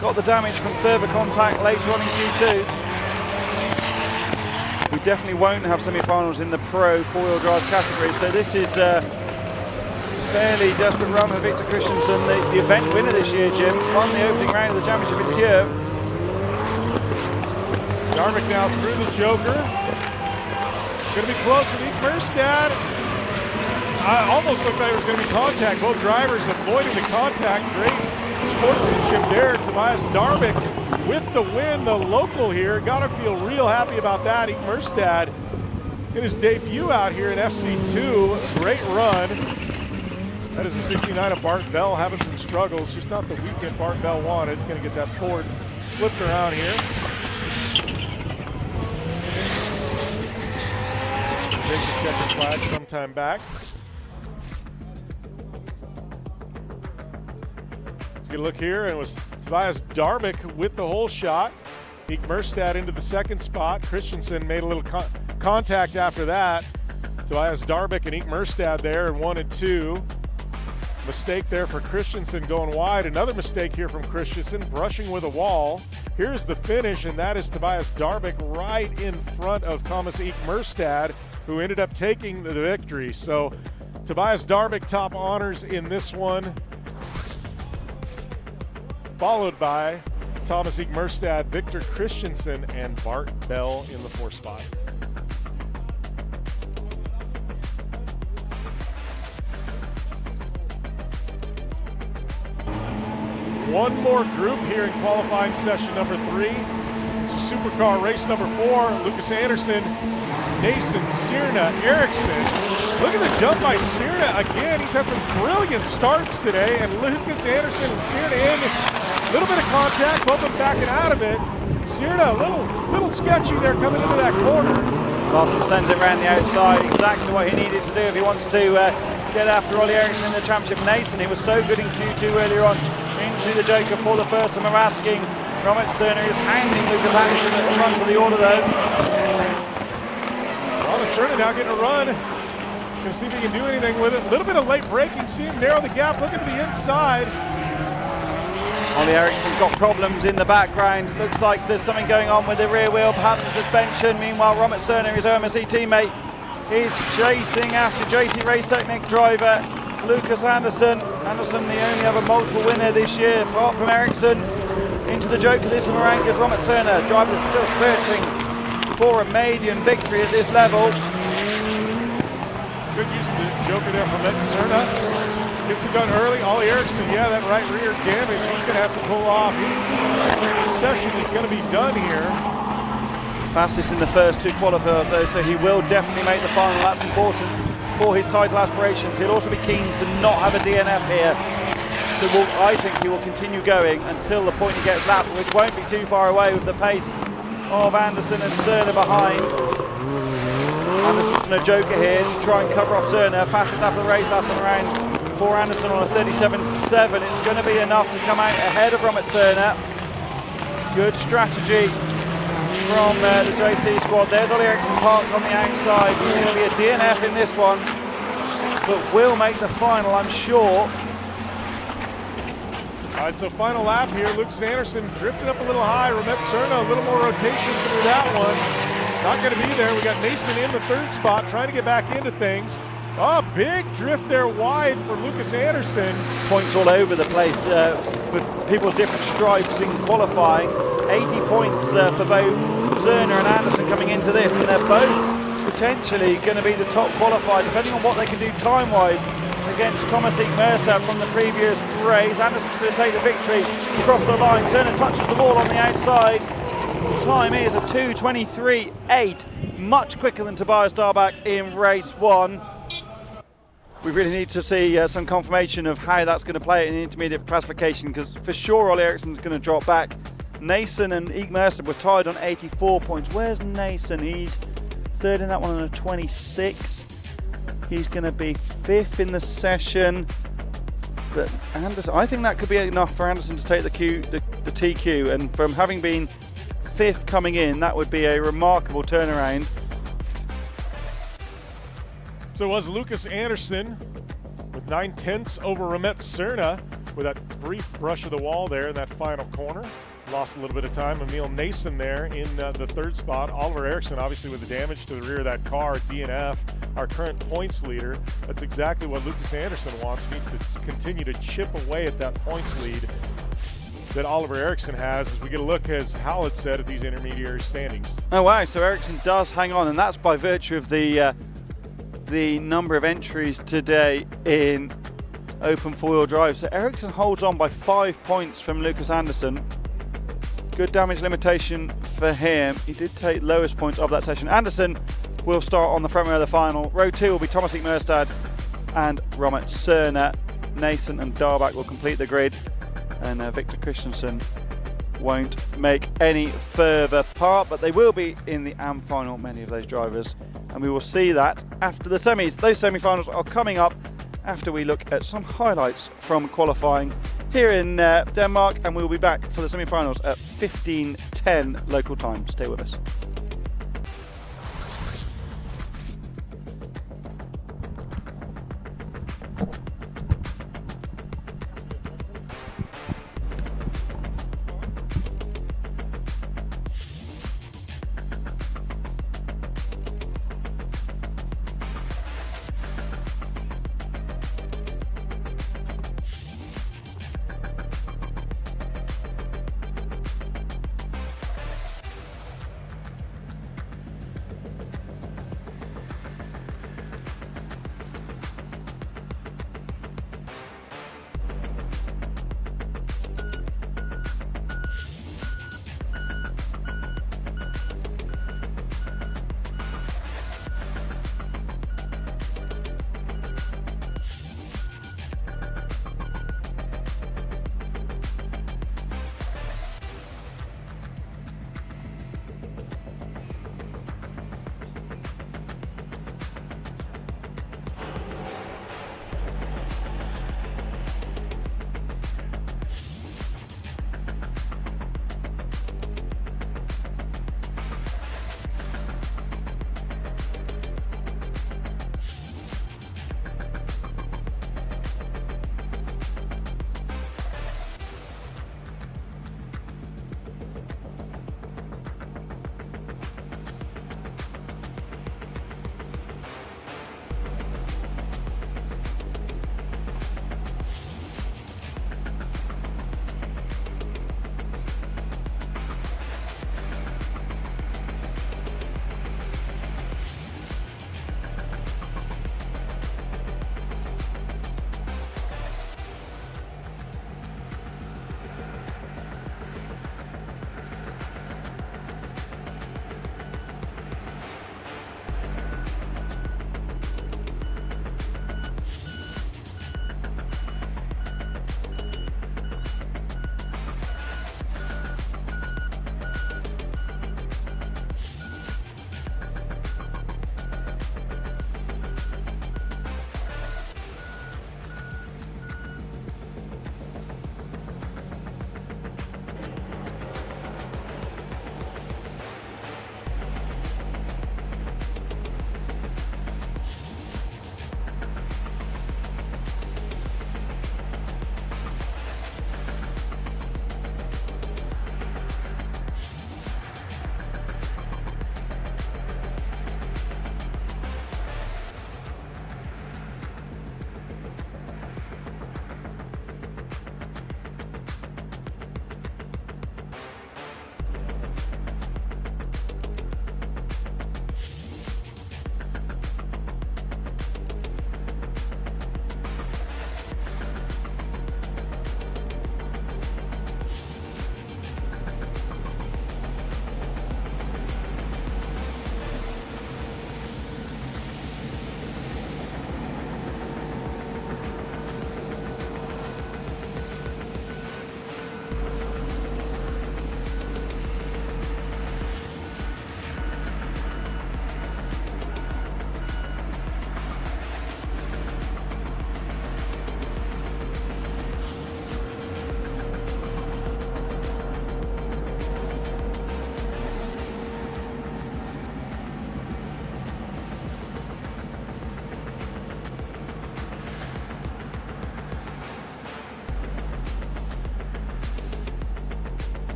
S3: got the damage from further contact later on in Q2. We definitely won't have semi-finals in the Pro 4-wheel drive category, so this is a fairly desperate run for Victor Christensen, the event winner this year, Jim. Won the opening round of the championship in Tier.
S1: Darvik now through the Joker. Going to be close with Eek Merstad. I almost looked like it was going to be contact. Both drivers avoiding the contact. Great sportsmanship there. Tobias Darvik with the win, the local here. Got to feel real happy about that. Eek Merstad in his debut out here in FC2. Great run. That is a 69 of Bart Bell having some struggles. Just not the weekend Bart Bell wanted. Going to get that Ford flipped around here. Take the checkered flag sometime back. Let's get a look here, and it was Tobias Darvik with the whole shot. Eek Merstad into the 2nd spot. Christensen made a little contact after that. Tobias Darvik and Eek Merstad there in 1 and 2. Mistake there for Christensen going wide. Another mistake here from Christensen, brushing with a wall. Here's the finish, and that is Tobias Darvik right in front of Thomas Eek Merstad, who ended up taking the victory. So Tobias Darvik top honors in this one, followed by Thomas Eek Merstad, Victor Christensen, and Bart Bell in the 4th spot. One more group here in qualifying session number 3. This is Supercar race number 4. Lucas Anderson, Nysum, Sirna, Ericsson. Look at the jump by Sirna again. He's had some brilliant starts today, and Lucas Anderson and Sirna in. A little bit of contact, both of them backing out of it. Sirna a little sketchy there coming into that corner.
S3: Larson sends it around the outside, exactly what he needed to do if he wants to get after Ollie Ericsson in the championship. Nysum, he was so good in Q2 earlier on, into the Joker for the first time of asking. Robert Cerner is handing Lucas Anderson at the front of the order though.
S1: Robert Cerner now getting a run. Gonna see if he can do anything with it. A little bit of late braking, see him narrow the gap, looking to the inside.
S3: Ollie Ericsson's got problems in the background. Looks like there's something going on with the rear wheel, perhaps a suspension. Meanwhile, Robert Cerner, his OMSC teammate, is chasing after JC Race Technic driver Lucas Anderson. Anderson, the only other multiple winner this year, apart from Ericsson. Into the Joker this time around is Robert Cerner, driver that's still searching for a maiden victory at this level.
S1: Good use of the Joker there from Cerner. Gets it done early. Ollie Ericsson, yeah, that right rear damage. He's going to have to pull off. His session is going to be done here.
S3: Fastest in the first 2 qualifiers though, so he will definitely make the final. That's important for his title aspirations. He'll also be keen to not have a DNF here. So I think he will continue going until the point he gets lapped, which won't be too far away with the pace of Anderson and Cerner behind. Anderson's going to Joker here to try and cover off Cerner. Fastest lap of the race last time around for Anderson on a 37.7. It's going to be enough to come out ahead of Robert Cerner. Good strategy from the JC squad. There's Ollie Ericsson parked on the outside. He's going to be a DNF in this one, but will make the final, I'm sure.
S1: All right, so final lap here. Lucas Anderson drifted up a little high. Robert Cerner, a little more rotation through that one. Not going to be there. We got Nysum in the 3rd spot, trying to get back into things. Oh, big drift there wide for Lucas Anderson.
S3: Points all over the place with people's different stripes in qualifying. 80 points for both Cerner and Anderson coming into this, and they're both potentially going to be the top qualified, depending on what they can do time-wise against Thomas Merstad from the previous race. Anderson's going to take the victory across the line. Cerner touches the ball on the outside. The time is a 2:23.8, much quicker than Tobias Darbach in race 1. We really need to see some confirmation of how that's going to play in the intermediate classification, because for sure Ollie Ericsson's going to drop back. Nysum and Ig Mercer were tied on 84 points. Where's Nysum? He's 3rd in that one on a 26. He's going to be 5th in the session. But Anderson, I think that could be enough for Anderson to take the TQ, and from having been 5th coming in, that would be a remarkable turnaround.
S1: So it was Lucas Anderson with 9/10 over Robert Cerner with that brief brush of the wall there in that final corner. Lost a little bit of time. Emil Nysum there in the 3rd spot. Oliver Ericsson, obviously, with the damage to the rear of that car, DNF, our current points leader. That's exactly what Lucas Anderson wants. Needs to continue to chip away at that points lead that Oliver Ericsson has, as we get a look, as Howlett said, at these intermediary standings.
S3: Oh wow, so Ericsson does hang on, and that's by virtue of the number of entries today in open four-wheel drive. So Ericsson holds on by 5 points from Lucas Anderson. Good damage limitation for him. He did take lowest points of that session. Anderson will start on the front row of the final. Row 2 will be Thomas Merstad and Robert Cerner. Nysum and Darbach will complete the grid, and Victor Christensen won't make any further part, but they will be in the AM final, many of those drivers, and we will see that after the semis. Those semi-finals are coming up after we look at some highlights from qualifying here in Denmark, and we'll be back for the semi-finals at 15:10 local time. Stay with us.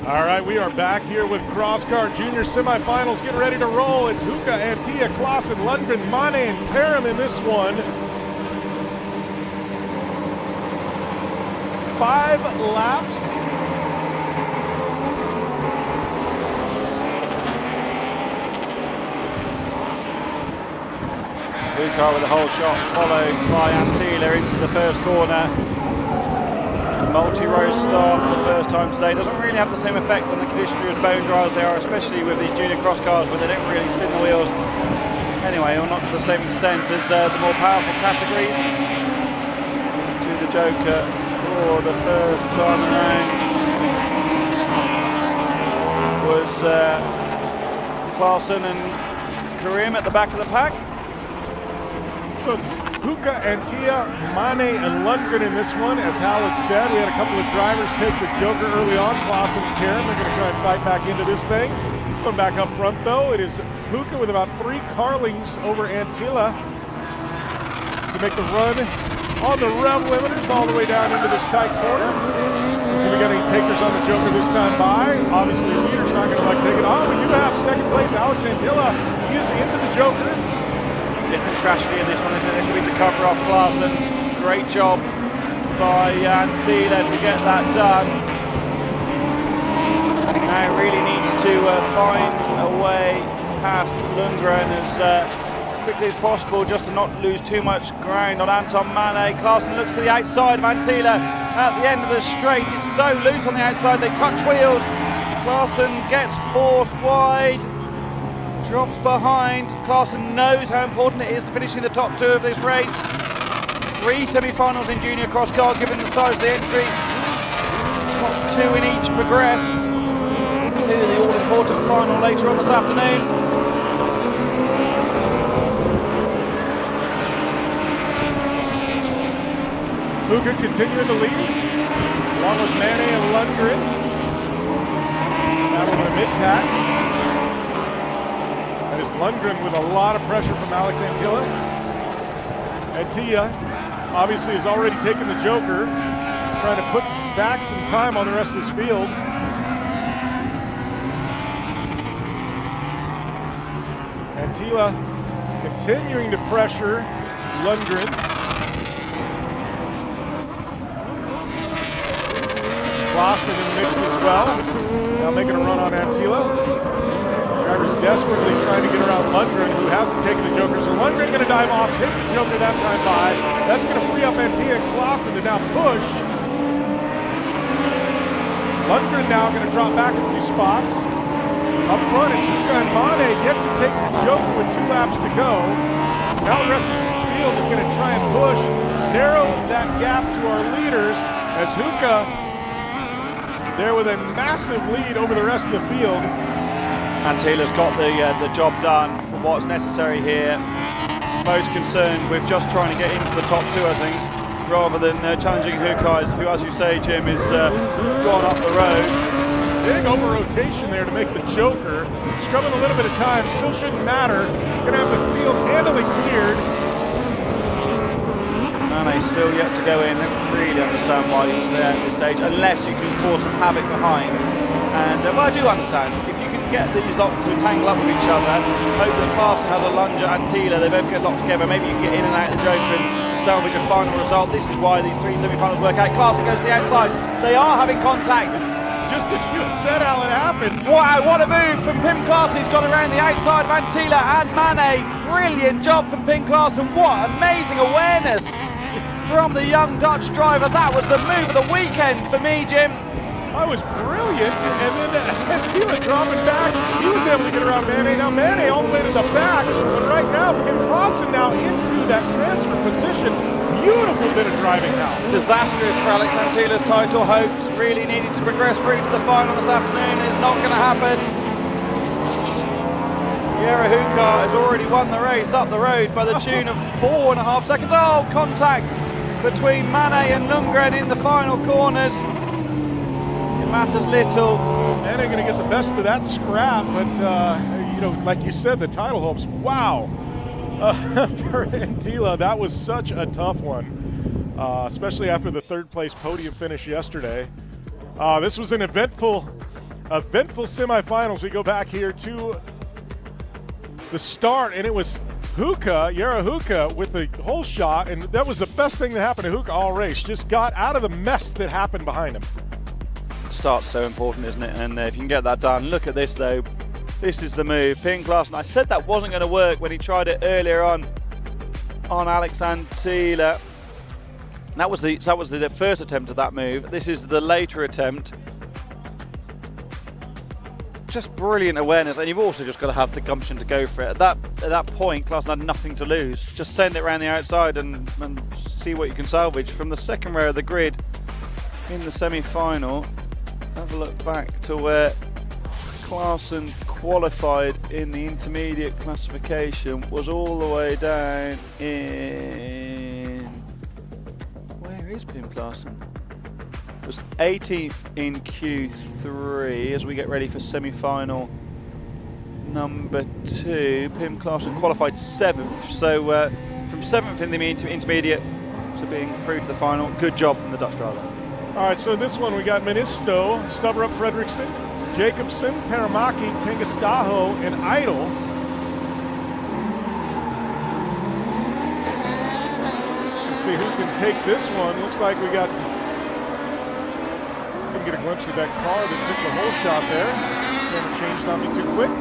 S1: All right, we are back here with Crosscar Junior semifinals getting ready to roll. It's Huka, Antia, Klaassen, Lundgren, Mane, and Karam in this one. 5 laps.
S3: Huka with a whole shot, followed by Antila into the first corner. The multi-row start for the first time today doesn't really have the same effect when the conditions are as bone dry as they are, especially with these junior cross cars when they don't really spin the wheels. Anyway, or not to the same extent as the more powerful categories. To the Joker for the first time around was Klaassen and Karim at the back of the pack.
S1: So it's Huka, Antia, Mane, and Lundgren in this one. As Hal had said, we had a couple of drivers take the Joker early on. Klaassen and Karam, they're going to try and fight back into this thing. Going back up front, though, it is Huka with about 3 car lengths over Antila to make the run on the rev limiters all the way down into this tight corner. So we got any takers on the Joker this time by. Obviously, the leader's not going to like take it on. We do have second place Alex Antila. He is into the Joker.
S3: Different strategy in this one, isn't it? This will be to cover off Klaassen. Great job by Antila to get that done. Now really needs to find a way past Lundgren as quickly as possible, just to not lose too much ground on Anton Mane. Klaassen looks to the outside of Antila at the end of the straight. It's so loose on the outside, they touch wheels. Klaassen gets forced wide. Drops behind. Klaassen knows how important it is to finish in the top 2 of this race. 3 semi-finals in junior cross car, given the size of the entry. Top 2 in each progress to the all-important final later on this afternoon.
S1: Huka continuing to lead, along with Mane and Lundgren. Battle in the mid-pack. That is Lundgren with a lot of pressure from Alex Antila. Antila obviously has already taken the Joker, trying to put back some time on the rest of this field. Antila continuing to pressure Lundgren. Klaassen in the mix as well. Now making a run on Antila. Drivers desperately trying to get around Lundgren, who hasn't taken the Joker. So Lundgren going to dive off, take the Joker that time by. That's going to free up Antila and Klaassen to now push. Lundgren now going to drop back a few spots. Up front, it's Huka and Mane yet to take the Joker with 2 laps to go. So now the rest of the field is going to try and push, narrow that gap to our leaders as Huka there with a massive lead over the rest of the field.
S3: Antila's got the job done for what's necessary here. Most concerned with just trying to get into the top 2, I think, rather than challenging Huka, who, as you say, Jim, is gone up the road.
S1: Big over-rotation there to make the Joker. Scrubbing a little bit of time, still shouldn't matter. Gonna have the field handily cleared.
S3: Mane still yet to go in. Don't really understand why you stay at this stage, unless you can cause some havoc behind. And well, I do understand. If you can get these lot to tangle up with each other, hope that Klaassen has a lunge at Antila, they both get locked together, maybe you can get in and out of the Joker and salvage a final result. This is why these 3 semi-finals work out. Klaassen goes to the outside. They are having contact.
S1: Just as you had said, Al, it happens.
S3: Wow, what a move from Pim Klaassen. He's got around the outside of Antila and Mane. Brilliant job from Pim Klaassen. What amazing awareness from the young Dutch driver. That was the move of the weekend for me, Jim.
S1: That was brilliant, and then Antila dropping back. He was able to get around Mane. Now Mane all the way to the back, but right now Pim Klaassen now into that transfer position. Beautiful bit of driving now.
S3: Disastrous for Alex Antila's title hopes. Really needed to progress through to the final this afternoon. It's not going to happen. Jere Huka has already won the race up the road by the tune of 4.5 seconds. Oh, contact between Mane and Lundgren in the final corners. It matters little.
S1: Mane going to get the best of that scrap, but you know, like you said, the title hopes. Wow. For Antila, that was such a tough one, especially after the 3rd place podium finish yesterday. This was an eventful eventful semifinals. We go back here to the start, and it was Jara Huka with the whole shot, and that was the best thing that happened to Huka all race. Just got out of the mess that happened behind him.
S3: Start's so important, isn't it? And if you can get that done. Look at this though. This is the move. Ping Klaassen. I said that wasn't going to work when he tried it earlier on Alex Antila. That was the first attempt at that move. This is the later attempt. Just brilliant awareness, and you've also just got to have the gumption to go for it. At that point, Klaassen had nothing to lose. Just send it around the outside and see what you can salvage from the second row of the grid in the semi-final. Have a look back to where Klaassen qualified in the intermediate classification. Was all the way down in... Where is Pim Klaassen? Was 18th in Q3 as we get ready for semi-final number 2. Pim Klaassen qualified 7th, so from 7th in the intermediate to being through to the final. Good job from the Dutch driver.
S1: All right, so this one we got Ministo, Stubberup Fredriksson, Jacobsen, Paramaki, Kangasaho, and Idle. Let's see who can take this one. Looks like we got... Couldn't get a glimpse of that car that took the whole shot there. Camera change not be too quick.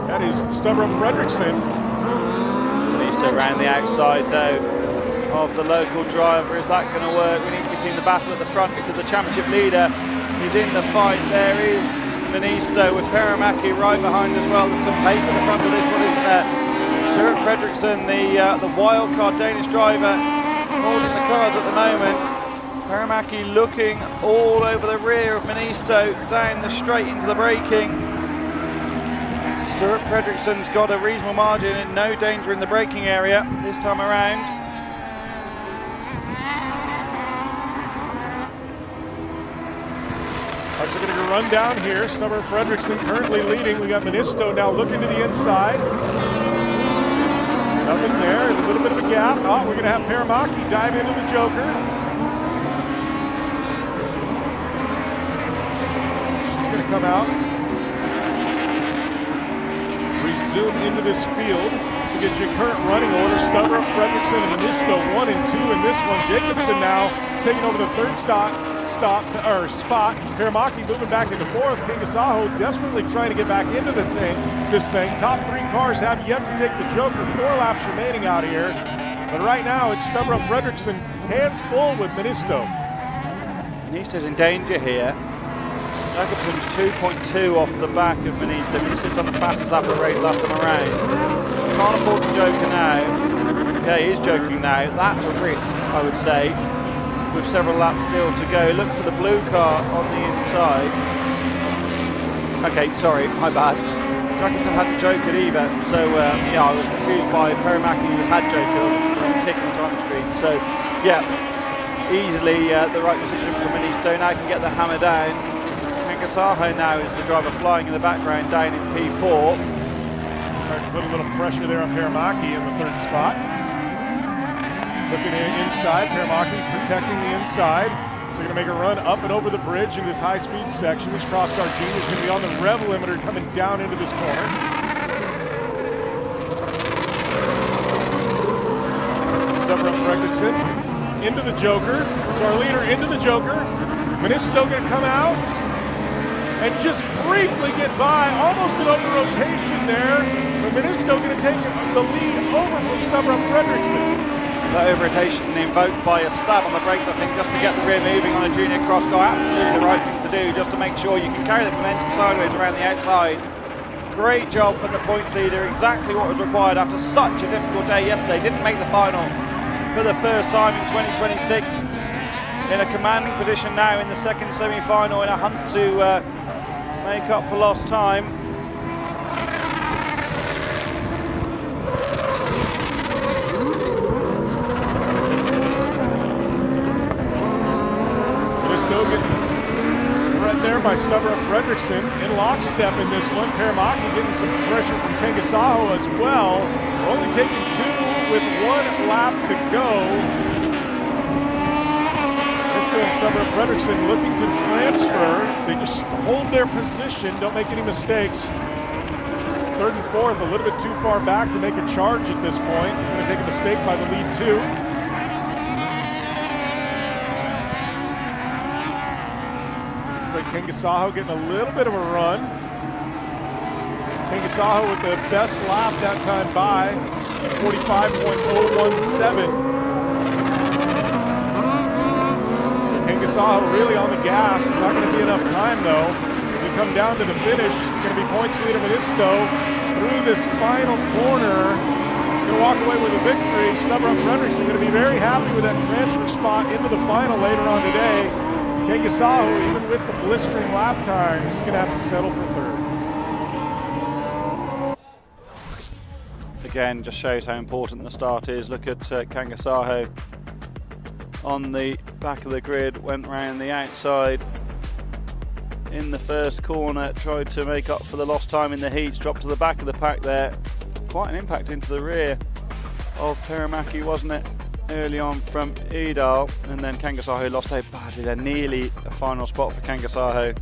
S1: That is Stubberup Fredriksson.
S3: Ministo around the outside though of the local driver. Is that going to work? We need to be seeing the battle at the front because the championship leader is in the fight. There is Ministo with Paramaki right behind as well. There's some pace at the front of this one, isn't there? Stubberup Fredriksson, the wild card Danish driver, holding the cards at the moment. Paramaki looking all over the rear of Ministo down the straight into the braking. Stubberup Fredriksson's got a reasonable margin and no danger in the braking area this time around.
S1: All right, so we're going to run down here. Stubberup Fredriksson currently leading. We got Ministo now looking to the inside. Nothing there. A little bit of a gap. Oh, we're going to have Paramaki dive into the Joker. She's going to come out. Resume into this field to get your current running order. Stubberup Fredriksson and Ministo 1 and 2 in this one. Jacobsen now taking over the third spot. Paramaki moving back into 4th. Kangasaho desperately trying to get back into this thing. Top 3 cars have yet to take the Joker. 4 laps remaining out here. But right now it's Stubberup Fredriksson hands full with Ministo.
S3: Ministo's in danger here. Jacobsen's 2.2 off the back of Ministo. Ministo's done the fastest lap of the race last time around. Can't afford to joker now. Okay, he is joking now. That's a risk, I would say, with several laps still to go. Look for the blue car on the inside. Okay, sorry, my bad. Jacobsen had the joker either, so yeah, I was confused by Paramaki who had joker tick on the time screen. So yeah, easily the right decision for Ministo. Now he can get the hammer down. Kangasaho now is the driver flying in the background down in P4.
S1: Trying to put a little pressure there on Paramaki in the 3rd spot. Looking inside, Paramaki protecting the inside. So they're going to make a run up and over the bridge in this high-speed section. This cross-car junior is going to be on the rev limiter coming down into this corner. Stubberup Fredriksson into the Joker. So our leader into the Joker. Ministo going to come out and just briefly get by. Almost an over-rotation there. But Ministo going to take the lead over from Stubberup Fredriksson.
S3: That over-rotation invoked by a stab on the brakes, I think, just to get the rear moving on a junior cross car. Absolutely the right thing to do, just to make sure you can carry the momentum sideways around the outside. Great job from the points leader, exactly what was required after such a difficult day yesterday. Didn't make the final for the first time in 2026. In a commanding position now in the second semi-final in a hunt to make up for lost time.
S1: Right there by Stubberup Fredriksson in lockstep in this one. Paramaki getting some pressure from Kangasaho as well. Only taking 2 with 1 lap to go. Ministo and Stubber Fredrickson looking to transfer. They just hold their position, don't make any mistakes. Third and fourth, a little bit too far back to make a charge at this point. Going to take a mistake by the lead two. Looks like Kangasaho getting a little bit of a run. Kangasaho with the best lap that time by 45.017. Kangasaho really on the gas. Not going to be enough time though. As we come down to the finish, it's going to be points leader Monisto through this final corner. Going to walk away with a victory. Stubber Fredrickson going to be very happy with that transfer spot into the final later on today. Kangasaho, even with the blistering lap times, is going to have to settle for third.
S3: Again, just shows how important the start is. Look at Kangasaho on the back of the grid, went round the outside in the first corner, tried to make up for the lost time in the heats, dropped to the back of the pack there. Quite an impact into the rear of Perimaki, wasn't it, early on from Edal, and then Kangasaho lost out badly there, nearly a final spot for Kangasaho.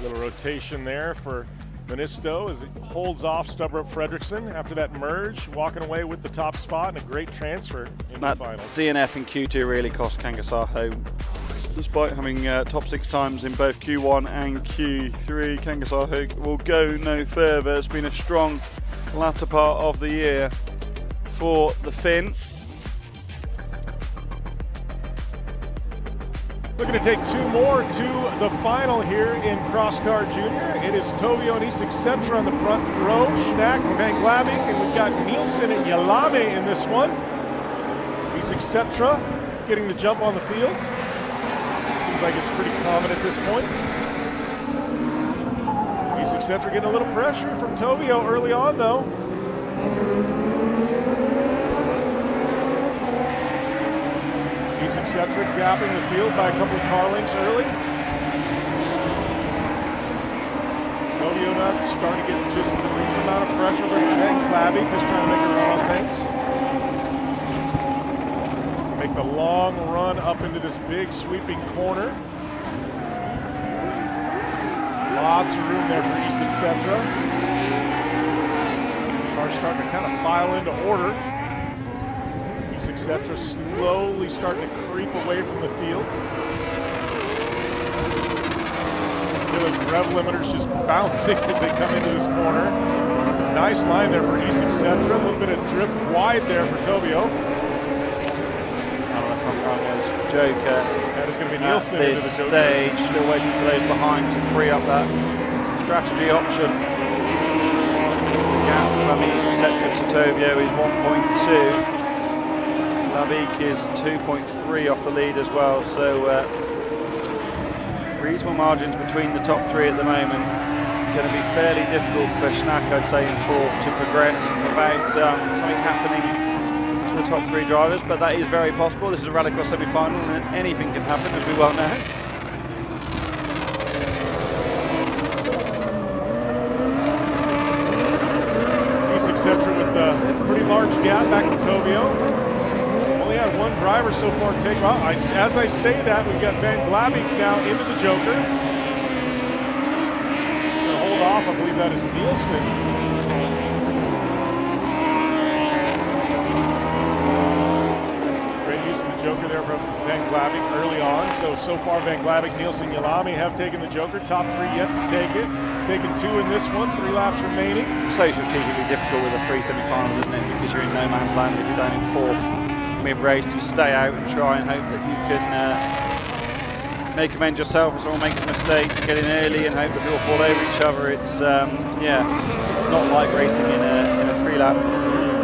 S1: Little rotation there for Monisto as it holds off Stubber Fredrickson after that merge, walking away with the top spot and a great transfer in the finals.
S3: DNF in Q2 really cost Kangasaho. Despite having top 6 times in both Q1 and Q3, Kangasaho will go no further. It's been a strong latter part of the year for the Finn.
S1: Looking to take 2 more to the final here in Crosscar Junior. It is Tovio and Isak Setra on the front row, Schnack and Van Glavik, and we've got Nielsen and Yalame in this one. Isak Setra getting the jump on the field. Seems like it's pretty common at this point. Isak Setra getting a little pressure from Tovio early on though. Isak Setra gapping the field by a couple of car lengths early. Tovio not starting to get just a brief amount of pressure, but Van Glavik just trying to make a run on things. Make the long run up into this big sweeping corner. Lots of room there for Isak Setra. Cars starting to kind of file into order. Isak Setra slowly starting to creep away from the field. Those rev limiters just bouncing as they come into this corner. Nice line there for Isak Setra. A little bit of drift wide there for Tovio.
S3: Out of the front runners, Joker.
S1: That is going to be Nielsen
S3: at this stage, still waiting for those behind to free up that strategy option. The gap from Isak Setra to Tovio is 1.2. Glavik is 2.3 off the lead as well, so reasonable margins between the top 3 at the moment. Going to be fairly difficult for Schnack, I'd say, in fourth to progress without something happening to the top 3 drivers, but that is very possible. This is a Rallycross semi-final and anything can happen, as we well know.
S1: Isak Setra with a pretty large gap back to Tovio. Only had one driver so far take off. As I say that, we've got Van Glavik now into the Joker. Gonna hold off, I believe that is Nielsen. Great use of the Joker there from Van Glavik early on. So far Van Glavik, Nielsen, Yalame have taken the Joker. Top 3 yet to take it. Taken 2 in this one, 3 laps remaining.
S3: So strategically difficult with the 3 semi-finals, isn't it? Because you're in no man's land if you're down in 4th. Mid-race to stay out and try and hope that you can make amends yourself if someone makes a mistake, get in early and hope that we all fall over each other. It's it's not like racing in a 3-lap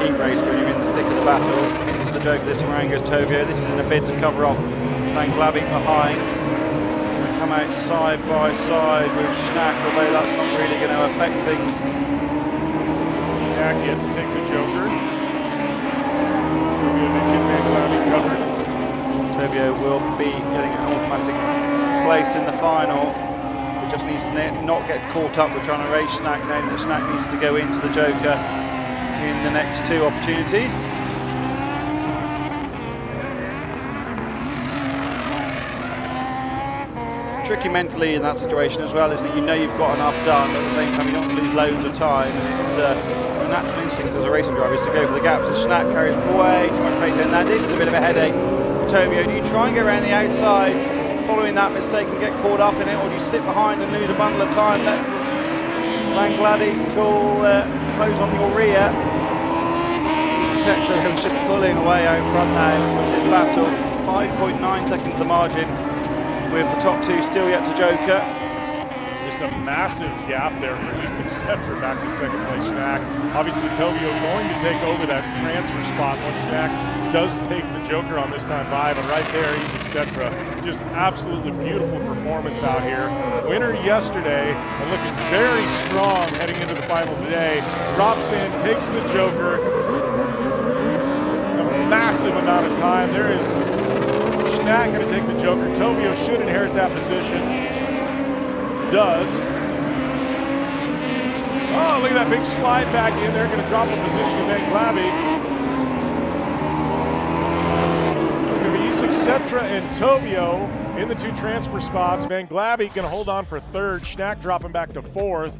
S3: heat race where you're in the thick of the battle. Into the Joker this time around goes Tovio. This is in a bid to cover off Van Glavik behind. Come out side by side with Schnack, although that's not really going to affect things.
S1: Schnack yet to take the Joker.
S3: Tovio will be getting an automatic place in the final. He just needs to not get caught up with trying to race Schnack, knowing that Schnack needs to go into the Joker in the next 2 opportunities. tricky mentally in that situation as well, isn't it? You know you've got enough done, but at the same time you don't want to lose loads of time. And it's a natural instinct as a racing driver is to go for the gaps. And Schnack carries way too much pace in there. This is a bit of a headache for Tovio. Do you try and go around the outside following that mistake and get caught up in it, or do you sit behind and lose a bundle of time? Let Van Gladdy close on your rear. Etc. Who's just pulling away out front now with this battle. 5.9 seconds the margin, with the top two still yet to joker.
S1: Just a massive gap there for East Etc. back to second place Schnack. Obviously Tovio going to take over that transfer spot once Schnack does take the joker on this time by, but right there East Etc. Just absolutely beautiful performance out here. Winner yesterday and looking very strong heading into the final today. Drops in, takes the joker. A massive amount of time. There is Schnack going to take the joker. Tovio should inherit that position. Does. Oh, look at that big slide back in there. Going to drop a position to Van Gladdy. It's going to be East Etc. and Tovio in the two transfer spots. Van Gladdy going to hold on for third. Schnack dropping back to fourth.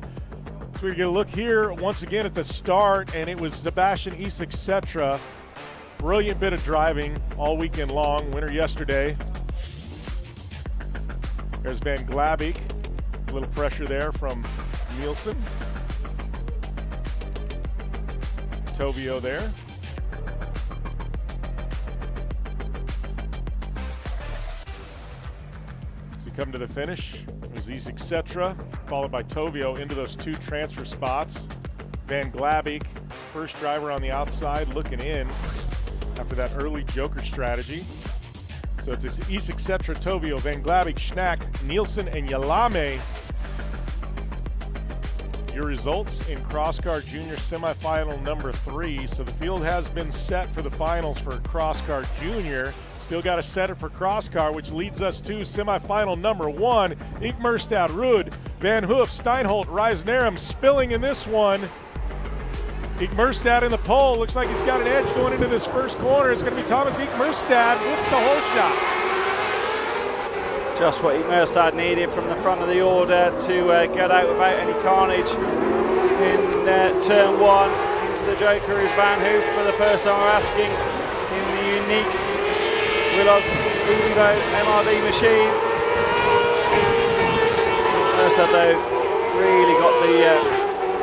S1: So we get a look here once again at the start, and it was Sebastian East Etc. Brilliant bit of driving all weekend long. Winner yesterday. There's Van Gladdy. A little pressure there from Nysum. Tovio there. As we come to the finish, it was East Etc. followed by Tovio into those two transfer spots. Van Gladdy, first driver on the outside, looking in after that early joker strategy. So it's East Etc., Tovio, Van Gladdy, Schnack, Nysum, and Yalame. Your results in Crosscar Junior semifinal number 3. So the field has been set for the finals for Crosscar Junior. Still got to set it for Crosscar, which leads us to semifinal number 1. Ikmerstad, Ruud, Van Hoof, Steinholt, Reisnerum spilling in this one. Ikmerstad in the pole. Looks like he's got an edge going into this first corner. It's going to be Thomas Ikmerstad with the whole shot.
S3: Just what Ikmerstad needed from the front of the order to get out without any carnage in turn 1. Into the joker is Van Hoof for the first time we're asking in the unique Willows Evo MRD machine. Ikmerstad though really got the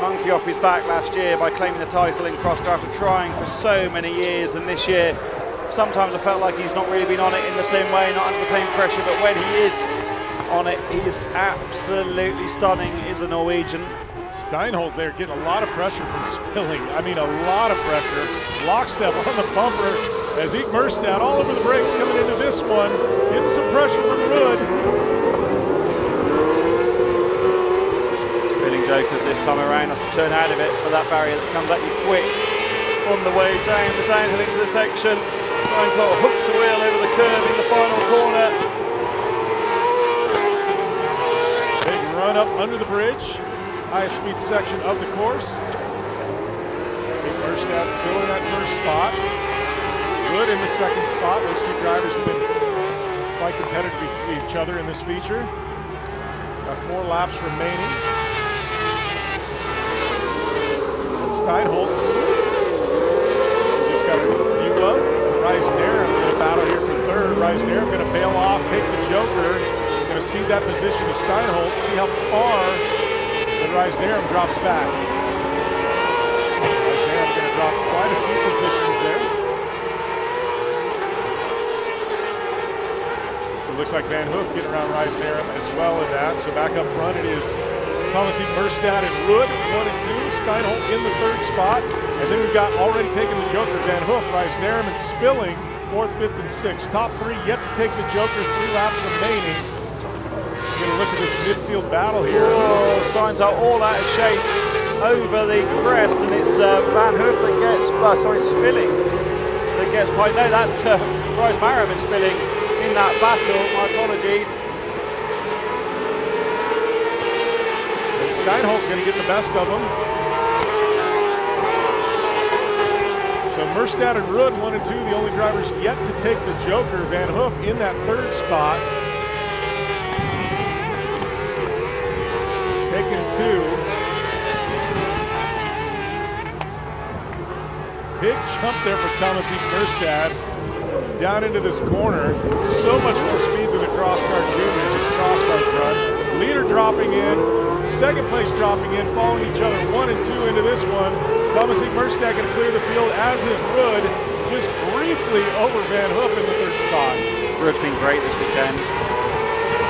S3: monkey off his back last year by claiming the title in Crosscar after trying for so many years, and this year sometimes I felt like he's not really been on it in the same way, not under the same pressure, but when he is on it, he is absolutely stunning, is the Norwegian.
S1: Steinholt there getting a lot of pressure from spilling. I mean, a lot of pressure. Lockstep on the bumper as Ikmerstad all over the brakes coming into this one. Getting some pressure from Ruud.
S3: Jokers this time around has to turn out of it for that barrier that comes at you quick on the way down the downhill into the section. Steinholt hooks the wheel over the curve in the final corner.
S1: Big run up under the bridge, highest speed section of the course. Ikmerstad still in that first spot. Ruud in the second spot. Those two drivers have been quite competitive with each other in this feature. Got 4 laps remaining. Steinholt just got a view of Reisnerum in a battle here for third. Reisnerum going to bail off, take the joker. Going to cede that position to Steinholt. See how far the Reisnerum drops back. Reisnerum going to drop quite a few positions there. So it looks like Van Hoof getting around Reisnerum as well in that. So back up front it is Thomas Ikmerstad and Ruud, 1 and 2. Steinholt in the third spot. And then we've got already taken the joker, Van Hoof, Reisnerum, and Spilling, 4th, 5th, and 6th. Top 3 yet to take the joker, 3 laps remaining. We're going to look at this midfield battle here.
S3: Oh, Steinholt all out of shape over the crest, and it's Van Hoof that gets, Spilling that gets piped. No, that's Reisnerum and Spilling in that battle. My apologies.
S1: Steinholt going to get the best of them. So Merstad and Ruud, 1 and 2, the only drivers yet to take the joker. Van Hoof in that third spot. Big jump there for Thomas Merstad down into this corner. So much more speed than the cross-car juniors. His cross-car run. Leader dropping in, second place dropping in, following each other 1 and 2 into this one. Thomas Merstad going to clear the field, as is Rudd, just briefly over Van Hoof in the third spot.
S3: Rudd's been great this weekend.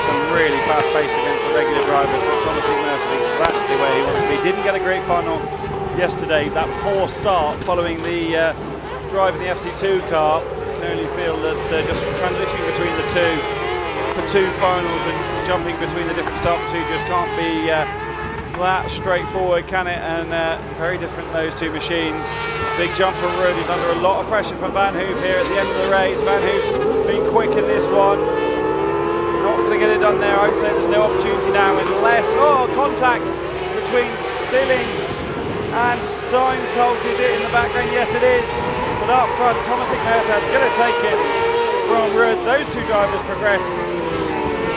S3: Some really fast pace against the regular drivers, but Thomas Merstad exactly where he wants to be. Didn't get a great final yesterday. That poor start following the drive in the FC2 car. Can only feel that just transitioning between the two for 2 finals and jumping between the different start procedures can't be that straightforward, can it? And very different, those two machines. Big jump from Rudd, who's under a lot of pressure from Van Hoof here at the end of the race. Van Hoof's been quick in this one. Not going to get it done there. I'd say there's no opportunity now unless, contact between Stilling and Steinsholt. Is it in the background? Yes, it is. But up front, Thomas Merstad's going to take it from Rudd. Those two drivers progress.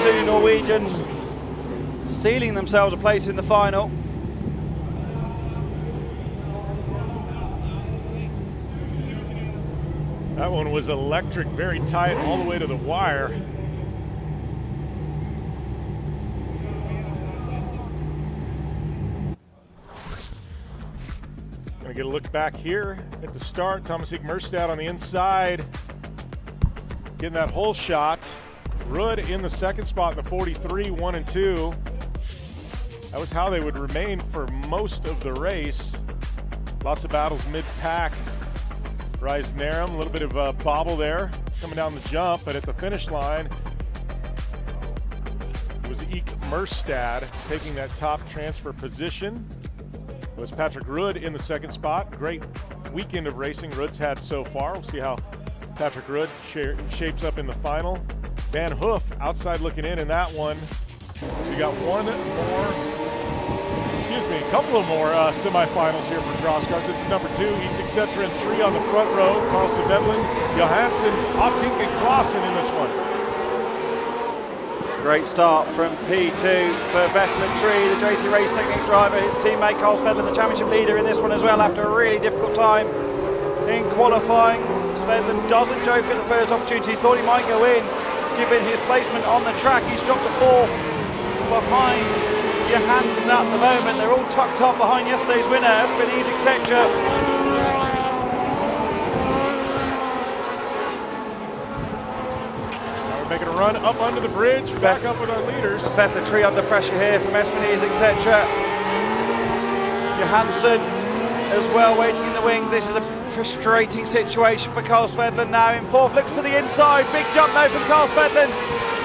S3: The 2 Norwegians sealing themselves a place in the final.
S1: That one was electric, very tight all the way to the wire. Gonna get a look back here at the start. Thomas Merstad on the inside, getting that whole shot. Rudd in the second spot in the 43, 1 and 2. That was how they would remain for most of the race. Lots of battles mid-pack. Rise Narum, a little bit of a bobble there coming down the jump, but at the finish line, it was Eek Merstad taking that top transfer position. It was Patrick Rudd in the second spot. Great weekend of racing Rudd's had so far. We'll see how Patrick Rudd shapes up in the final. Van Hoof outside looking in that one. So you got a couple of more semifinals here for CrossCart. This is number 2, E6 and 3 on the front row. Carl Svedlin, Johansson, Optink, and Clausen in this one.
S3: Great start from P2 for Veteran Tree, the JC Race Technique driver. His teammate Carl Svedlin, the championship leader in this one as well, after a really difficult time in qualifying. Svedlin doesn't joke at the first opportunity. He thought he might go in, given his placement on the track. He's dropped to 4th behind Johansson at the moment. They're all tucked up behind yesterday's winner, Espinese, etc.
S1: We're making a run up under the bridge, back up with our leaders.
S3: Veteran Tree under pressure here from Espinese, etc. Johansson as well, waiting in the wings. This is a frustrating situation for Carl Svedlin now in 4th. Looks to the inside. Big jump though from Carl Svedlin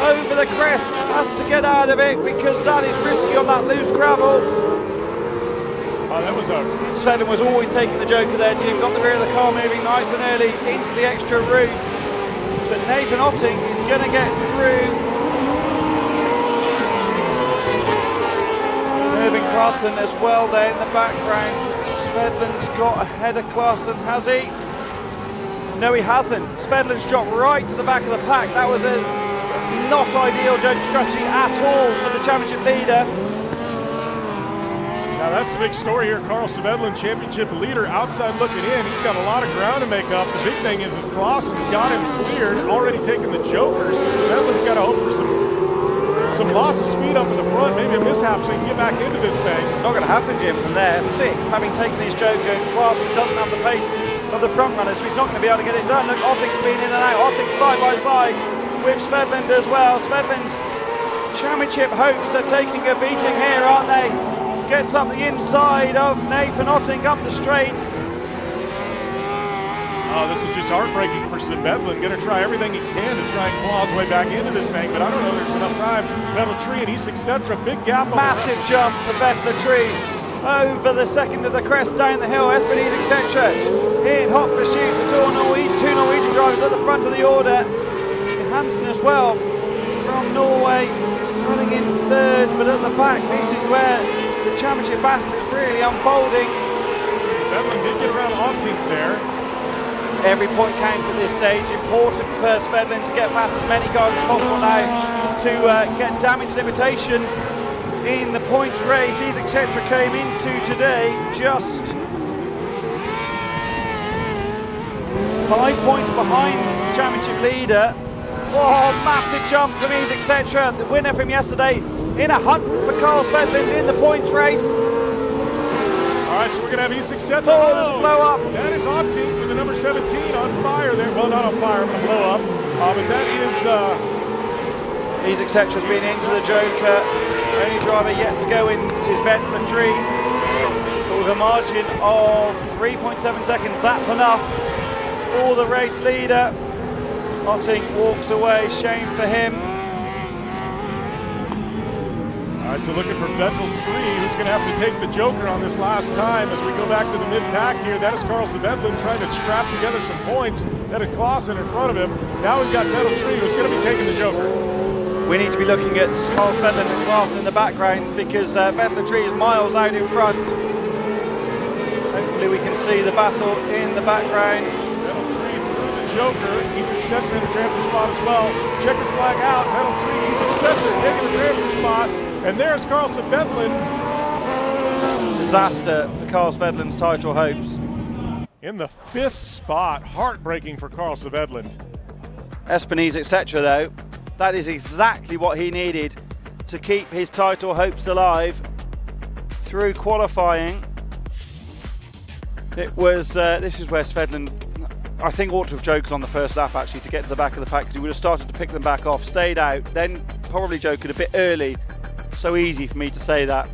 S3: over the crest. Has to get out of it because that is risky on that loose gravel.
S1: That was a...
S3: Svedlin was always taking the joker there, Jim. Got the rear of the car moving nice and early into the extra route. But Nathan Otting is going to get through. Irving Clausen as well there in the background. Svedlin's got ahead of Clausen, has he? No, he hasn't. Svedlin's dropped right to the back of the pack. That was a not ideal joker strategy at all for the championship leader.
S1: Now that's the big story here. Carl Svedlin, championship leader, outside looking in. He's got a lot of ground to make up. The big thing is Clausen's got him cleared, already taken the joker, so Svedlin's got to hope for some loss of speed up in the front, maybe a mishap so he can get back into this thing.
S3: Not going to happen, Jim, from there. 6th, having taken his joker. Clausen doesn't have the pace of the front runner, so he's not going to be able to get it done. Look, Otting's been in and out. Otting side by side with Svedlin as well. Svedlin's championship hopes are taking a beating here, aren't they? Gets up the inside of Nathan Otting up the straight.
S1: Oh, this is just heartbreaking for Svedlin. Going to try everything he can to try and claw his way back into this thing, but I don't know there's enough time. Veteran Tree and E6 big gap.
S3: Massive jump for Veteran Tree over the second of the crest down the hill. Espinese, etc. in hot pursuit. The 2 Norwegian drivers at the front of the order. Johansson as well from Norway running in 3rd, but at the back this is where the championship battle is really unfolding.
S1: Svedlin did get around Otting there.
S3: Every point counts at this stage. Important for Svedlin to get past as many cars as possible now to get damage limitation in the points race. He's etc. came into today just 5 points behind the championship leader. Oh, massive jump from He's etc. The winner from yesterday in a hunt for Carl Svedlund in the points race.
S1: All right, so we're going to have He's etc.
S3: Oh, there's a blow up.
S1: That is Optink with the number 17 on fire there. Well, not on fire, but a blow up. But that is...
S3: He's etc.'s been into the Joker. Only driver yet to go in is Vetlandry. But with a margin of 3.7 seconds, that's enough for the race leader. Optink walks away, shame for him.
S1: All right, so looking for Vetlandry, who's going to have to take the Joker on this last time as we go back to the mid-pack here. That is Carl Svedlund trying to scrap together some points. That is Clausen in front of him. Now we've got Vetlandry, who's going to be taking the Joker.
S3: We need to be looking at Carl Svedlund and Clausen in the background because Vetlandry is miles out in front. Hopefully we can see the battle in the background.
S1: Vetlandry through the Joker. He's etc. in the transfer spot as well. Checker flag out. Vetlandry, he's etc. taking the transfer spot. And there's Carl Svedlund.
S3: Disaster for Carl Svedlund's title hopes.
S1: In the 5th spot. Heartbreaking for Carl Svedlund.
S3: Espinese etc. though. That is exactly what he needed to keep his title hopes alive through qualifying. It was, this is where Svedlund, I think, ought to have joked on the first lap actually to get to the back of the pack because he would have started to pick them back off, stayed out, then probably joked a bit early. So easy for me to say that,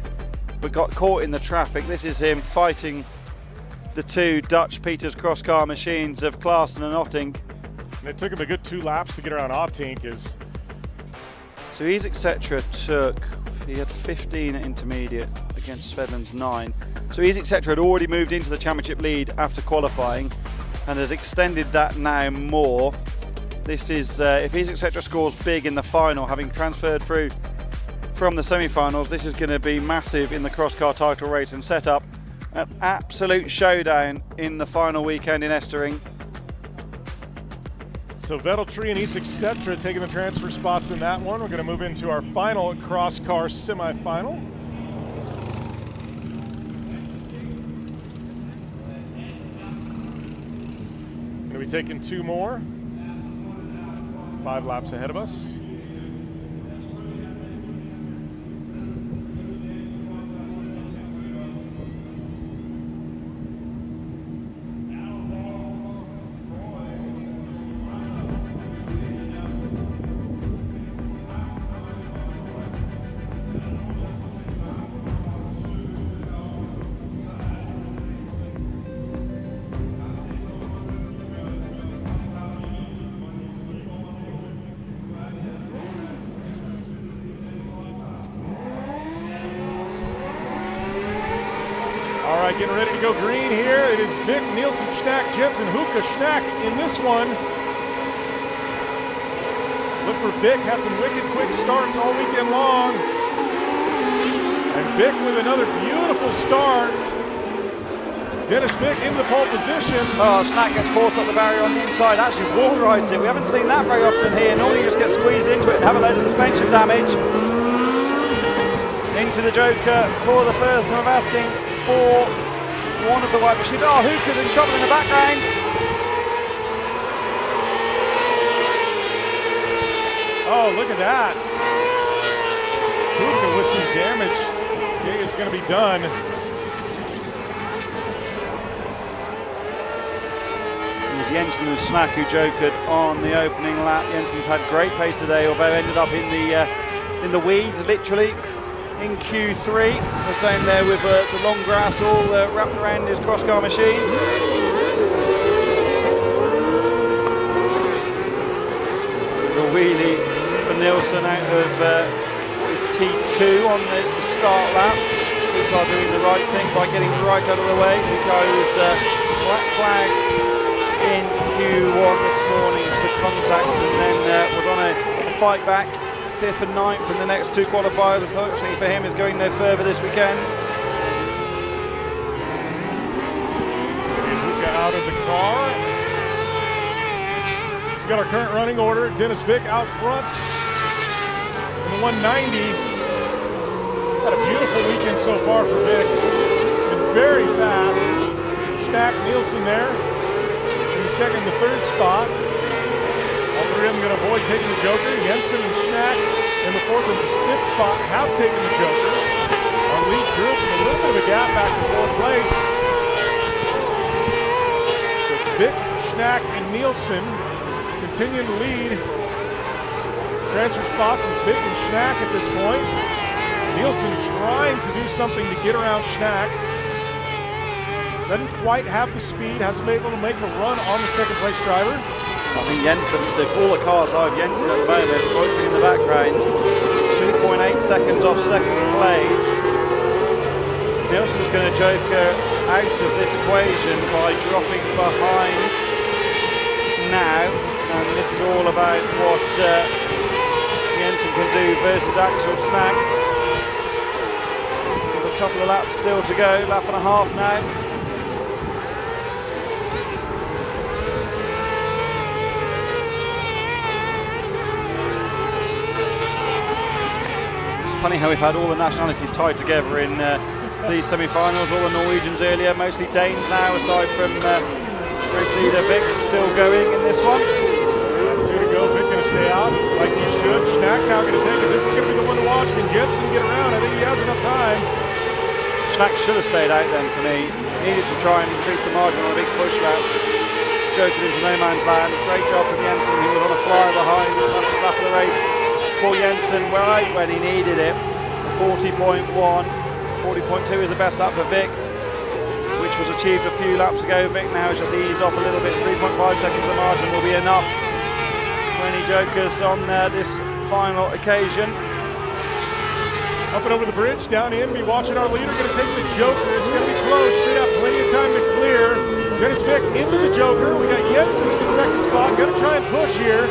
S3: but got caught in the traffic. This is him fighting the two Dutch Peters cross car machines of Clausen and Optink.
S1: And it took him a good 2 laps to get around Optink.
S3: So He's etc. he had 15 at intermediate against Svedlund's 9. So He's etc. had already moved into the championship lead after qualifying and has extended that now more. This is, if He's etc. scores big in the final, having transferred through from the semi-finals, this is going to be massive in the cross-car title race and set up an absolute showdown in the final weekend in Estering.
S1: So Vetlandry and He's etc. taking the transfer spots in that one. We're going to move into our final cross-car semi-final. Going to be taking 2 more. 5 laps ahead of us. All right, getting ready to go green here. It is Vic, Nielsen, Schnack, Jensen, Hoeka, Schnack in this one. Look for Vic, had some wicked quick starts all weekend long. And Vic with another beautiful start. Dennis Vic into the pole position.
S3: Oh, Schnack gets forced up the barrier on the inside, actually wall rides it. We haven't seen that very often here. Normally you just get squeezed into it and have a load of suspension damage. Into the Joker for the first time of asking for one of the white machines. Oh, Hookers and Shovel in the background.
S1: Oh, look at that. Hookah with some damage. Day is going to be done.
S3: It was Jensen and Schnack who jokered on the opening lap. Jensen's had great pace today, although ended up in the weeds, literally. In Q3, was down there with the long grass all wrapped around his cross-car machine. The wheelie for Nielsen out of what is T2 on the start lap. Hookar doing the right thing by getting right out of the way. Hookar was flagged in Q1 this morning for contact and then was on a fight back. 5th and 9th in the next 2 qualifiers. Unfortunately for him, is going no further this weekend.
S1: Hookah out of the car. He's got our current running order. Dennis Vic out front in the 190. Had a beautiful weekend so far for Vic. Been very fast. Schnack, Nysum there in the second and the third spot. All three of them going to avoid taking the Joker. Jensen and Schnack in the fourth and fifth spot have taken the Joker. Our lead group with a little bit of a gap back to fourth place. So it's Vic, Schnack, and Nysum continuing to lead. Transfer spots is Vic and Schnack at this point. Nysum trying to do something to get around Schnack. Doesn't quite have the speed, hasn't been able to make a run on the second place driver.
S3: I think all the cars are Jensen at the moment, pointing in the background. 2.8 seconds off second place. Nilsson's going to Joker out of this equation by dropping behind now. And this is all about what Jensen can do versus Axel Schnack. With a couple of laps still to go, lap and a half now. Funny how we've had all the nationalities tied together in these semi-finals. All the Norwegians earlier, mostly Danes now, aside from Racida. Vic still going in this one.
S1: Two to go. Vic going to stay out like he should. Schnack now going to take it. This is going to be the one to watch. Can Jensen get around? I think he has enough time.
S3: Schnack should have stayed out then for me. Needed to try and increase the margin on a big push lap. Joker into no man's land. Great job from Jensen. He was on a flyer behind. Fastest lap of the race for Jensen right when he needed it. 40.1. 40.2 is the best lap for Vic, which was achieved a few laps ago. Vic now has just eased off a little bit. 3.5 seconds of margin will be enough when he Jokers on this final occasion.
S1: Up and over the bridge, down in, be watching our leader, going to take the Joker. It's going to be close, should have plenty of time to clear. Dennis Vic into the Joker. We got Jensen in the second spot, going to try and push here.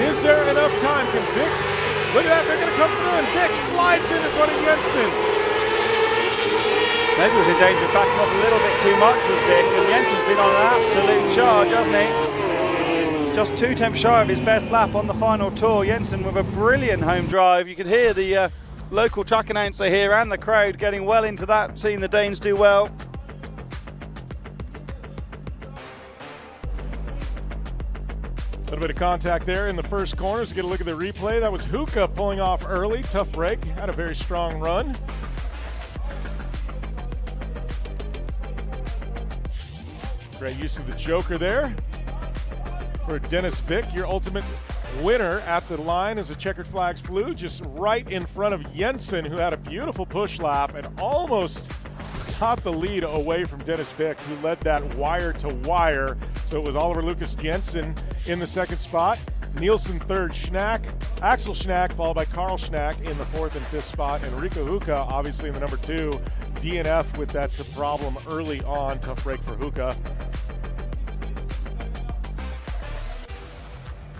S1: Is there enough time? Can Vic, look at that, they're going to come through, and Vic slides in front of Jensen.
S3: Maybe was in danger of backing off a little bit too much, was Vic, and Jensen's been on an absolute charge, hasn't he? Just 2 tenths shy of his best lap on the final tour. Jensen with a brilliant home drive. You could hear the local track announcer here and the crowd getting well into that, seeing the Danes do well.
S1: A little bit of contact there in the first corner. Let's get a look at the replay. That was Hookah pulling off early. Tough break. Had a very strong run. Great use of the Joker there for Dennis Vic. Your ultimate winner at the line as the checkered flags flew, just right in front of Jensen, who had a beautiful push lap and almost caught the lead away from Dennis Vic, who led that wire to wire. So it was Oliver Lucas Jensen in the second spot. Nysum third, Axel Schnack, followed by Carl Schnack in the fourth and fifth spot, and Rico Hookah obviously in the number 2. DNF with that problem early on. Tough break for Hookah.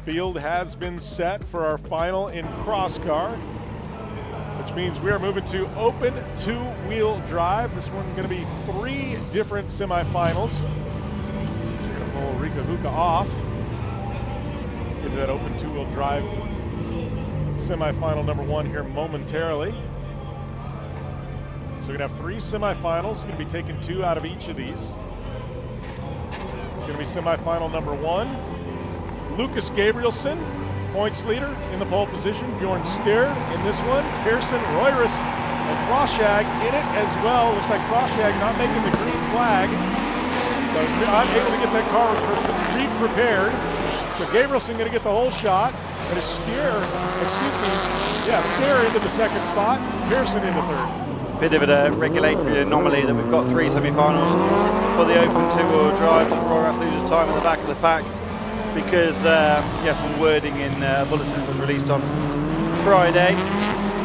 S1: Field has been set for our final in cross car, which means we are moving to open 2-wheel drive. This one's going to be 3 different semifinals. We're going to pull Rico Hookah off. Get to that open 2-wheel drive semifinal number 1 here momentarily. So we're going to have 3 semifinals. Going to be taking 2 out of each of these. It's going to be semifinal number 1. Lucas Gabrielson, points leader in the pole position. Bjorn Steerd in this one. Pearson, Royris, and Froschag in it as well. Looks like Froschag not making the green flag. So not able to get that car re-prepared. So Gabrielson going to get the whole shot. And a Steer into the second spot. Pearson into third.
S3: Bit of a regulatory anomaly that we've got 3 semi-finals for the open 2-wheel drive as Royris loses time at the back of the pack. Because some wording in bulletin was released on Friday,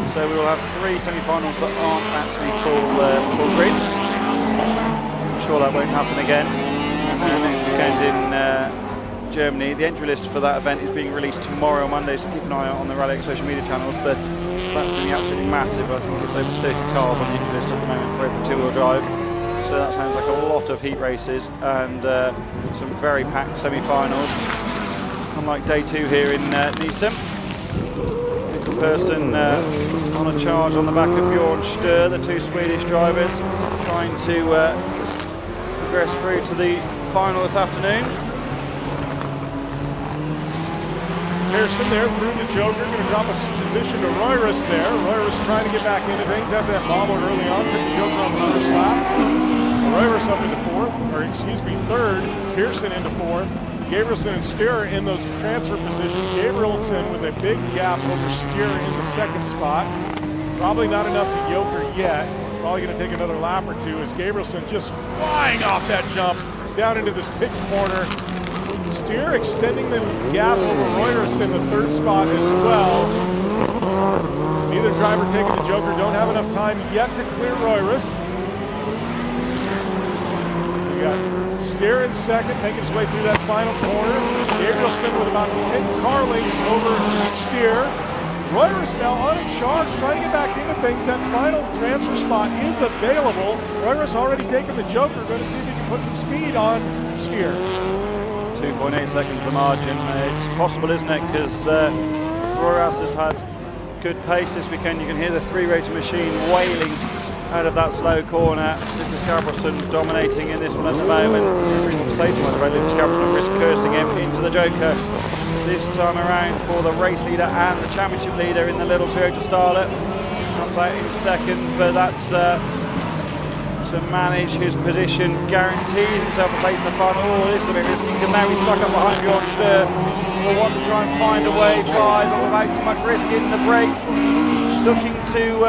S3: so we will have 3 semi-finals that aren't actually full grids. I'm sure that won't happen again. Next weekend in Germany, the entry list for that event is being released tomorrow, Monday, so keep an eye out on the Rallyx social media channels. But that's going to be absolutely massive. I think it's over 30 cars on the entry list at the moment for open 2-wheel drive. So that sounds like a lot of heat races and some very packed semi-finals. Unlike day 2 here in Nysum. Nickel Person on a charge on the back of Bjorn Stur, the two Swedish drivers trying to progress through to the final this afternoon.
S1: Pearson there through the Joker, going to drop a position to Royrus there. Royrus trying to get back into things after that bobble early on, took the Joker on the first lap. Royrus up into third. Pearson into fourth. Gabrielson and Steer in those transfer positions. Gabrielson with a big gap over Steer in the second spot. Probably not enough to Joker yet. Probably going to take another lap or two as Gabrielson just flying off that jump down into this pit corner. Steer extending the gap over Royrus in the third spot as well. Neither driver taking the Joker, don't have enough time yet to clear Royrus. We got Steer in second, making his way through that final corner. Gabrielson with about 10 car lengths over Steer. Royrus now on a charge, trying to get back into things. That final transfer spot is available. Royrus already taken the Joker, going to see if he can put some speed on Steer.
S3: 2.8 seconds the margin. It's possible, isn't it? Because Royrus has had good pace this weekend. You can hear the three-rotor machine wailing out of that slow corner. Lucas Gabrielson dominating in this one at the moment. I don't say too much about Lucas Gabrielson, risk cursing him into the Joker this time around for the race leader and the championship leader in the little Toyota Starlet. Comes out in second, but that's to manage his position, guarantees himself a place in the final. Oh, this is a bit risky because now he's stuck up behind Bjorn Stur. Will want to try and find a way by, but without too much risk in the brakes. Looking to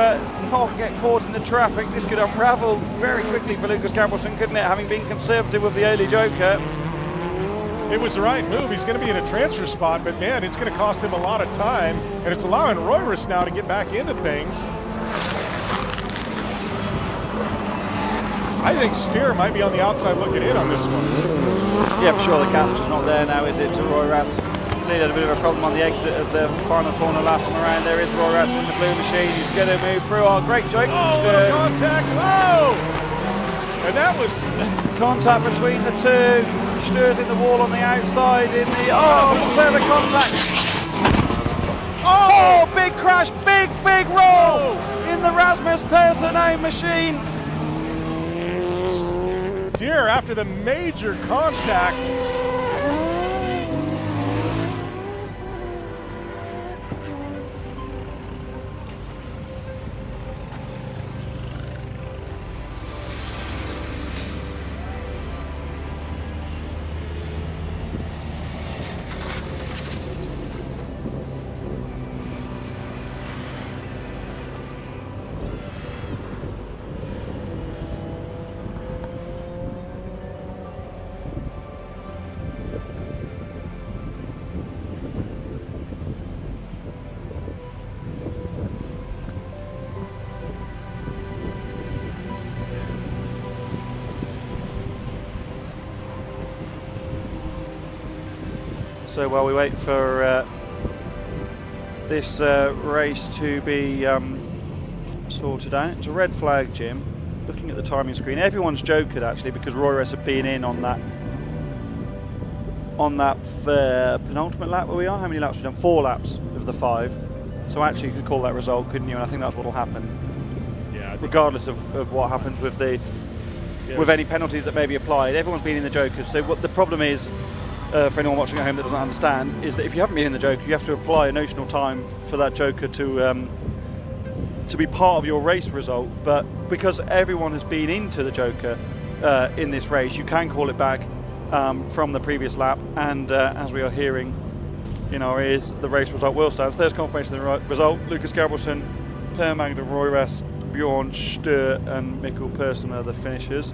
S3: not get caught in the traffic. This could unravel very quickly for Lucas Gabrielson, couldn't it? Having been conservative with the early Joker.
S1: It was the right move. He's going to be in a transfer spot, but man, it's going to cost him a lot of time, and it's allowing Royrus now to get back into things. I think Steer might be on the outside looking in on this one.
S3: Yeah, for sure. The gap's just not there now, is it, to Royrus? Clearly had a bit of a problem on the exit of the final corner last time around. There is Royrus in the blue machine. He's going to move through. Oh, great joke from Steer.
S1: Contact. Oh! And that was
S3: contact between the two. Steur's in the wall on the outside. Clever contact. Oh, big crash, big roll in the Rasmus Persson own machine.
S1: Steer after the major contact.
S3: So while we wait for this race to be sorted out, it's a red flag, Jim. Looking at the timing screen, everyone's jokered actually because Royrus had been in on that penultimate lap where we are. How many laps we've done? 4 laps of the 5. So actually you could call that result, couldn't you? And I think that's what will happen. Yeah. Regardless of what happens with the with any penalties that may be applied, everyone's been in the Jokers. So what the problem is, for anyone watching at home that doesn't understand, is that if you haven't been in the Joker, you have to apply a notional time for that Joker to be part of your race result. But because everyone has been into the Joker in this race, you can call it back from the previous lap. And as we are hearing in our ears, the race result will stand. So there's confirmation of the result. Lucas Gabrielson, Per Magda Royrus, Bjorn Stur and Mikkel Persson are the finishers.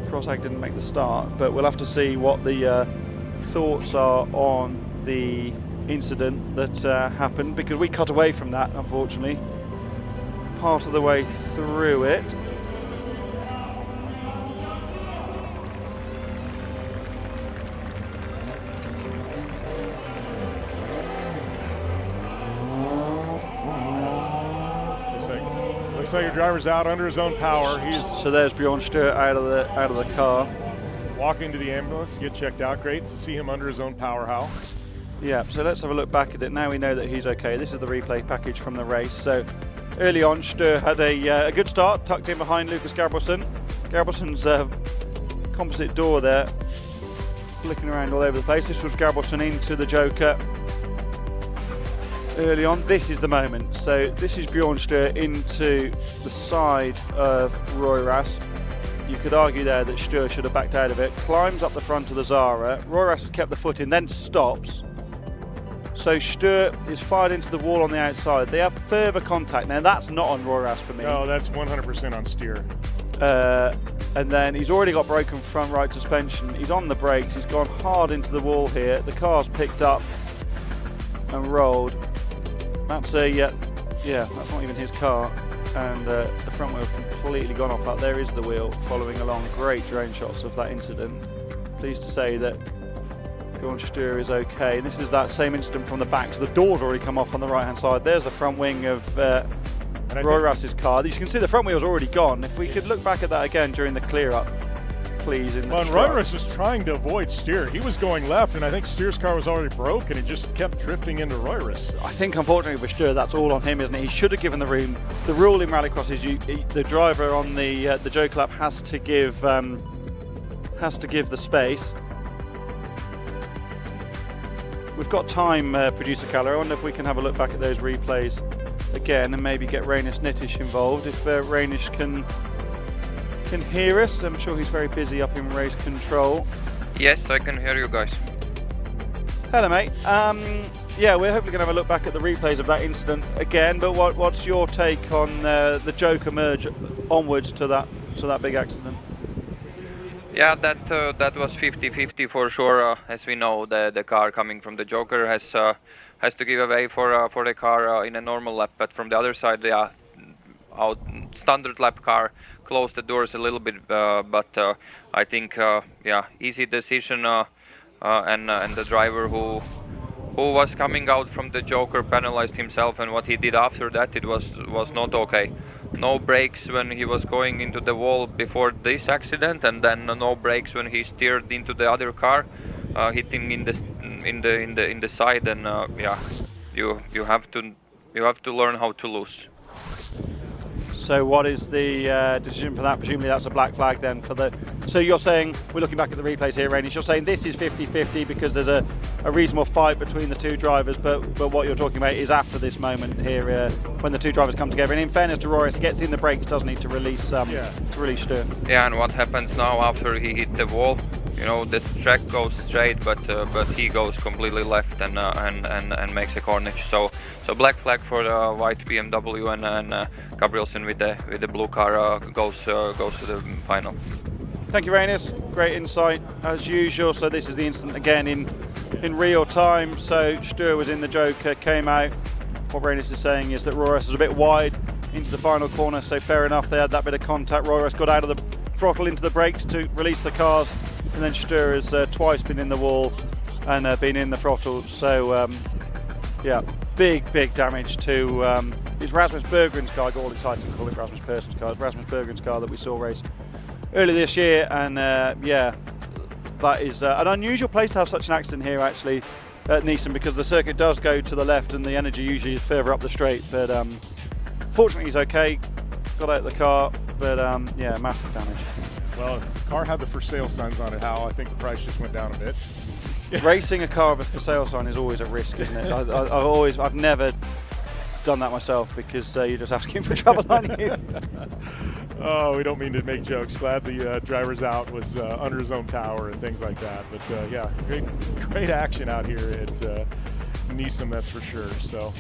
S3: Frostag didn't make the start, but we'll have to see what the thoughts are on the incident that happened, because we cut away from that, unfortunately, part of the way through it.
S1: Looks like your driver's out under his own power.
S3: So there's Bjorn Stur out of the car.
S1: Walking to the ambulance, get checked out. Great to see him under his own power, Hal.
S3: Yeah, so let's have a look back at it. Now we know that he's okay. This is the replay package from the race. So early on, Sturr had a good start, tucked in behind Lucas Gabrielsen. Gabrielsen's composite door there, flicking around all over the place. This was Gabrielsen into the Joker. Early on, this is the moment. So this is Bjorn Sturr into the side of Roy Ras. You could argue there that Sturr should have backed out of it. Climbs up the front of the Zara. Roy Ras has kept the foot in, then stops. So Sturr is fired into the wall on the outside. They have further contact. Now that's not on Roy Ras for me.
S1: No, that's 100% on Steer.
S3: And then he's already got broken front right suspension. He's on the brakes. He's gone hard into the wall here. The car's picked up and rolled. That's that's not even his car. And the front wheel completely gone off that. There is the wheel following along. Great drone shots of that incident. Pleased to say that Bjorn Sturr is okay. And this is that same incident from the back. So the door's already come off on the right hand side. There's the front wing of Roy Ras's car. You can see the front wheel's already gone. If we could look back at that again during the clear up, please.
S1: Well, Roy Ras was trying to avoid Steer. He was going left, and I think Steer's car was already broke, and he just kept drifting into Roy Ras.
S3: I think, unfortunately, for Sturr, that's all on him, isn't it? He should have given the room. The rule in Rallycross is the driver on the Joker lap has to give the space. We've got time, producer Kaller. I wonder if we can have a look back at those replays again and maybe get Rainis Nitish involved. If Rainis can hear us, I'm sure he's very busy up in race control.
S5: Yes, I can hear you guys.
S3: Hello, mate. Yeah, we're hopefully going to have a look back at the replays of that incident again. But what's your take on the Joker merge onwards to that big accident?
S5: Yeah, that was 50-50 for sure. As we know, the car coming from the Joker has to give away for the car in a normal lap. But from the other side, our standard lap car closed the doors a little bit. But I think easy decision. And the driver who was coming out from the Joker penalized himself, and what he did after that, it was not okay. No brakes when he was going into the wall before this accident, and then no brakes when he steered into the other car, hitting in the side. And you have to learn how to lose.
S3: So what is the decision for that? Presumably that's a black flag then for the... So you're saying, we're looking back at the replays here, Rainis, you're saying this is 50-50 because there's a reasonable fight between the two drivers, but what you're talking about is after this moment here when the two drivers come together. And in fairness to Roy, gets in the brakes, doesn't he, to release Sturr.
S5: Yeah, and what happens now after he hit the wall? You know, the track goes straight, but he goes completely left and makes a corniche. So black flag for the white BMW, and Gabrielsen with the blue car goes to the final.
S3: Thank you, Rainis. Great insight as usual. So this is the incident again in real time. So Sturr was in the Joker, came out. What Rainis is saying is that Roy Ras was a bit wide into the final corner. So fair enough, they had that bit of contact. Roy Ras got out of the throttle into the brakes to release the cars, and then Sturr has twice been in the wall and been in the throttle. So big damage to it's Rasmus Berggren's car. I got all excited to call it Rasmus Persson's car. It's Rasmus Berggren's car that we saw race earlier this year, and that is an unusual place to have such an accident here actually at Nysum, because the circuit does go to the left and the energy usually is further up the straight. But fortunately he's okay, got out of the car, but massive damage.
S1: Well, the car had the for sale signs on it, Hal. I think the price just went down a bit.
S3: Racing a car with a for sale sign is always a risk, isn't it? I've never done that myself, because you're just asking for trouble, aren't you?
S1: Oh, we don't mean to make jokes. Glad the driver's out, was under his own power and things like that. But great action out here at Nysum, that's for sure. So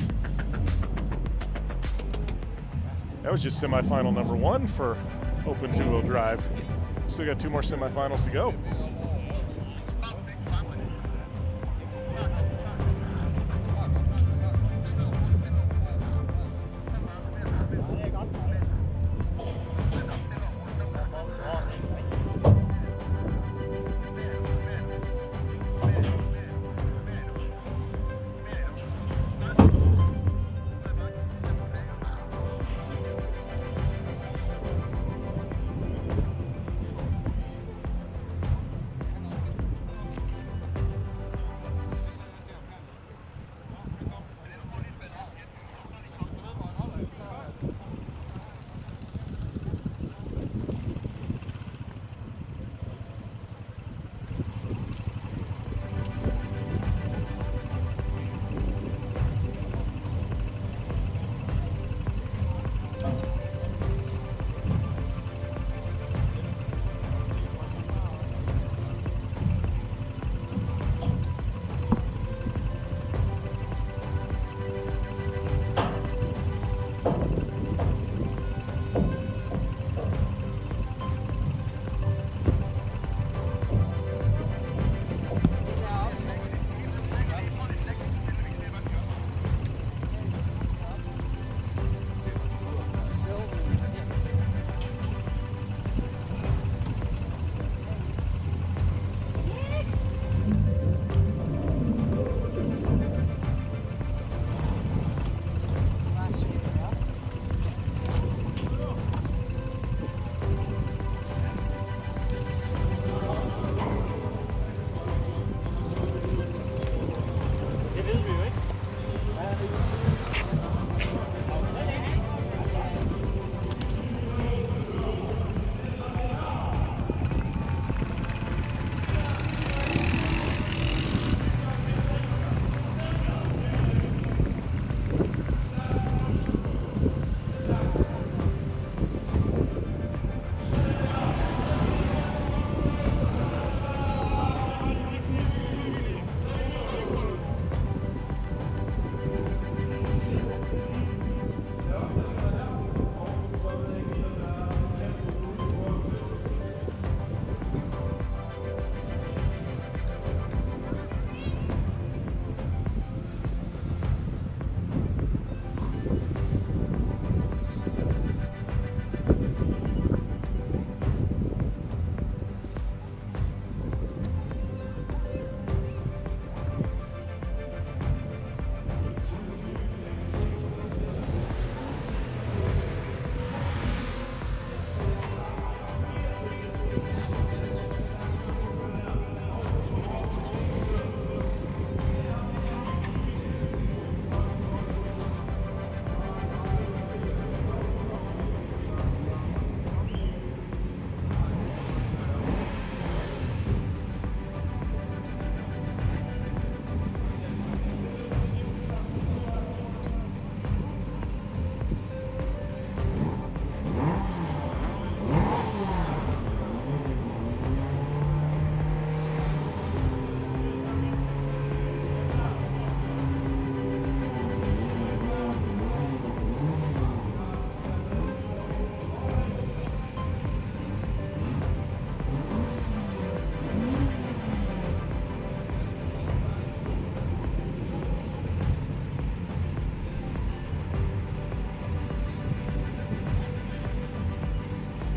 S1: that was just semifinal number 1 for Open two-wheel drive. Still got 2 more semifinals to go.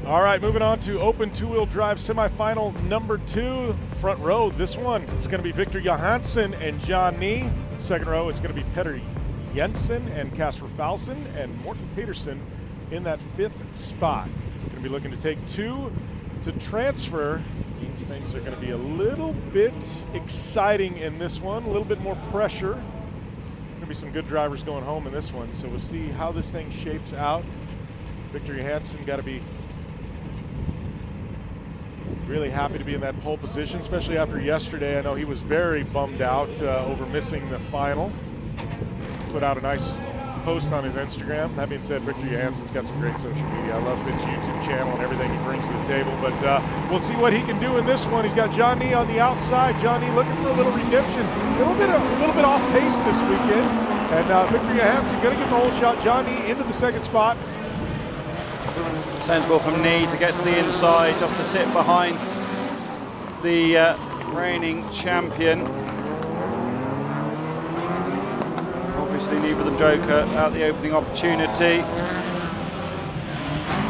S1: All right, moving on to open two-wheel drive semifinal number 2. Front row, this one, it's going to be Victor Johansson and John Nee. Second row, it's going to be Petter Jensen and Kasper Falsen, and Morten Peterson in that 5th spot. Going to be looking to take 2 to transfer. Means things are going to be a little bit exciting in this one, a little bit more pressure. Going to be some good drivers going home in this one, so we'll see how this thing shapes out. Victor Johansson got to be really happy to be in that pole position, especially after yesterday. I know he was very bummed out over missing the final. Put out a nice post on his Instagram. That being said, Victor Johansson's got some great social media. I love his YouTube channel and everything he brings to the table, but we'll see what he can do in this one. He's got John Nee on the outside. John Nee looking for a little redemption. A little bit off pace this weekend, and Victor Johansson going to get the whole shot. John Nee into the 2nd spot.
S3: Sensible from Nee to get to the inside, just to sit behind the reigning champion. Obviously neither of them joker at the opening opportunity.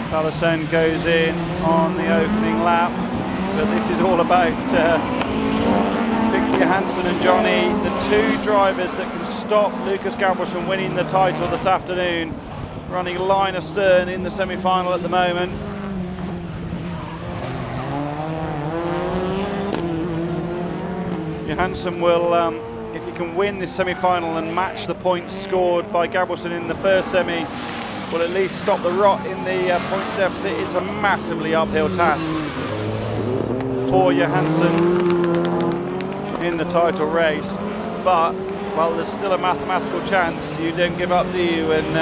S3: Falsen goes in on the opening lap, but this is all about Victor Johansson and John Nee, the 2 drivers that can stop Lucas Gabrielsen winning the title this afternoon, running line astern in the semi-final at the moment. Johansson will, if he can win this semi-final and match the points scored by Gabrielsen in the first semi, will at least stop the rot in the points deficit. It's a massively uphill task for Johansson in the title race, but well, there's still a mathematical chance. You don't give up, do you? And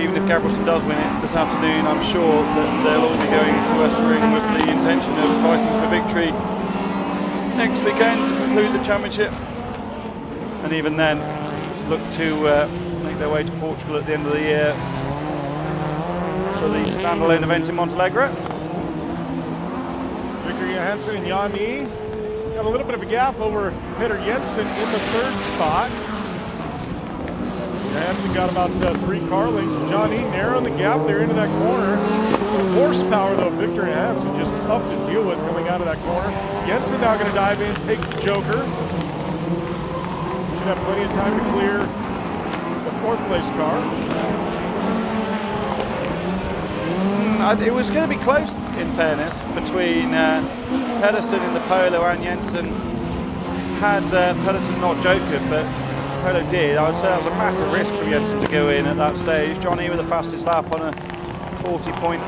S3: even if Gabrielsen does win it this afternoon, I'm sure that they'll all be going to Westerring with the intention of fighting for victory next weekend to conclude the championship, and even then look to make their way to Portugal at the end of the year for the standalone event in Montalegre.
S1: Victor Johansson and John Nee got a little bit of a gap over Petter Jensen in the 3rd spot. Johansson got about 3 car lengths, but John Nee narrowing the gap there into that corner. The horsepower, though, Victor Johansson just tough to deal with coming out of that corner. Jensen now going to dive in, take the joker. Should have plenty of time to clear the 4th place car.
S3: It was going to be close, in fairness, between Pedersen in the Polo and Jensen. Had Pedersen not jokered, but Polo did. I would say that was a massive risk for Jensen to go in at that stage. John Nee with the fastest lap on a 40.8.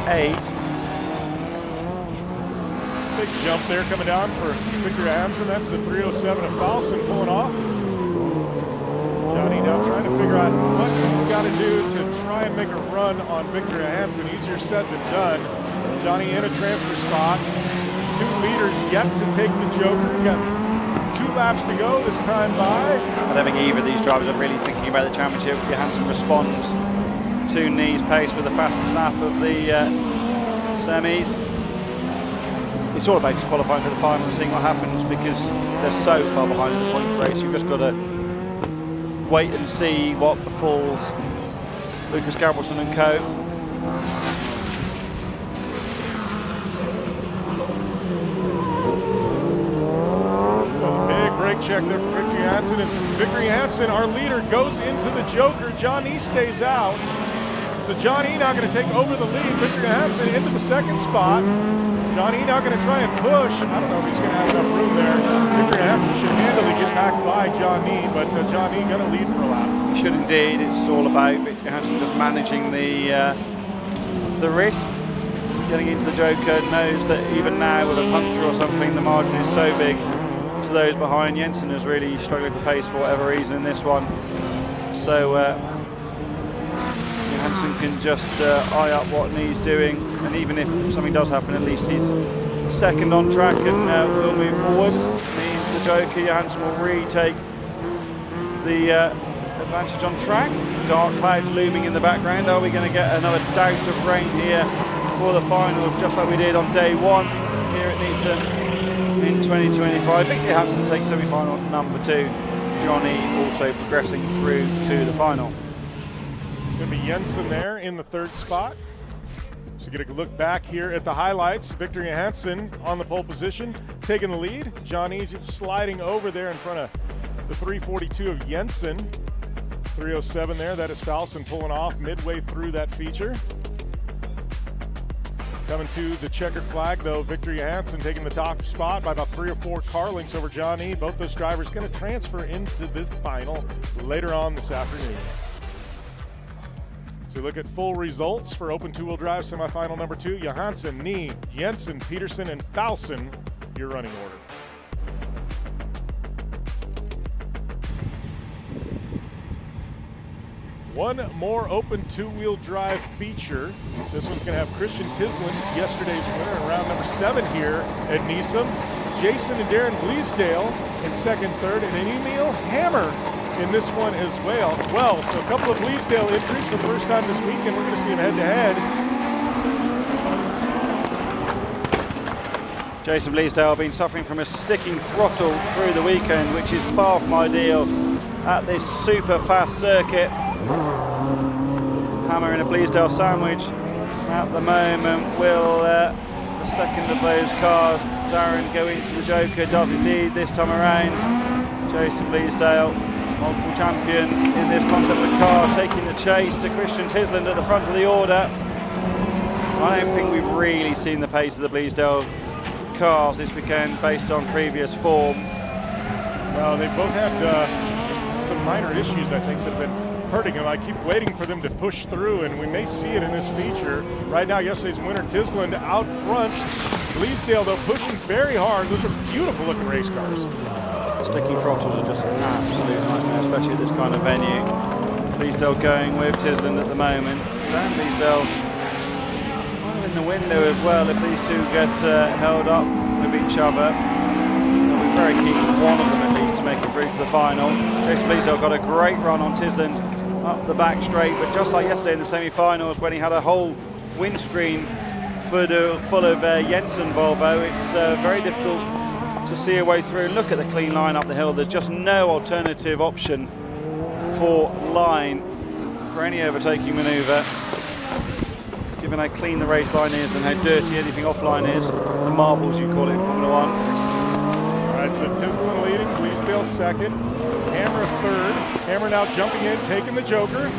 S1: Big jump there coming down for Victor Johansson. That's the 307 of Falsen pulling off. Johnny now trying to figure out what he's got to do to try and make a run on Victor Johansson. Easier said than done. Johnny in a transfer spot. 2 leaders yet to take the joker. We got 2 laps to go this time by.
S3: I don't think either of these drivers are really thinking about the championship. Johansson responds to Nee's pace with the fastest lap of the semis. It's all about just qualifying for the final and seeing what happens, because they're so far behind in the points race. You've just got to wait and see what befalls Lucas Gabrielsen and co.
S1: Big brake check there for Victor Johansson. As Victor Johansson, our leader, goes into the joker, John Nee stays out. So John Nee now going to take over the lead. Victor Johansson into the 2nd spot. John Nee now going to try and push. I don't know if he's going to have enough room there. Victor Johansson should handily get back by John Nee, but John Nee going to lead for a lap.
S3: He should indeed. It's all about Victor Johansson just managing the risk. Getting into the joker, knows that even now with a puncture or something, the margin is so big to those behind. Jensen is really struggling for pace for whatever reason in this one. So Johansson can just eye up what Nee's doing, and even if something does happen, at least he's 2nd on track and will move forward. Nee into the joker, Johansson will retake the advantage on track. Dark clouds looming in the background. Are we going to get another douse of rain here for the finals, just like we did on day 1 here at Nysum in 2025? Victor Johansson takes semi-final number 2. John Nee also progressing through to the final.
S1: Going to be Jensen there in the 3rd spot. So get a look back here at the highlights. Victor Johansson on the pole position, taking the lead. Johnny sliding over there in front of the 342 of Jensen. 307 there, that is Falson pulling off midway through that feature. Coming to the checkered flag though, Victor Johansson taking the top spot by about 3 or 4 car lengths over Johnny. Both those drivers going to transfer into the final later on this afternoon. So we look at full results for open two-wheel drive semifinal number 2. Johansson, Nee, Jensen, Peterson, and Falson, your running order. One more open two-wheel drive feature. This one's going to have Christian Tisland, yesterday's winner, in round number 7 here at Nysum. Jason and Darren Bleasdale in second, third, and Emil Hammer in this one as well. So a couple of Bleasdale entries for the first time this weekend. We're going to see them head-to-head.
S3: Jason Bleasdale been suffering from a sticking throttle through the weekend, which is far from ideal at this super fast circuit. Hammer in a Bleasdale sandwich at the moment. Will the second of those cars, Darren, go into the Joker? Does indeed this time around. Jason Bleasdale, multiple champion in this concept of car, taking the chase to Christian Tisland at the front of the order. I don't think we've really seen the pace of the Bleasdale cars this weekend based on previous form.
S1: Well, they both had just some minor issues, I think, that have been hurting them. I keep waiting for them to push through, and we may see it in this feature. Right now, yesterday's winner, Tisland, out front. Bleasdale, though, pushing very hard. Those are beautiful-looking race cars.
S3: Sticking throttles are just an absolute nightmare, especially at this kind of venue. Bleasdale going with Tisland at the moment. Dan Bleasdale in the window as well. If these two get held up with each other, they'll be very keen for one of them at least to make it through to the final. Jason Bleasdale got a great run on Tisland up the back straight, but just like yesterday in the semi-finals when he had a whole windscreen full of Jensen Volvo, it's very difficult to see a way through. Look at the clean line up the hill. There's just no alternative option for line for any overtaking manoeuvre, given how clean the race line is and how dirty anything offline is. The marbles, you call it in Formula 1.
S1: All right, so Tisland leading, Bleasdale second, Hammer third. Hammer now jumping in, taking the Joker.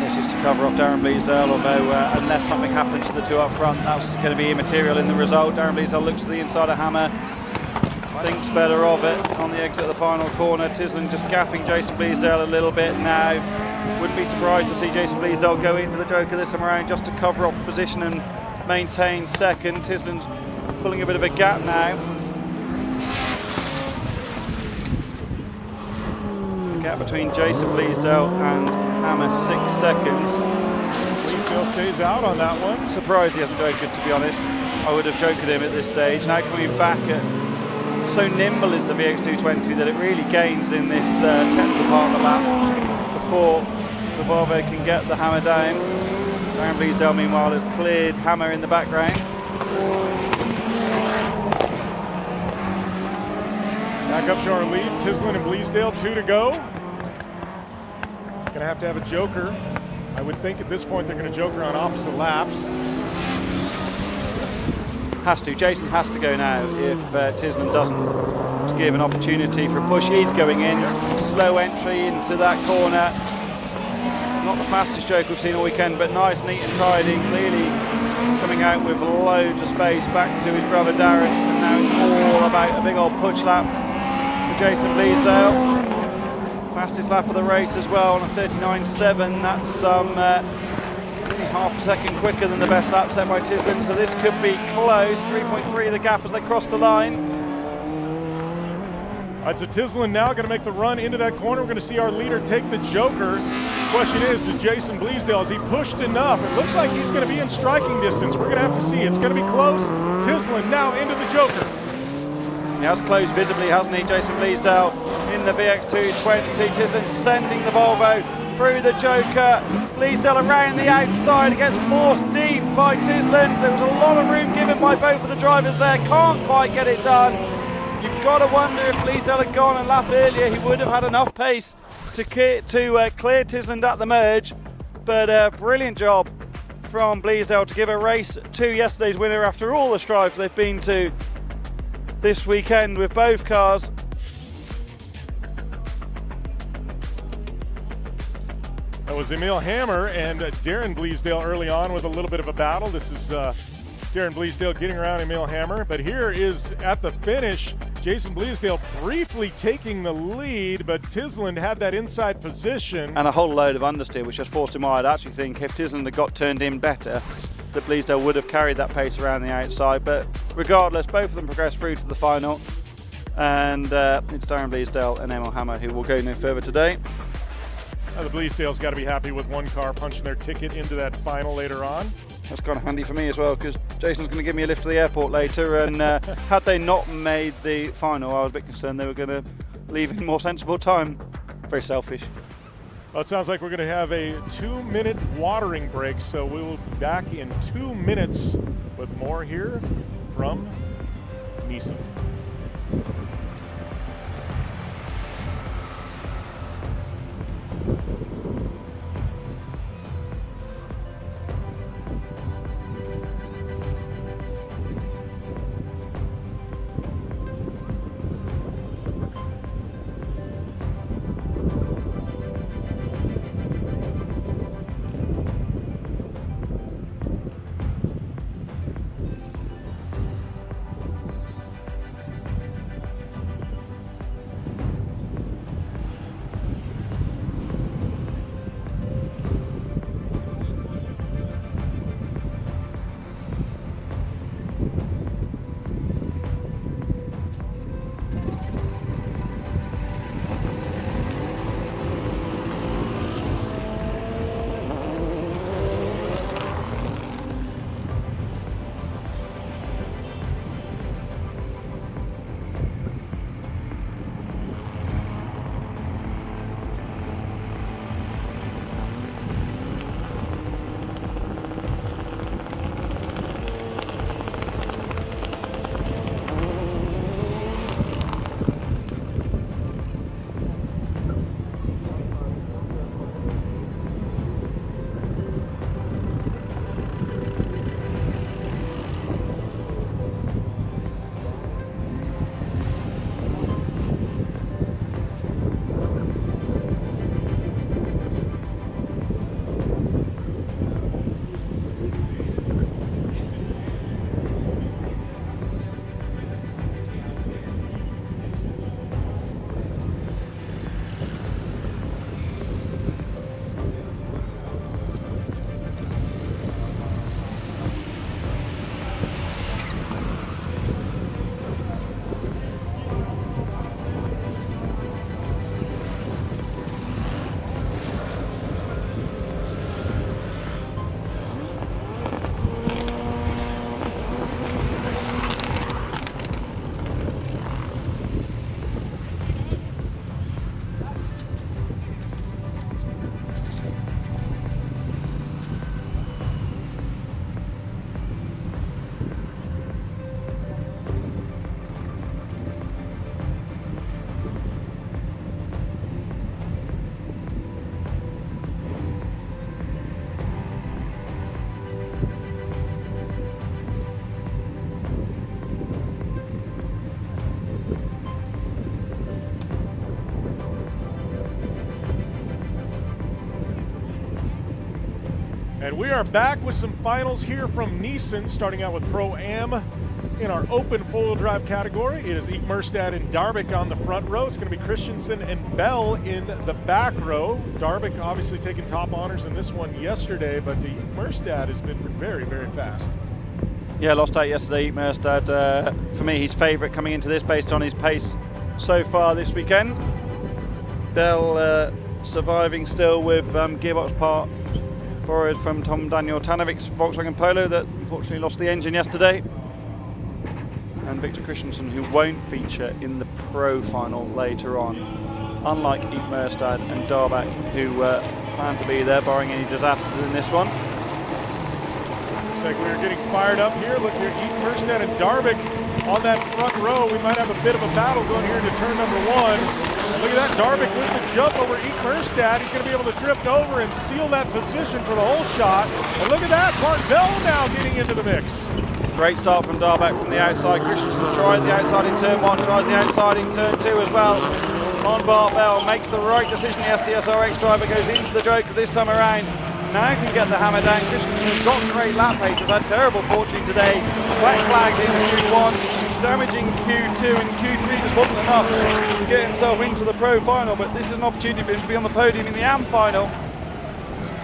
S3: This is to cover off Darren Bleasdale, although unless something happens to the two up front, that's going to be immaterial in the result. Darren Bleasdale looks to the inside of Hammer, thinks better of it on the exit of the final corner. Tisland just gapping Jason Bleasdale a little bit now. Wouldn't be surprised to see Jason Bleasdale go into the Joker this time around just to cover off position and maintain second. Tisland's pulling a bit of a gap now. The gap between Jason Bleasdale and Hammer, 6 seconds.
S1: Bleasdale stays out on that one.
S3: Surprised he hasn't jokered, to be honest. I would have joked him at this stage. Now coming back at, so nimble is the VX220 that it really gains in this 10th part of the lap before the Volvo can get the Hammer down. Darren Bleasdale meanwhile has cleared Hammer in the background.
S1: Back up to our lead, Tisland and Bleasdale, 2 to go. Gonna have to have a Joker. I would think at this point they're gonna Joker on opposite laps.
S3: Has to, Jason has to go now if Tisland doesn't, to give an opportunity for a push. He's going in, slow entry into that corner. Not the fastest Joker we've seen all weekend, but nice, neat and tidy, clearly coming out with loads of space back to his brother Darren, and now it's all about a big old push lap for Jason Bleasdale. Fastest lap of the race as well on a 39.7. That's some half a second quicker than the best lap set by Tisland, so this could be close. 3.3 the gap as they cross the line.
S1: All right, so Tisland now going to make the run into that corner. We're going to see our leader take the Joker. The question is Jason Bleasdale, has he pushed enough? It looks like he's going to be in striking distance. We're going to have to see. It's going to be close. Tisland now into the Joker.
S3: He has closed visibly, hasn't he, Jason Bleasdale in the VX220. Tisland sending the Volvo through the Joker. Bleasdale around the outside, gets forced deep by Tisland. There was a lot of room given by both of the drivers there. Can't quite get it done. You've got to wonder if Bleasdale had gone a lap earlier, he would have had enough pace to clear Tisland at the merge. But brilliant job from Bleasdale to give a race to yesterday's winner after all the strife they've been to this weekend with both cars.
S1: That was Emil Hammer and Darren Bleasdale early on with a little bit of a battle. This is Darren Bleasdale getting around Emil Hammer. But here is at the finish, Jason Bleasdale briefly taking the lead, but Tisland had that inside position.
S3: And a whole load of understeer, which just forced him wide. I actually think if Tisland had got turned in better, that Bleasdale would have carried that pace around the outside. But regardless, both of them progressed through to the final. And it's Darren Bleasdale and Emil Hammer who will go no further today.
S1: The Bleasdale's got to be happy with one car punching their ticket into that final later on.
S3: That's kind of handy for me as well, because Jason's going to give me a lift to the airport later, and had they not made the final, I was a bit concerned they were going to leave in more sensible time. Very selfish.
S1: Well, it sounds like we're going to have a 2-minute watering break, so we will be back in 2 minutes with more here from Nysum. And we are back with some finals here from Nysum, starting out with Pro-Am. In our open four-wheel drive category, it is Eek Merstad and Darvik on the front row. It's going to be Christensen and Bell in the back row. Darvik obviously taking top honors in this one yesterday, but Eek Merstad has been very, very fast.
S3: Yeah, lost out yesterday, Eek Merstad. For me, he's favourite coming into this based on his pace so far this weekend. Bell surviving still with gearbox part borrowed from Tom Daniel Tanovik's Volkswagen Polo that unfortunately lost the engine yesterday. And Victor Christensen, who won't feature in the Pro final later on, unlike Eek Merstad and Darbach, who plan to be there barring any disasters in this one.
S1: Looks like we're getting fired up here. Look here, Eek Merstad and Darbach on that front row. We might have a bit of a battle going here into turn number one. Look at that, Darvik with the jump over Ekmerstad. He's going to be able to drift over and seal that position for the whole shot. And look at that, Bart Bell now getting into the mix.
S3: Great start from Darvik from the outside. Christensen tried the outside in turn 1, tries the outside in turn 2 as well. On Bart Bell, makes the right decision. The STSRX driver goes into the Joker this time around. Now can get the hammer down. Christensen has got great lap pace, has had terrible fortune today. Wet flagged in Q1, damaging Q2, and Q3 just wasn't enough to get himself into the Pro Final, but this is an opportunity for him to be on the podium in the AM Final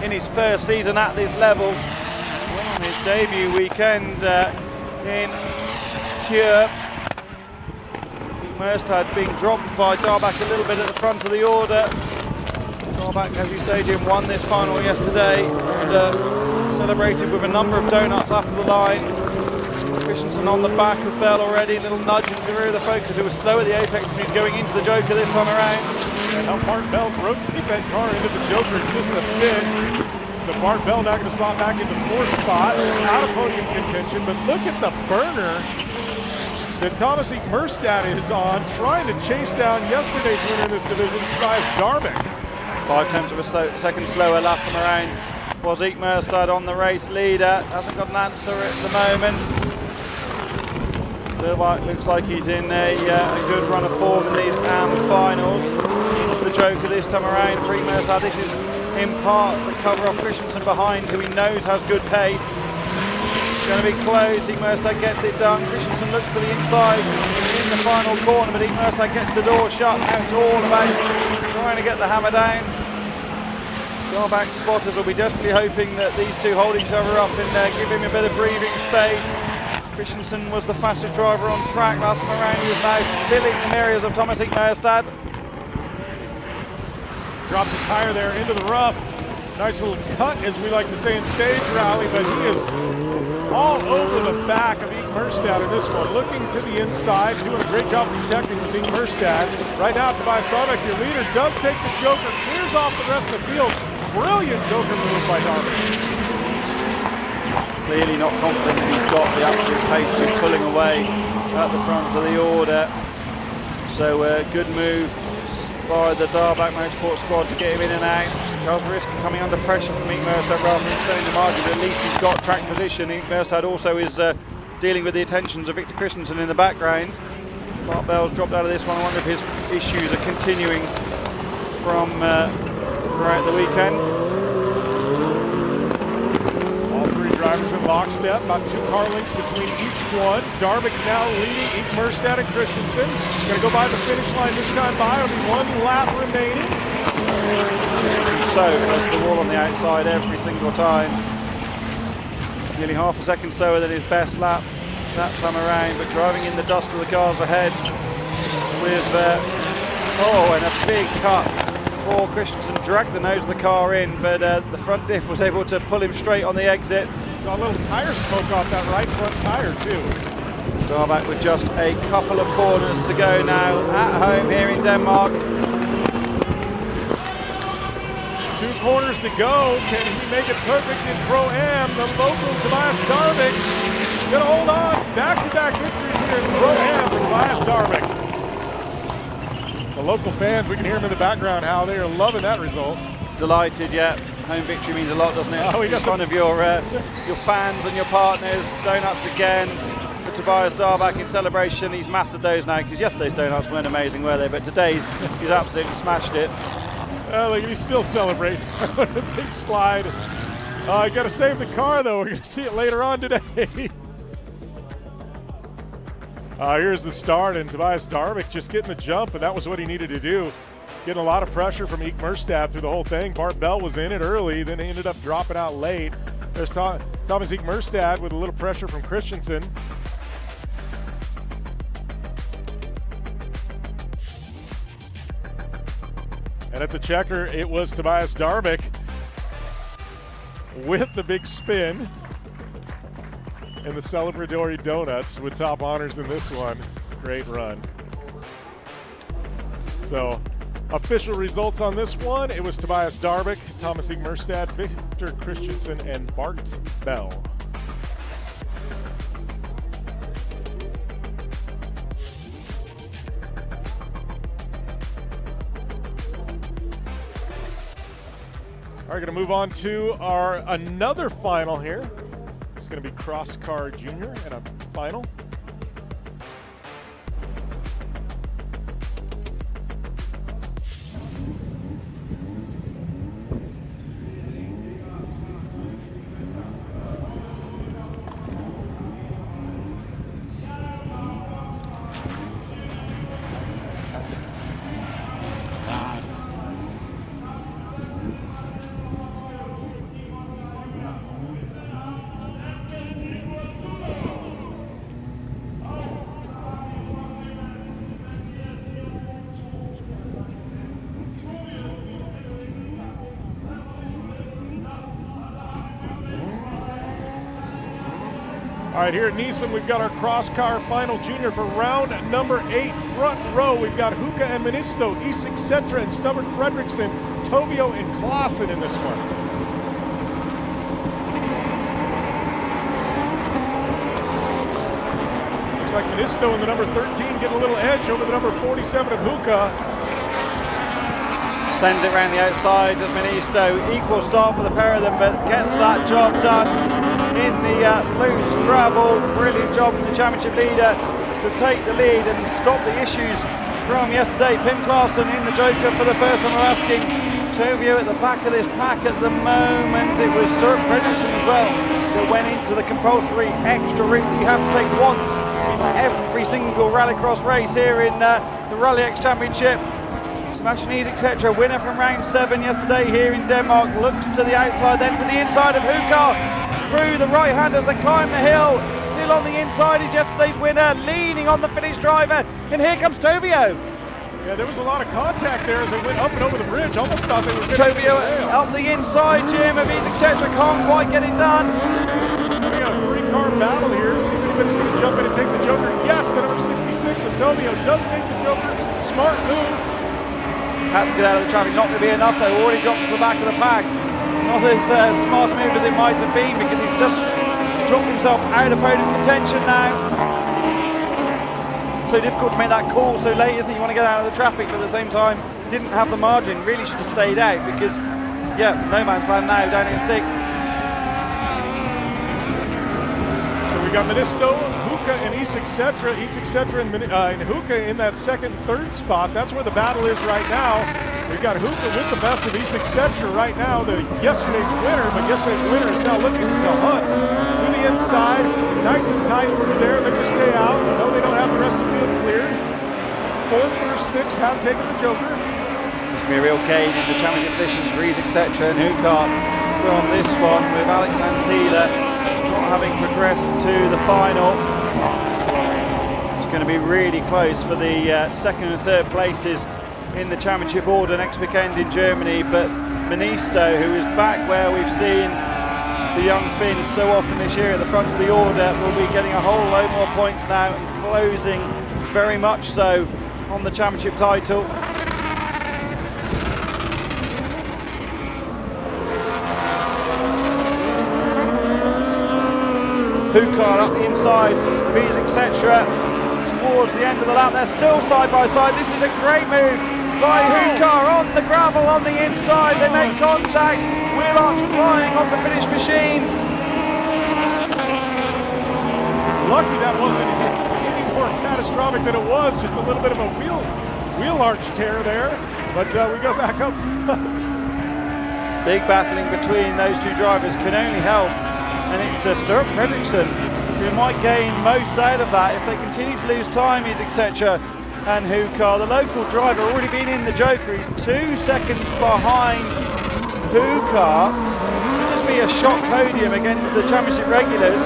S3: in his first season at this level. On his debut weekend in Tier. Ekmerstad being dropped by Darvik a little bit at the front of the order. Darvik, as you say, Jim, won this final yesterday and celebrated with a number of donuts after the line. Christensen on the back of Bell already, a little nudge into the rear of the focus. It was slow at the apex and he's going into the Joker this time around.
S1: And now Bart Bell rotate that car into the Joker just a bit. So Bart Bell now going to slot back into 4th spot, out of podium contention, but look at the burner that Thomas Ekmerstad is on, trying to chase down yesterday's winner in this division, Tobias Darvik.
S3: 5/10 of a second slower last time around was Ekmerstad on the race leader. Hasn't got an answer at the moment. Darvik looks like he's in a good run of form in these AM finals. Into the Joker this time around for Ekmerstad. This is in part to cover off Christensen behind, who he knows has good pace. Going to be close. Ekmerstad gets it done. Christensen looks to the inside in the final corner, but Ekmerstad gets the door shut. Now it's all about trying to get the hammer down. Darvik spotters will be desperately hoping that these two hold each other up and give him a bit of breathing space. Christensen was the fastest driver on track last time around. He is now filling the mirrors of Thomas Ekmerstad.
S1: Drops a tire there into the rough. Nice little cut, as we like to say in stage rally, but he is all over the back of Ekmerstad in this one. Looking to the inside, doing a great job of protecting was Ekmerstad. Right now, Tobias Darvik, your leader, does take the Joker, clears off the rest of the field. Brilliant Joker move by Darvik.
S3: Clearly not confident that he's got the absolute pace to be pulling away at the front of the order. So good move by the Darvik Motorsport squad to get him in and out. Does risk coming under pressure from Ekmerstad rather than staying in the margin, but at least he's got track position. Ekmerstad also is dealing with the attentions of Victor Christensen in the background. Bart Bell's dropped out of this one. I wonder if his issues are continuing from throughout the weekend.
S1: All three drivers in lockstep, about 2 car lengths between each one. Darvik now leading Ekmerstad and Christensen. Going to go by the finish line this time by. It'll be 1 lap remaining.
S3: He's so close to the wall on the outside every single time. Nearly half a second slower than his best lap that time around, but driving in the dust of the cars ahead with and a big cut for Christensen. Dragged the nose of the car in, but the front diff was able to pull him straight on the exit.
S1: Saw a little tire smoke off that right front tire too.
S3: Darvik with just a couple of corners to go now at home here in Denmark.
S1: 2 corners to go. Can he make it perfect in Pro-Am? The local Tobias Darvik gonna hold on. Back-to-back victories here in Pro-Am for Tobias Darvik. The local fans, we can hear them in the background how they are loving that result.
S3: Delighted, yeah. Home victory means a lot, doesn't it?
S1: Oh,
S3: in front of your fans and your partners. Donuts again for Tobias Darvik in celebration. He's mastered those now, because yesterday's donuts weren't amazing, were they? But today's, he's absolutely smashed it.
S1: Look, he's still celebrating. A big slide. I got to save the car, though. We're going to see it later on today. Here's the start, and Tobias Darvik just getting the jump, and that was what he needed to do. Getting a lot of pressure from Ekmerstad through the whole thing. Bart Bell was in it early, then he ended up dropping out late. There's Thomas Ekmerstad with a little pressure from Christensen. And at the checker, it was Tobias Darvik with the big spin and the celebratory donuts with top honors in this one. Great run. So, official results on this one, it was Tobias Darvik, Thomas Ekmerstad, Victor Christensen, and Bart Bell. All right, going to move on to our another final here. It's going to be Cross Car Junior and a final. All right, here at Nysum, we've got our cross car final junior for round number 8. Front row, we've got Huka and Ministo, Isak Setra and Stubborn Fredriksson, Tovio and Klaassen in this one. Looks like Ministo in the number 13 getting a little edge over the number 47 of Huka.
S3: Sends it around the outside, does Ministo. Equal start for the pair of them, but gets that job done in the loose gravel. Brilliant job from the championship leader to take the lead and stop the issues from yesterday. Pim Klaassen in the Joker for the first time we're asking. Tovio at the back of this pack at the moment. It was Stuart Fredriksson as well that went into the compulsory extra route that you have to take once in every single rallycross race here in the Rallyx Championship. Smashing etc. Winner from round 7 yesterday here in Denmark. Looks to the outside, then to the inside of Huka. Through the right hand as they climb the hill. Still on the inside is yesterday's winner, leaning on the Finnish driver. And here comes Tovio.
S1: Yeah, there was a lot of contact there as they went up and over the bridge. Almost thought they were going
S3: Tovio up the inside, Jim, of his etc. Can't quite get it done.
S1: We got a 3-car battle here. See if anybody's going to jump in and take the Joker. Yes, the number 66 of Tovio does take the Joker. Smart move.
S3: Had to get out of the traffic, not going to be enough though. Already drops to the back of the pack. Not as smart a move as it might have been because he's just dropped himself out of podium contention now. So difficult to make that call so late, isn't it? You want to get out of the traffic, but at the same time, didn't have the margin. Really should have stayed out because, yeah, no man's land now down in 6th.
S1: So we got Ministo, Huka, and Isak Setra. Isak Setra and Huka in that second, third spot. That's where the battle is right now. We've got Huka with the best of Isak Setra right now, yesterday's winner, but yesterday's winner is now looking to hunt to the inside. Nice and tight through there. They're going to stay out. No, they don't have the rest of the field cleared. 4th through 6 have taken the Joker.
S3: It's going to be a real cage in the championship positions for Isak Setra and Huka from this one, with Alex Antila not having progressed to the final. It's going to be really close for the 2nd and 3rd places in the championship order next weekend in Germany, but Ministo, who is back where we've seen the young Finns so often this year at the front of the order, will be getting a whole load more points now and closing very much so on the championship title. Huka up the inside, Bees etc. towards the end of the lap. They're still side by side. This is a great move by Huka on the gravel on the inside. They make contact. Wheel arch flying on the Finnish machine.
S1: Lucky that wasn't any more catastrophic than it was. Just a little bit of a wheel arch tear there. But we go back up front.
S3: Big battling between those two drivers can only help. And it's Stuart Fredriksson who might gain most out of that if they continue to lose time, etc. And Huka, the local driver, already been in the Joker. He's 2 seconds behind Huka. Could this be a shock podium against the championship regulars?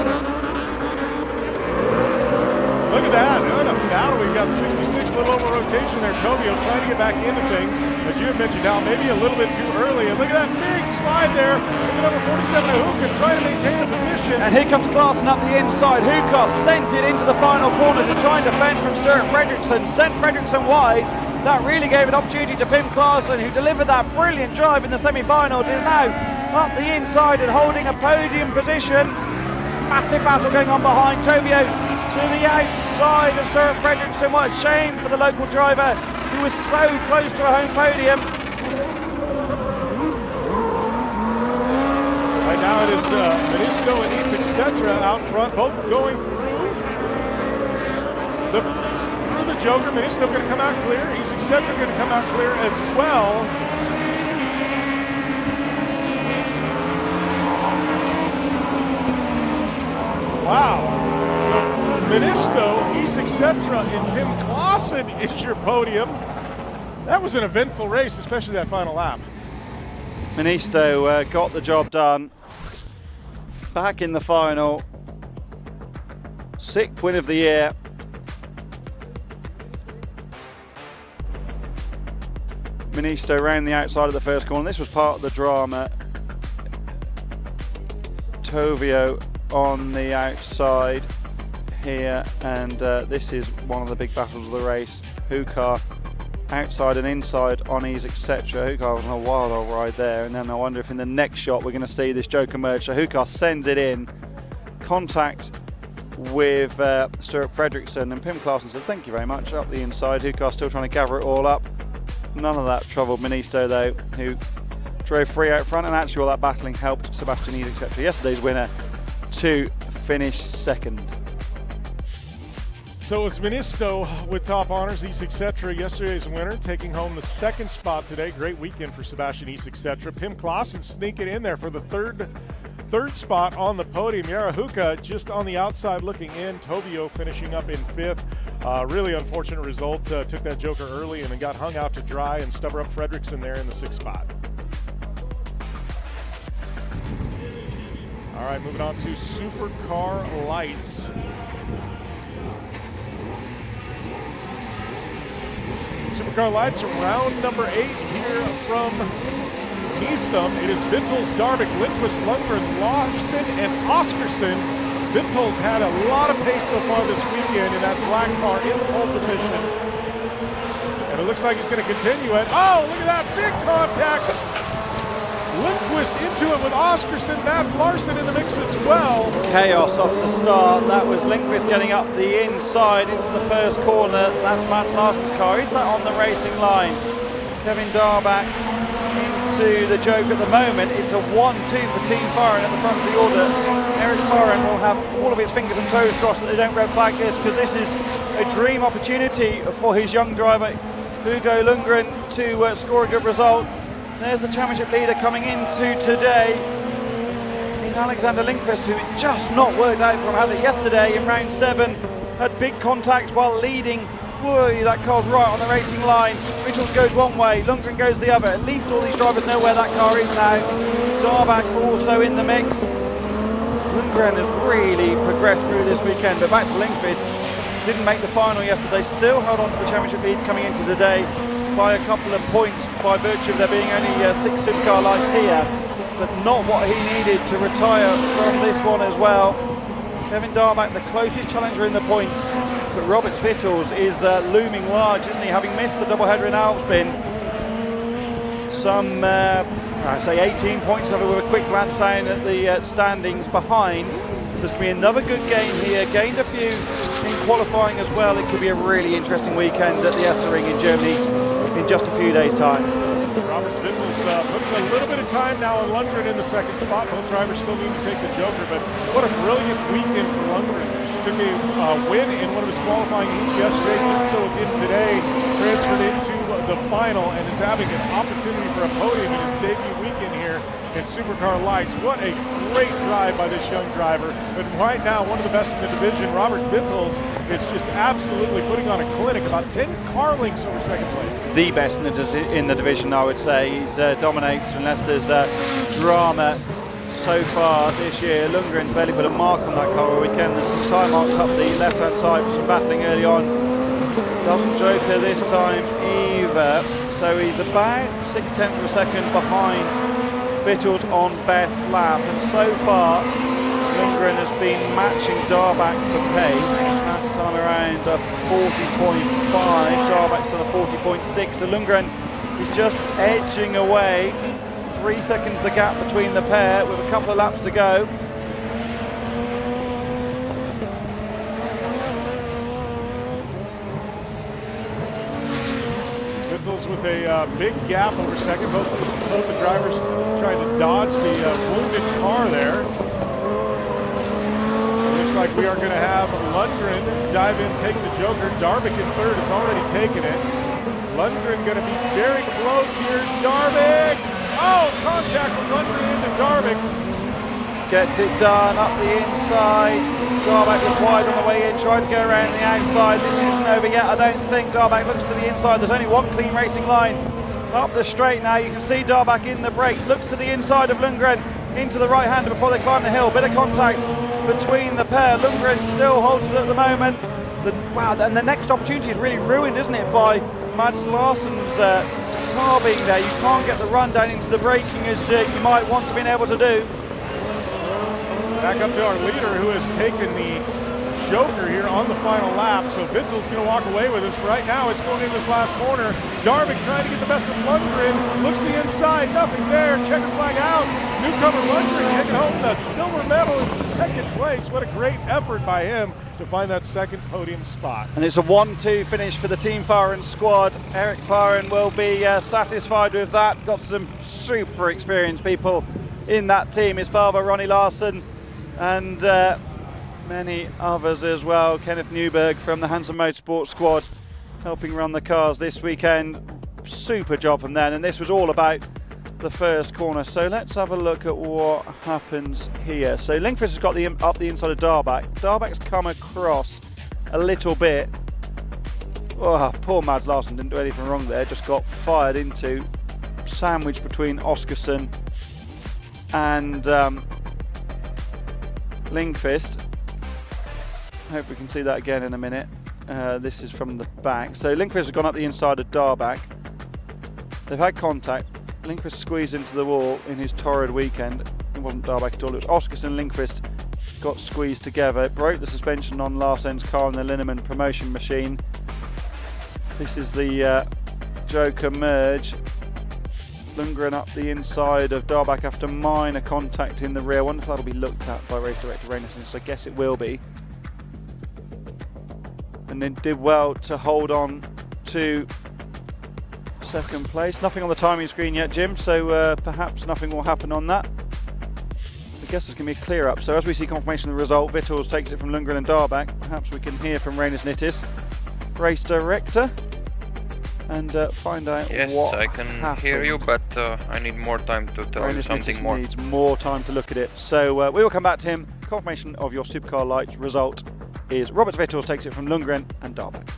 S1: Look at that, what a battle. We've got 66, a little over rotation there. Tovio trying to get back into things, as you had mentioned now, maybe a little bit too early. And look at that big slide there. Look at number 47 of Huka trying to maintain the position.
S3: And here comes Klaassen up the inside. Huka sent it into the final corner to try and defend from Stuart Fredriksson. Sent Fredriksson wide. That really gave an opportunity to Pim Klaassen, who delivered that brilliant drive in the semi-final. Is now up the inside and holding a podium position. Massive battle going on behind Tovio. To the outside of Stuart Fredriksson. What a shame for the local driver who was so close to a home podium.
S1: Now it is Ministo and Etc. out front, both going through the Joker. Ministo going to come out clear. Etc. going to come out clear as well. Wow. So Ministo, Etc. and Pim Clausen is your podium. That was an eventful race, especially that final lap.
S3: Ministo got the job done. Back in the final. 6th win of the year. Ministo ran the outside of the first corner. This was part of the drama. Tovio on the outside here, and this is one of the big battles of the race. Hukar outside and inside on his Etc. Hukar was on a wild old ride there, and then I wonder if in the next shot we're going to see this Joker merge. So Hukar sends it in, contact with Stuart Fredriksson, and Pim Clausen said thank you very much up the inside. Hukar still trying to gather it all up. None of that troubled Ministo though, who drove free out front, and actually all that battling helped Sebastian Etc., yesterday's winner, to finish second.
S1: So it's Ministo with top honors. Etc., yesterday's winner, taking home the second spot today. Great weekend for Sebastian Etc. Pim Clausen sneaking in there for the third spot on the podium. Yarahuka just on the outside looking in. Tovio finishing up in 5th. Really unfortunate result. Took that Joker early and then got hung out to dry, and Stubber up Fredriksson there in the 6th spot. All right, moving on to Supercar Lights. Supercar Lights, round number 8 here from Nysum. It is Vintels, Darvik, Lindquist, Lundgren, Larson, and Oscarson. Vintels had a lot of pace so far this weekend in that black car in pole position. And it looks like he's going to continue it. Oh, look at that big contact. Lindquist into it with Oscarson. Mats Larson in the mix as well.
S3: Chaos off the start. That was Lindquist getting up the inside into the first corner. That's Mats Larson's car. Is that on the racing line? Kevin Darback into the Joke at the moment. It's a 1-2 for Team Fahren at the front of the order. Eric Fahren will have all of his fingers and toes crossed that they don't red flag this, because this is a dream opportunity for his young driver Hugo Lundgren to score a good result. There's the championship leader coming into today in Alexander Lindqvist, who just not worked out for him, has it? Yesterday in round 7, had big contact while leading. Whoa, that car's right on the racing line. Vittles goes one way, Lundgren goes the other. At least all these drivers know where that car is now. Darback also in the mix. Lundgren has really progressed through this weekend, but back to Lindqvist. Didn't make the final yesterday, still held on to the championship lead coming into today by a couple of points by virtue of there being only 6 Supercar Lights here, but not what he needed to retire from this one as well. Kevin Darback, the closest challenger in the points, but Robert Vittels is looming large, isn't he, having missed the doubleheader in Alvsbyn. Some, I say 18 points with a quick glance down at the standings behind. There's going to be another good game here, gained a few in qualifying as well. It could be a really interesting weekend at the Esterring in Germany in just a few days' time.
S1: Robert Vittels putting a little bit of time now on Lundgren in the 2nd spot. Both drivers still need to take the Joker, but what a brilliant weekend for Lundgren. Took a win in one of his qualifying heats yesterday, did so again today, transferred into the final, and is having an opportunity for a podium in his debut weekend here in Supercar Lights. What a great drive by this young driver, but right now one of the best in the division. Robert Vittels is just absolutely putting on a clinic, about 10 car lengths over 2nd place.
S3: The best in the division, I would say. He dominates unless there's drama so far this year. Lundgren's barely put a mark on that car all weekend. There's some time marks up the left-hand side for some battling early on. Doesn't Joker this time either. So he's about 0.6 of a second behind Vittels on best lap, and so far Lundgren has been matching Darback for pace. Last time around 40.5, Darback's on a 40.6, so Lundgren is just edging away. 3 seconds the gap between the pair with a couple of laps to go.
S1: Vittels Owens with a big gap over second. Both the drivers trying to dodge the wounded car there. It looks like we are going to have Lundgren dive in, take the Joker. Darvik in third has already taken it. Lundgren going to be very close here. Darvik! Oh, contact from Lundgren into Darvik.
S3: Gets it done up the inside. Darvik was wide on the way in, tried to go around the outside. This isn't over yet, I don't think. Darvik looks to the inside. There's only one clean racing line up the straight now. You can see Darvik in the brakes. Looks to the inside of Lundgren into the right-hander before they climb the hill. Bit of contact between the pair. Lundgren still holds it at the moment. Wow, and the next opportunity is really ruined, isn't it, by Mads Larsen's car being there. You can't get the run down into the braking as you might want to be able to do.
S1: Back up to our leader, who has taken the Joker here on the final lap. So Vittel's going to walk away with us. Right now, it's going in this last corner. Darvik trying to get the best of Lundgren. Looks to the inside, nothing there. Checker flag out. Newcomer Lundgren taking home the silver medal in second place. What a great effort by him to find that second podium spot.
S3: And it's a 1-2 finish for the Team Fahren squad. Eric Fahren will be satisfied with that. Got some super experienced people in that team. His father, Ronnie Larsen, and many others as well. Kenneth Newberg from the Hansen Motorsport squad helping run the cars this weekend. Super job from them, and this was all about the first corner. So let's have a look at what happens here. So Lindqvist has got up the inside of Darvik. Darvik's come across a little bit. Oh, poor Mads Larsen didn't do anything wrong there, just got fired into, sandwiched between Oskarsson and Lindqvist. Hope we can see that again in a minute. This is from the back. So Lindqvist has gone up the inside of Darvik. They've had contact. Lindqvist squeezed into the wall in his torrid weekend. It wasn't Darvik at all. It was Oskarsson and Lindqvist got squeezed together. It broke the suspension on Larsen's car in the Linneman promotion machine. This is the Joker merge. Lundgren up the inside of Darvik after minor contact in the rear. I wonder if that'll be looked at by race director Reinesen, so I guess it will be. And then did well to hold on to second place. Nothing on the timing screen yet, Jim, so perhaps nothing will happen on that. I guess there's going to be a clear up. So as we see confirmation of the result, Vittels takes it from Lundgren and Darvik. Perhaps we can hear from Reinesen Nittis, race director, and find out what
S5: Yes, I can
S3: happened.
S5: hear you, but I need more time to tell you something more.
S3: Needs more time to look at it. So we will come back to him. Confirmation of your Supercar Lights result is Robert Vittels takes it from Lundgren and Darvik.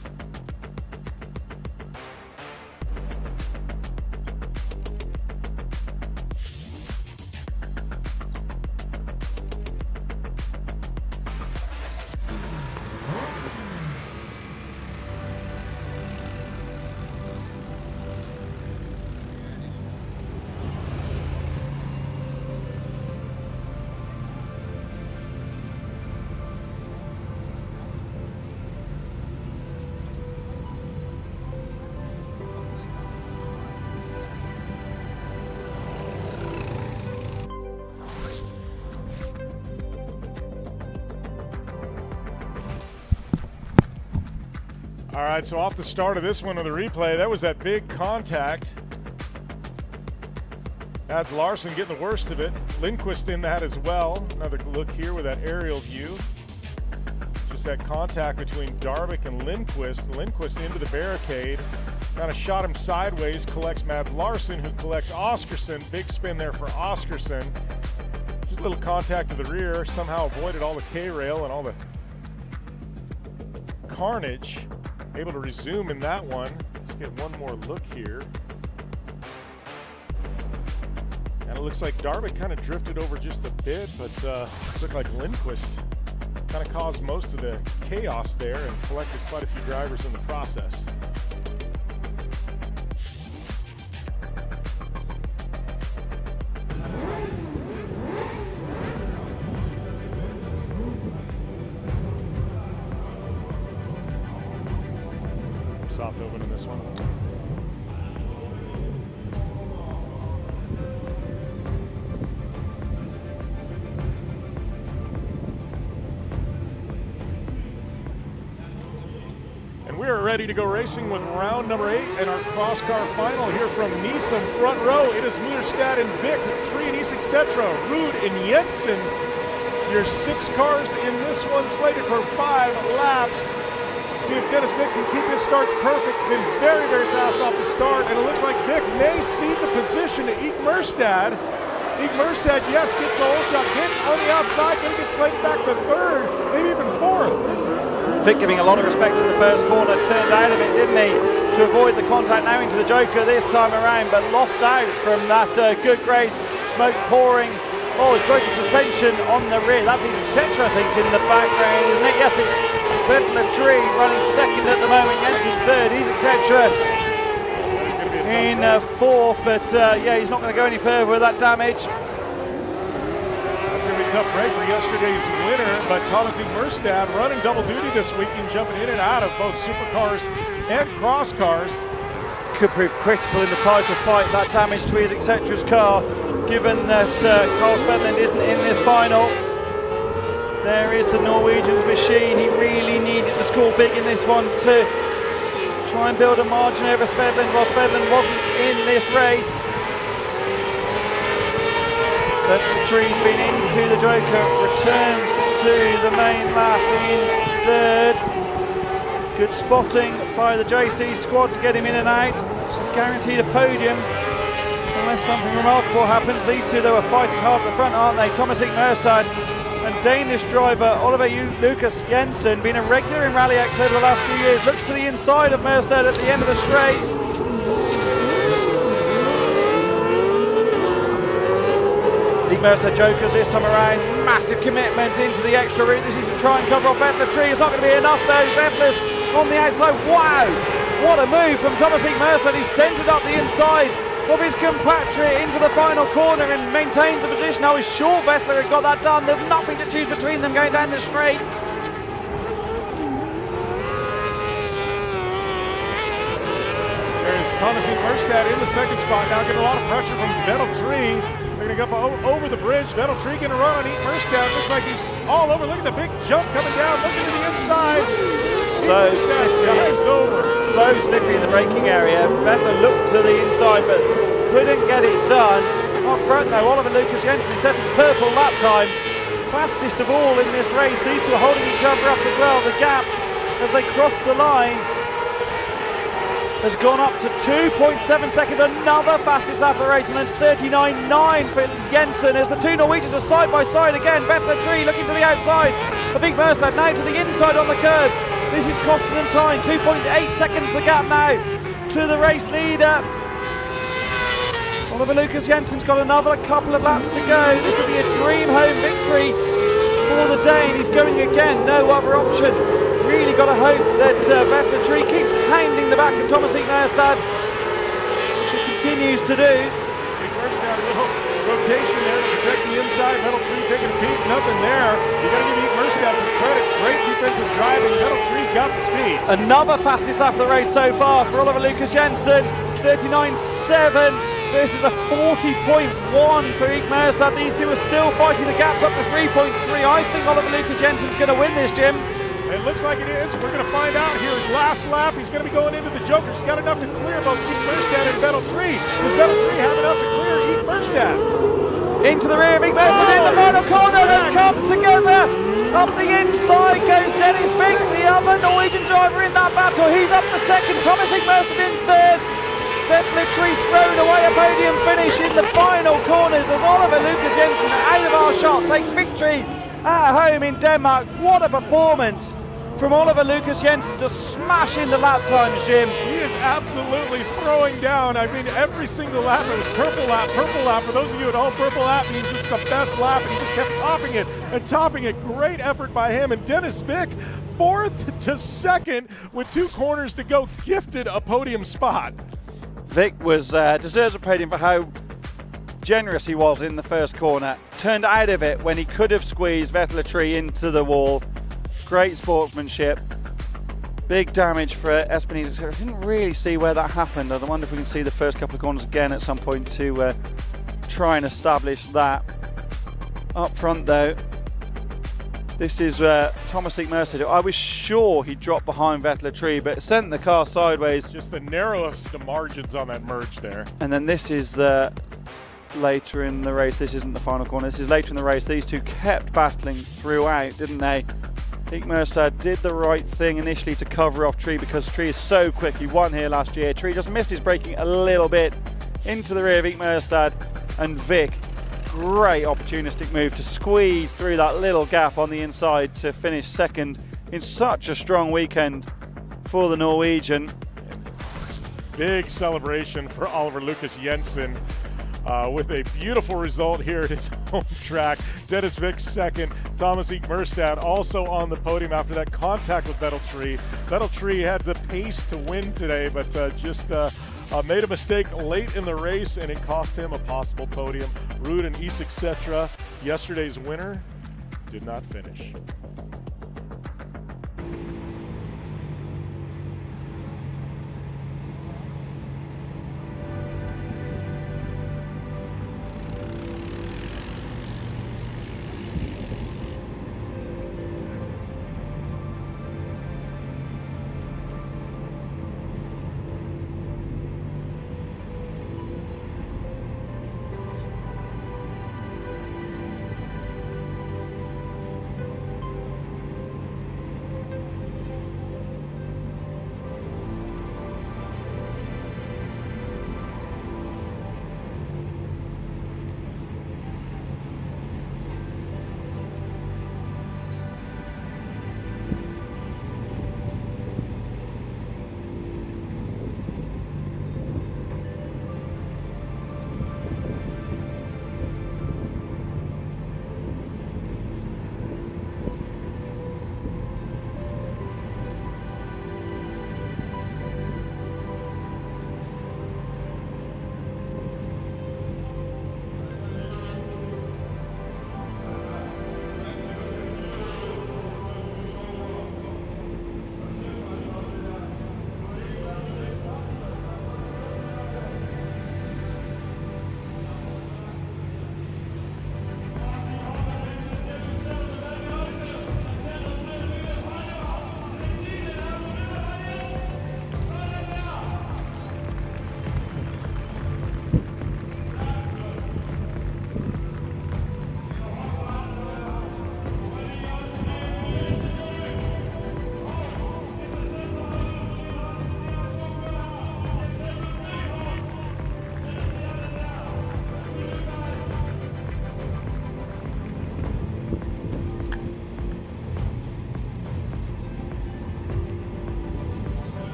S1: All right, so off the start of this one of the replay, that was that big contact. Mads Larsen getting the worst of it. Lindqvist in that as well. Another look here with that aerial view. Just that contact between Darvik and Lindqvist. Lindqvist into the barricade. Kind of shot him sideways, collects Mads Larsen, who collects Oskarsson. Big spin there for Oskarsson. Just a little contact to the rear. Somehow avoided all the K-rail and all the carnage. Able to resume in that one. Let's get one more look here. And it looks like Darvik kind of drifted over just a bit, but it looked like Lindqvist kind of caused most of the chaos there and collected quite a few drivers in the process. Soft open in this one. And We are ready to go racing with round number 8 and our cross car final here from Nysum. Front row, it is Muirstad and Vic, Tree and East, etc. Ruud and Jensen. Your 6 cars in this one, slated for 5 laps. See if Dennis Vic can keep his starts perfect. Been very, very fast off the start, and it looks like Vic may cede the position to Eek Muirstad. Eek Muirstad, yes, gets the whole shot. Vic on the outside, going to get slated back to 3rd, maybe even 4th.
S3: Vic giving a lot of respect in the first corner, turned out of it, didn't he, to avoid the contact now into the Joker this time around, but lost out from that good grace, smoke pouring. Oh, he's broken suspension on the rear. That's his etc. I think in the background, isn't it? Yes, it's Vettler Tree running 2nd at the moment, Jensen 3rd, he's etc. in 4th, but yeah, he's not going to go any further with that damage.
S1: That's going to be a tough break for yesterday's winner, but Thomas Eek Muirstad running double duty this weekend, jumping in and out of both supercars and cross cars.
S3: Could prove critical in the title fight, that damage to his etc's car, given that Carl Svedland isn't in this final. There is the Norwegian's machine. He really needed to score big in this one to try and build a margin over Svedland, while Svedland wasn't in this race. But the Tree's been into the Joker, returns to the main lap in 3rd. Good spotting by the JC squad to get him in and out. So guaranteed a podium unless something remarkable happens. These two, though, are fighting hard at the front, aren't they? Thomas Eek Muirstad and Danish driver Oliver Lucas Jensen, been a regular in Rallyx over the last few years. Looks to the inside of Muirstad at the end of the straight. Eek Muirstad Jokers this time around. Massive commitment into the extra route. This is to try and cover off Vettler Tree. It's not going to be enough, though. Vettler's on the outside. Wow! What a move from Thomas Eek Muirstad. He's centred up the inside of his compatriot into the final corner and maintains the position. I was sure Vettler had got that done. There's nothing to choose between them going down the straight.
S1: There's Thomas Eek Muirstad in the 2nd spot now, getting a lot of pressure from Vettel Tree. They're going to go over the bridge. Vettel Tree going to run on Eek Muirstad. Looks like he's all over. Look at the big jump coming down. Looking to the inside.
S3: So slippery.
S1: Dives over.
S3: So slippery in the braking area. Vettler looked to the inside but couldn't get it done. Up front though, Oliver Lucas Jensen is setting purple lap times. Fastest of all in this race. These two are holding each other up as well. The gap as they cross the line has gone up to 2.7 seconds, another fastest lap of the race, and then 39.9 for Jensen as the two Norwegians are side by side again. Vettler Tree looking to the outside of Eek Muirstad, now to the inside on the curb. This is costing them time, 2.8 seconds the gap now to the race leader. Oliver Lucas Jensen's got another couple of laps to go. This will be a dream home victory for the Dane. He's going again, no other option. Really got to hope that Vettler Tree keeps hounding the back of Thomas Eek Muirstad, which he continues to do.
S1: Eek Muirstad, a little rotation there to protect the inside. Vettel Tree taking a peek, nothing there. You got to give Eek Muirstad some credit. Great defensive driving. Vettel Tree's got the speed.
S3: Another fastest lap of the race so far for Oliver Lucas Jensen, 39.7 versus a 40.1 for Eek Muirstad. These two are still fighting the gaps up to 3.3. I think Oliver Lucas Jensen's going to win this, Jim.
S1: It looks like it is. We're going to find out here. Last lap, he's going to be going into the Joker. He's got enough to clear both Eek Muirstad and Vettel Tree. Does Vettel Tree have enough to clear Eek Muirstad?
S3: Into the rear of Eek Muirstad in the final corner. They come together. Up the inside goes Dennis Vick, the other Norwegian driver in that battle. He's up to 2nd. Thomas Eek Muirstad in 3rd. Vettler Tree's thrown away a podium finish in the final corners as Oliver Lucas Jensen, out of our shot, takes victory at home in Denmark. What a performance from Oliver Lucas Jensen to smash in the lap times, Jim.
S1: He is absolutely throwing down. I mean, every single lap, it was purple lap, purple lap. For those of you at home, purple lap means it's the best lap, and he just kept topping it and topping it. Great effort by him. And Dennis Vick, 4th to 2nd with 2 corners to go, gifted a podium spot.
S3: Vic was deserves a podium for how generous he was in the first corner. Turned out of it when he could have squeezed Vettler Tree into the wall. Great sportsmanship. Big damage for Espinese. I didn't really see where that happened. I wonder if we can see the first couple of corners again at some point to try and establish that. Up front though, This is Thomas Mercer. I was sure he dropped behind Vettel a tree, but sent the car sideways.
S1: Just the narrowest of margins on that merge there.
S3: And then this is later in the race. This isn't the final corner. This is later in the race. These two kept battling throughout, didn't they? Mercer did the right thing initially to cover off Tree because Tree is so quick. He won here last year. Tree just missed his braking a little bit into the rear of Mercer and Vic. Great opportunistic move to squeeze through that little gap on the inside to finish second in such a strong weekend for the Norwegian.
S1: Big celebration for Oliver Lucas Jensen with a beautiful result here at his home track. Dennis Vic second, Thomas Merstad also on the podium after that contact with Vettel Tree. Vettel Tree had the pace to win today, but just made a mistake late in the race, and it cost him a possible podium. Ruud and Isak Setra, yesterday's winner, did not finish.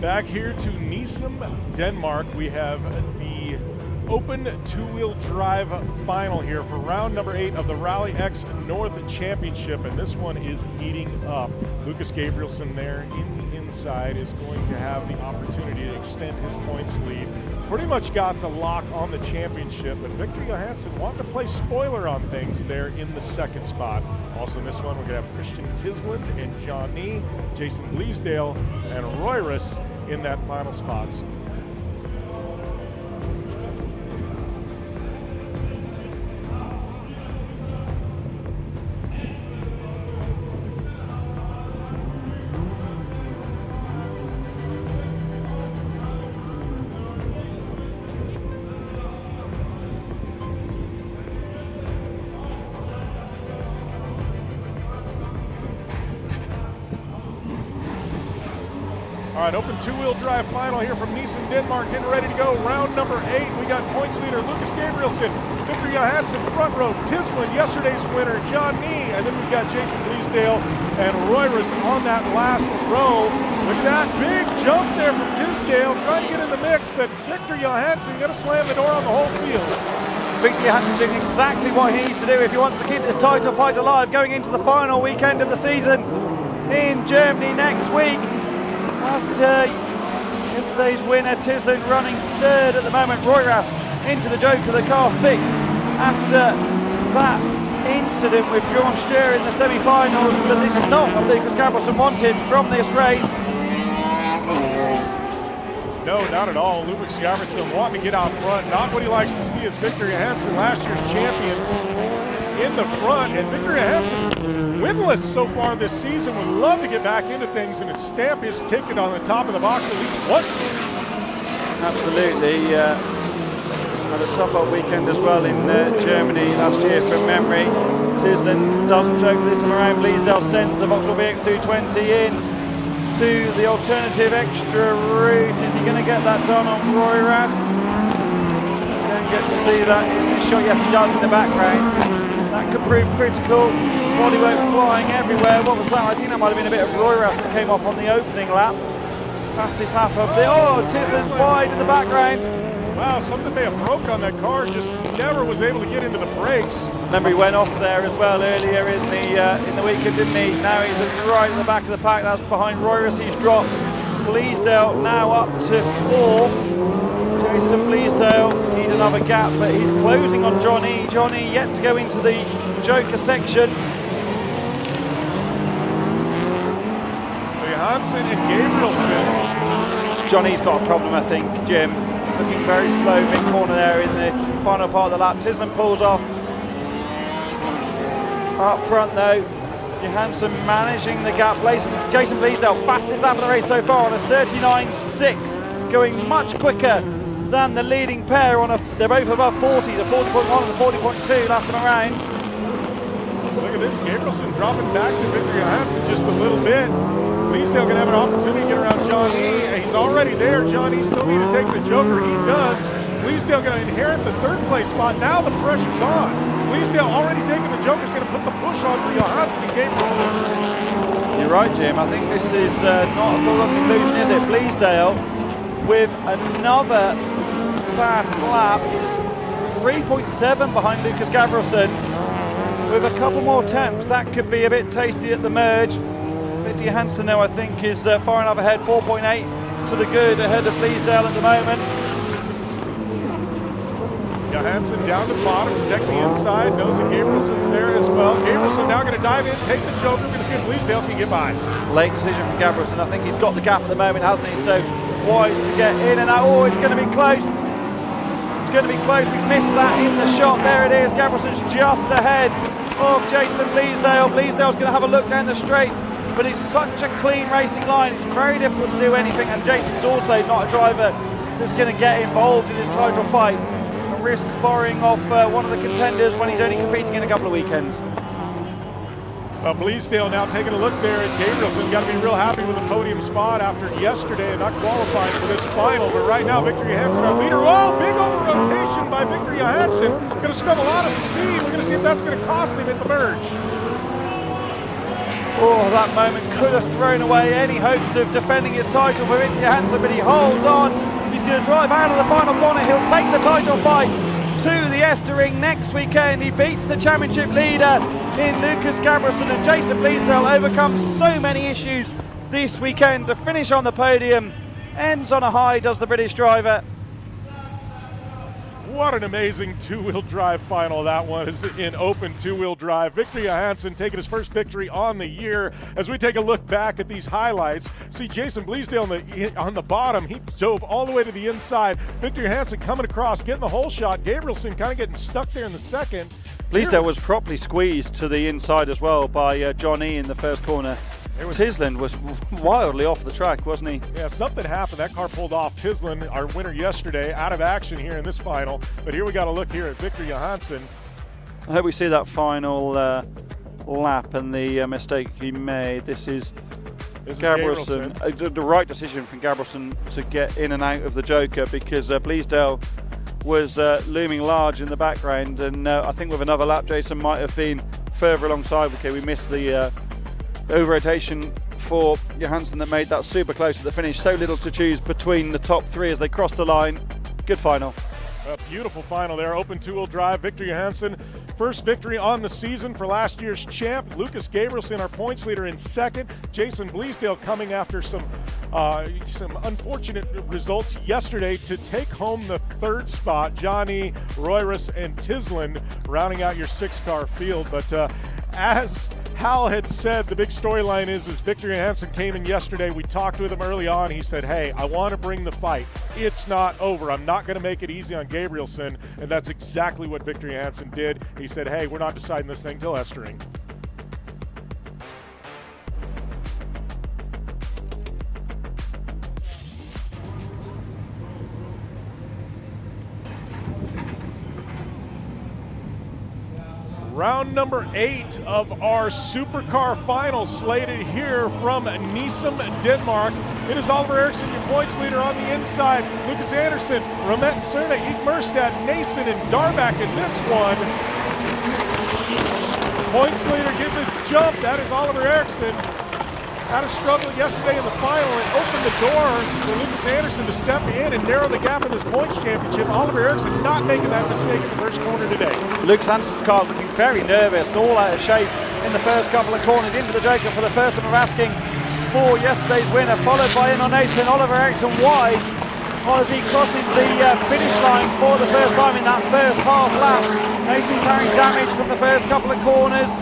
S1: Back here to Nysum, Denmark, we have the open two-wheel drive final here for round number 8 of the Rallyx North Championship, and this one is heating up. Lucas Gabrielsen there in the inside is going to have the opportunity to extend his points lead. Pretty much got the lock on the championship, but Victor Johansson wanted to play spoiler on things there in the second spot. Also in this one, we're going to have Christian Tisland and John Nee, Jason Bleasdale, and Royrus in that final spots. All right, open two-wheel drive final here from Nysum, Denmark, getting ready to go. Round number 8, we got points leader Lucas Gabrielsen, Victor Johansson, front row, Tisland, yesterday's winner, John Nee, and then we've got Jason Bleasdale and Royrus on that last row. Look at that big jump there from Tisdale, trying to get in the mix, but Victor Johansson going to slam the door on the whole field.
S3: Victor Johansson doing exactly what he needs to do if he wants to keep this title fight alive going into the final weekend of the season in Germany next week. Yesterday's winner, Tisland, running third at the moment. Royrus into the joke of the car fixed after that incident with Bjorn Sture in the semi-finals, but this is not what Lucas Gabrielsen wanted from this race.
S1: No, not at all. Lucas Javerson wanting to get out front. Not what he likes to see is Victor Johansson, last year's champion, in the front. And Victor Johansson, winless so far this season, would love to get back into things and stamp his ticket on the top of the box at least once this season.
S3: Absolutely. Had a tough old weekend as well in Germany last year from memory. Tisland doesn't joke this time around. Bleasdale sends the Vauxhall VX220 in to the alternative extra route. Is he going to get that done on Roy Rass? Don't get to see that in this shot. Yes, he does in the background. That could prove critical. Bodywork flying everywhere. What was that? I think that might have been a bit of Roy Rass that came off on the opening lap. Fastest lap of the... Oh, Tisland's wide in the background.
S1: Wow, something may have broke on that car. Just never was able to get into the brakes.
S3: Remember, he went off there as well earlier in the weekend, didn't he? Now he's right at the back of the pack. That's behind Royris. He's dropped. Bleasdale now up to 4th. Jason Bleasdale need another gap, but he's closing on Johnny. Johnny yet to go into the Joker section.
S1: So Johansson and Gabrielson.
S3: Johnny's got a problem, I think, Jim. Looking very slow mid-corner there in the final part of the lap. Tisland pulls off. Up front though, Johansson managing the gap. Jason Bleasdale, fastest lap of the race so far on a 39.6, going much quicker than the leading pair. They're both above 40s, a 40.1 and a 40.2 last time around.
S1: Look at this, Gabrielson dropping back to Victor Johansson just a little bit. Bleasdale going to have an opportunity to get around John E. He's already there. John E. still need to take the Joker. He does. Bleasdale going to inherit the 3rd place spot. Now the pressure's on. Bleasdale already taking the Joker is going to put the push on for Johansson and Gabrielson.
S3: You're right, Jim. I think this is not a foregone conclusion, is it? Bleasdale with another fast lap is 3.7 behind Lucas Gabrielson. With a couple more attempts, that could be a bit tasty at the merge. Victor Johansson now, I think, is far enough ahead, 4.8 to the good, ahead of Bleasdale at the moment.
S1: Johansson down to the bottom, protect the inside, knows that Gabrielson's there as well. Gabrielson now going to dive in, take the Joker. We're going to see if Bleasdale can get by.
S3: Late decision from Gabrielson. I think he's got the gap at the moment, hasn't he? So wise to get in and out. Oh, it's going to be close. It's going to be close. We've missed that in the shot. There it is. Gabrielson's just ahead of Jason Bleasdale. Bleasdale's going to have a look down the straight, but it's such a clean racing line. It's very difficult to do anything, and Jason's also not a driver that's going to get involved in this title fight and risk firing off one of the contenders when he's only competing in a couple of weekends.
S1: Bleasdale now taking a look there at Gabrielson. Got to be real happy with the podium spot after yesterday and not qualifying for this final. But right now, Victor Johansson, our leader. Oh, big over rotation by Victor Johansson. Going to scrub a lot of speed. We're going to see if that's going to cost him at the merge.
S3: Oh, that moment could have thrown away any hopes of defending his title for Victor Johansson, but he holds on. He's going to drive out of the final corner. He'll take the title fight to the Estering next weekend. He beats the championship leader in Lucas Gabrielson, and Jason Bleasdale overcomes so many issues this weekend to finish on the podium. Ends on a high, does the British driver.
S1: What an amazing two-wheel drive final that one is in open two-wheel drive. Victor Johansson taking his first victory on the year. As we take a look back at these highlights, see Jason Bleasdale on the bottom. He dove all the way to the inside. Victor Johansson coming across, getting the whole shot. Gabrielson kind of getting stuck there in the second.
S3: Bleasdale was properly squeezed to the inside as well by John E in the first corner. Tisland was wildly off the track, wasn't he?
S1: Yeah, something happened. That car pulled off. Tisland, our winner yesterday, out of action here in this final. But here we got to look here at Victor Johansson.
S3: I hope we see that final lap and the mistake he made. This is Gabrielson. The right decision from Gabrielson to get in and out of the Joker, because Bleasdale was looming large in the background, and I think with another lap Jason might have been further alongside. Okay, we missed the over rotation for Johansson that made that super close at the finish. So little to choose between the top three as they cross the line. Good final.
S1: A beautiful final there. Open two-wheel drive. Victor Johansson, first victory on the season for last year's champ. Lucas Gabrielson, our points leader, in second. Jason Bleasdale coming after some unfortunate results yesterday to take home the third spot. Johnny, Royrus, and Tisland rounding out your six-car field. But as Hal had said the big storyline is Victor Johansson came in yesterday. We talked with him early on. He said, hey, I want to bring the fight. It's not over. I'm not going to make it easy on Gabrielson. And that's exactly what Victor Johansson did. He said, hey, we're not deciding this thing till Estering. Round number 8 of our Supercar final slated here from Nysum, Denmark. It is Oliver Eriksson, your points leader on the inside. Lucas Anderson, Romet Cerna, Eek Merstad, Nason, and Darback in this one. Points leader getting the jump. That is Oliver Eriksson. Had a struggle yesterday in the final and opened the door for Lucas Anderson to step in and narrow the gap in this points championship. Oliver Eriksson not making that mistake in the first corner today.
S3: Lucas Anderson's car is looking very nervous, all out of shape in the first couple of corners, into the Joker for the first time of asking for yesterday's winner, followed by Nason. Oliver Eriksson wide as he crosses the finish line for the first time in that first half lap. Nason carrying damage from the first couple of corners.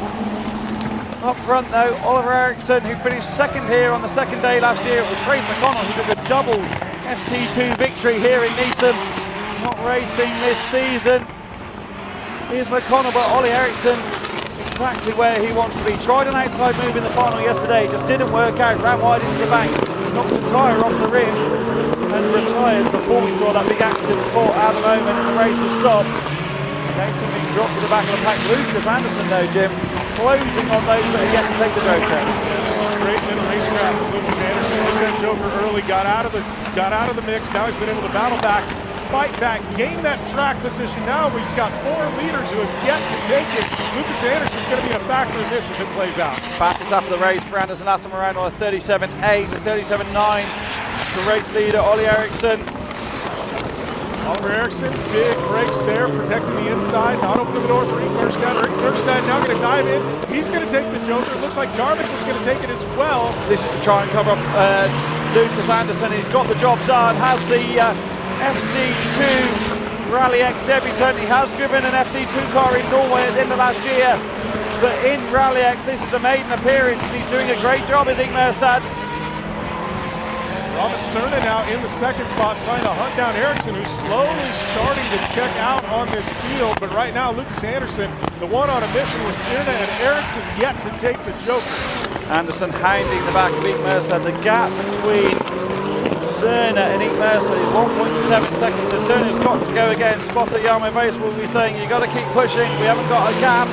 S3: Up front though, Oliver Eriksson, who finished second here on the second day last year. It was Fraser McConnell who took a double FC2 victory here in Nysum. Not racing this season. Here's McConnell, but Ollie Eriksson exactly where he wants to be. Tried an outside move in the final yesterday, just didn't work out, ran wide into the bank, knocked a tyre off the rim and retired before we saw that big accident before at the moment and the race was stopped. Nason being dropped to the back of the pack. Lucas Anderson though, Jim, closing on those that are yet to take the Joker.
S1: This is a great little racecraft from Lucas Anderson. Took that Joker early, got out of the mix. Now he's been able to battle back, fight back, gain that track position. Now he's got 4 leaders who have yet to take it. Lucas Anderson's going to be a factor in this as it plays out.
S3: Fastest lap of the race for Anderson last time around on a 37.8 to 37.9. The race leader, Ollie Eriksson.
S1: Oliver Eriksson, big brakes there, protecting the inside, not opening the door for Eek Merstad. Eek Merstad now going to dive in. He's going to take the Joker. It looks like Darvik was going to take it as well.
S3: This is to try and cover up Lucas Anderson. He's got the job done, has the FC2 Rallyx debutant. He has driven an FC2 car in Norway at the end of last year. But in Rallyx, this is a maiden appearance, and he's doing a great job as Eek Merstad.
S1: Romet Cerna now in the second spot, trying to hunt down Eriksson, who's slowly starting to check out on this field. But right now, Lucas Anderson, the one on a mission with Cerna and Eriksson yet to take the Joker.
S3: Anderson hounding the back of Eek Merstad. The gap between Cerna and Eek Merstad is 1.7 seconds. So Cerna's got to go again. Spotter Jarmo Weiss will be saying, you've got to keep pushing. We haven't got a gap.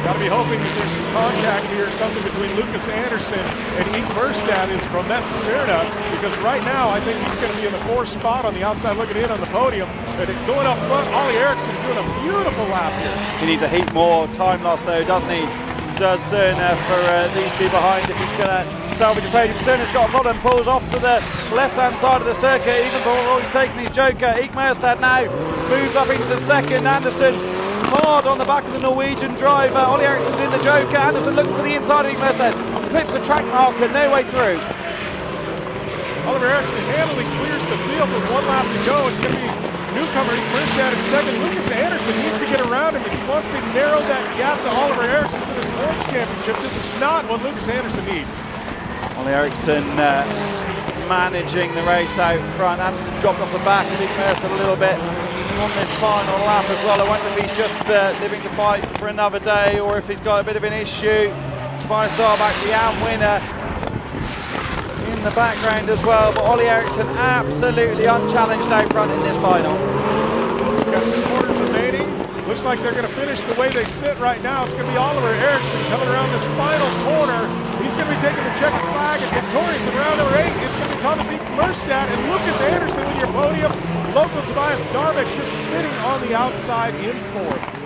S1: Got to be hoping that there's some contact here, something between Lucas Anderson and Eek Merstad is Romet Cerna, because right now I think he's going to be in the 4th spot on the outside looking in on the podium. But going up front, Ollie Eriksson doing a beautiful lap here.
S3: He needs a heap more time loss though, doesn't he? Does Cerna for these two behind if he's going to salvage a podium. Cerna's got a problem, pulls off to the left-hand side of the circuit, even though already taken his Joker. Eek Merstad now moves up into second. Anderson hard on the back of the Norwegian driver. Ollie Eriksson's in the Joker. Anderson looks to the inside of Eek Merstad, clips a track marker, no way through.
S1: Oliver Eriksson handily clears the field with 1 lap to go. It's going to be newcomer Eek Merstad in second. Lucas Anderson needs to get around him if he wants to narrow that gap to Oliver Eriksson for this points championship. This is not what Lucas Anderson needs.
S3: Ollie Eriksson managing the race out front. Anderson dropped off the back of Eek Merstad a little bit on this final lap as well. I wonder if he's just living to fight for another day or if he's got a bit of an issue. Tobias Darback, the AM winner, in the background as well, but Ollie Eriksson absolutely unchallenged out front in this final.
S1: He's got 2 quarters remaining. Looks like they're going to finish the way they sit right now. It's going to be Oliver Eriksson coming around this final corner. He's going to be taking the checkered flag, and victorious in round number 8. It's going to be Thomas Eek Merstad and Lucas Anderson with your podium. Local Tobias Darvik just sitting on the outside in 4th.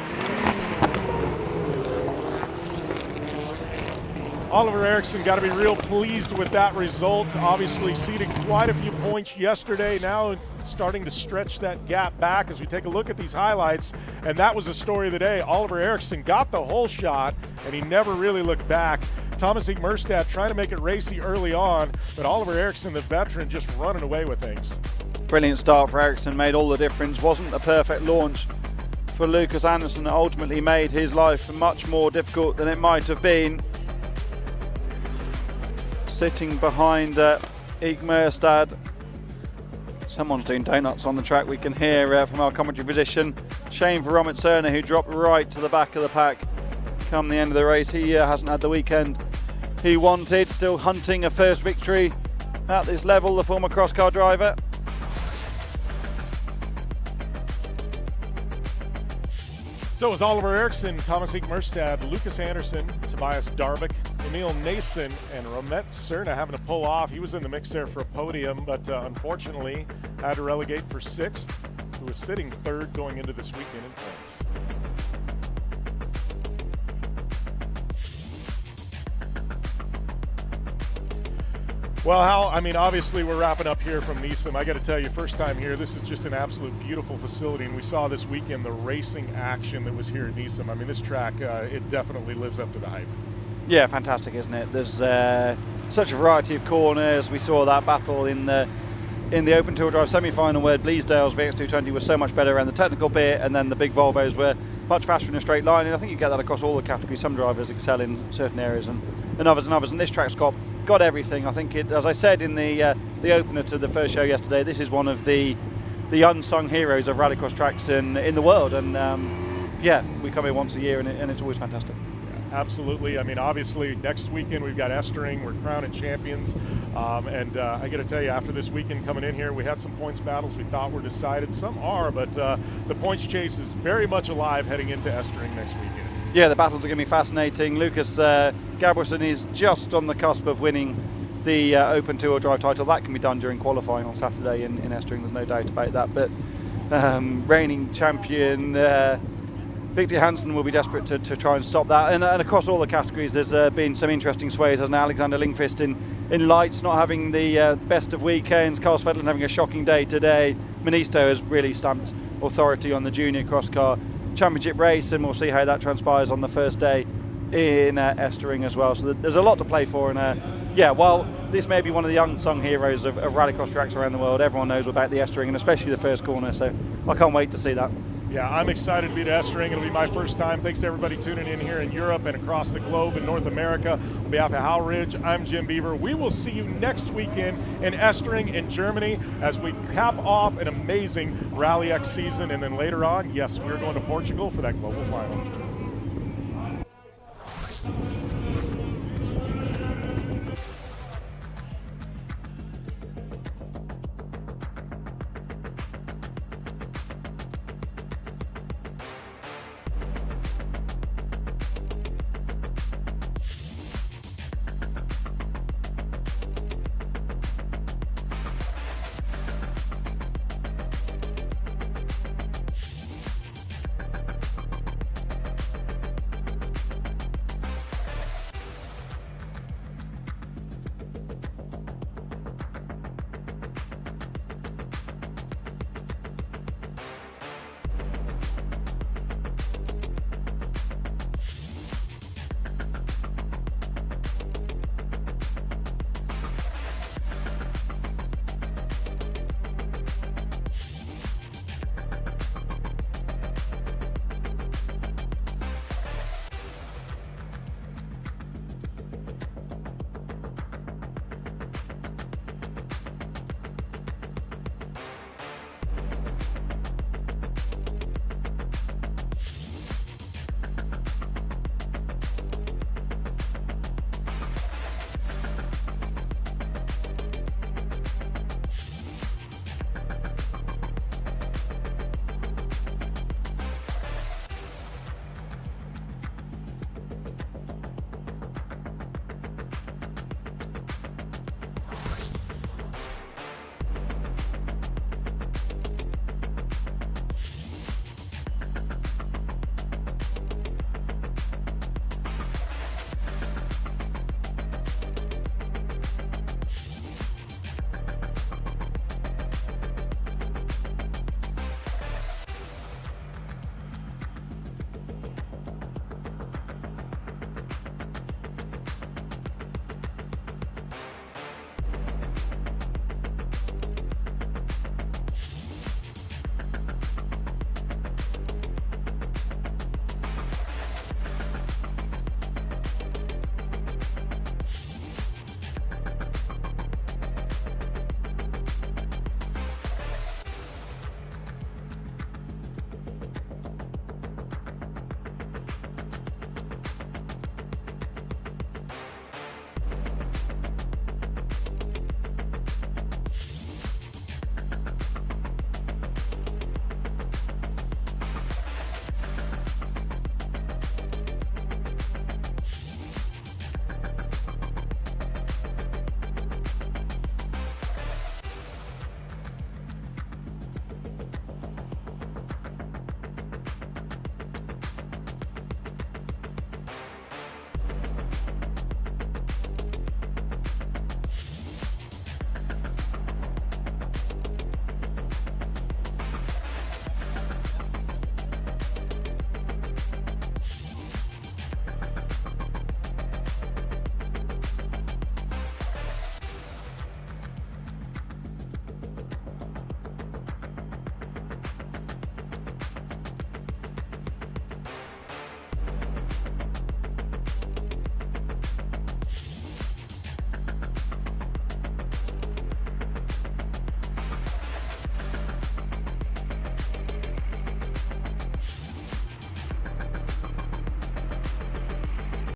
S1: Oliver Eriksson got to be real pleased with that result. Obviously ceded quite a few points yesterday. Now starting to stretch that gap back as we take a look at these highlights. And that was the story of the day. Oliver Eriksson got the whole shot and he never really looked back. Thomas Eek Merstad trying to make it racy early on, but Oliver Eriksson, the veteran, just running away with things.
S3: Brilliant start for Eriksson, made all the difference. Wasn't a perfect launch for Lucas Anderson that ultimately made his life much more difficult than it might have been. Sitting behind Ig Mørstad. Someone's doing donuts on the track, we can hear from our commentary position. Shame for Romit Cerner, who dropped right to the back of the pack come the end of the race. He hasn't had the weekend he wanted, still hunting a first victory at this level, the former cross car driver.
S1: So it was Oliver Eriksson, Thomas Ig Mørstad, Lucas Anderson, Tobias Darvik, Emil Nysum, and Romit Cerner having to pull off. He was in the mix there for a podium, but unfortunately had to relegate for 6th, who was sitting 3rd going into this weekend in points. Well, Hal, I mean, obviously we're wrapping up here from Nysum. I got to tell you, first time here, this is just an absolute beautiful facility, and we saw this weekend the racing action that was here at Nysum. I mean, this track, it definitely lives up to the hype.
S3: Yeah, fantastic, isn't it? There's such a variety of corners. We saw that battle in the Open Tour Drive semi-final where Bleasdale's VX220 was so much better around the technical bit, and then the big Volvos were much faster in a straight line. And I think you get that across all the categories. Some drivers excel in certain areas and others. And this track's got everything. I think it, as I said in the opener to the first show yesterday, this is one of the unsung heroes of rallycross tracks in the world. And yeah, we come here once a year, and it's always fantastic.
S1: Absolutely. I mean, obviously, next weekend we've got Estering. We're crowning champions. And I got to tell you, after this weekend coming in here, we had some points battles we thought were decided. Some are, but the points chase is very much alive heading into Estering next weekend.
S3: Yeah, the battles are going to be fascinating. Lucas Gabrielsen is just on the cusp of winning the Open Tour Drive title. That can be done during qualifying on Saturday in Estering. There's no doubt about that. But reigning champion Victor Hansen will be desperate to try and stop that. And across all the categories, there's been some interesting sways. As Alexander Lindqvist in lights, not having the best of weekends. Carl Svedlund having a shocking day today. Monisto has really stamped authority on the junior cross car championship race, and we'll see how that transpires on the first day in Estering as well. So there's a lot to play for. And yeah, while this may be one of the unsung heroes of rallycross tracks around the world, everyone knows about the Estering, and especially the first corner. So I can't wait to see that.
S1: Yeah, I'm excited to be at Estering. It'll be my first time. Thanks to everybody tuning in here in Europe and across the globe in North America. On behalf of Hal Ridge, I'm Jim Beaver. We will see you next weekend in Estering in Germany as we cap off an amazing Rallyx season. And then later on, yes, we're going to Portugal for that global final.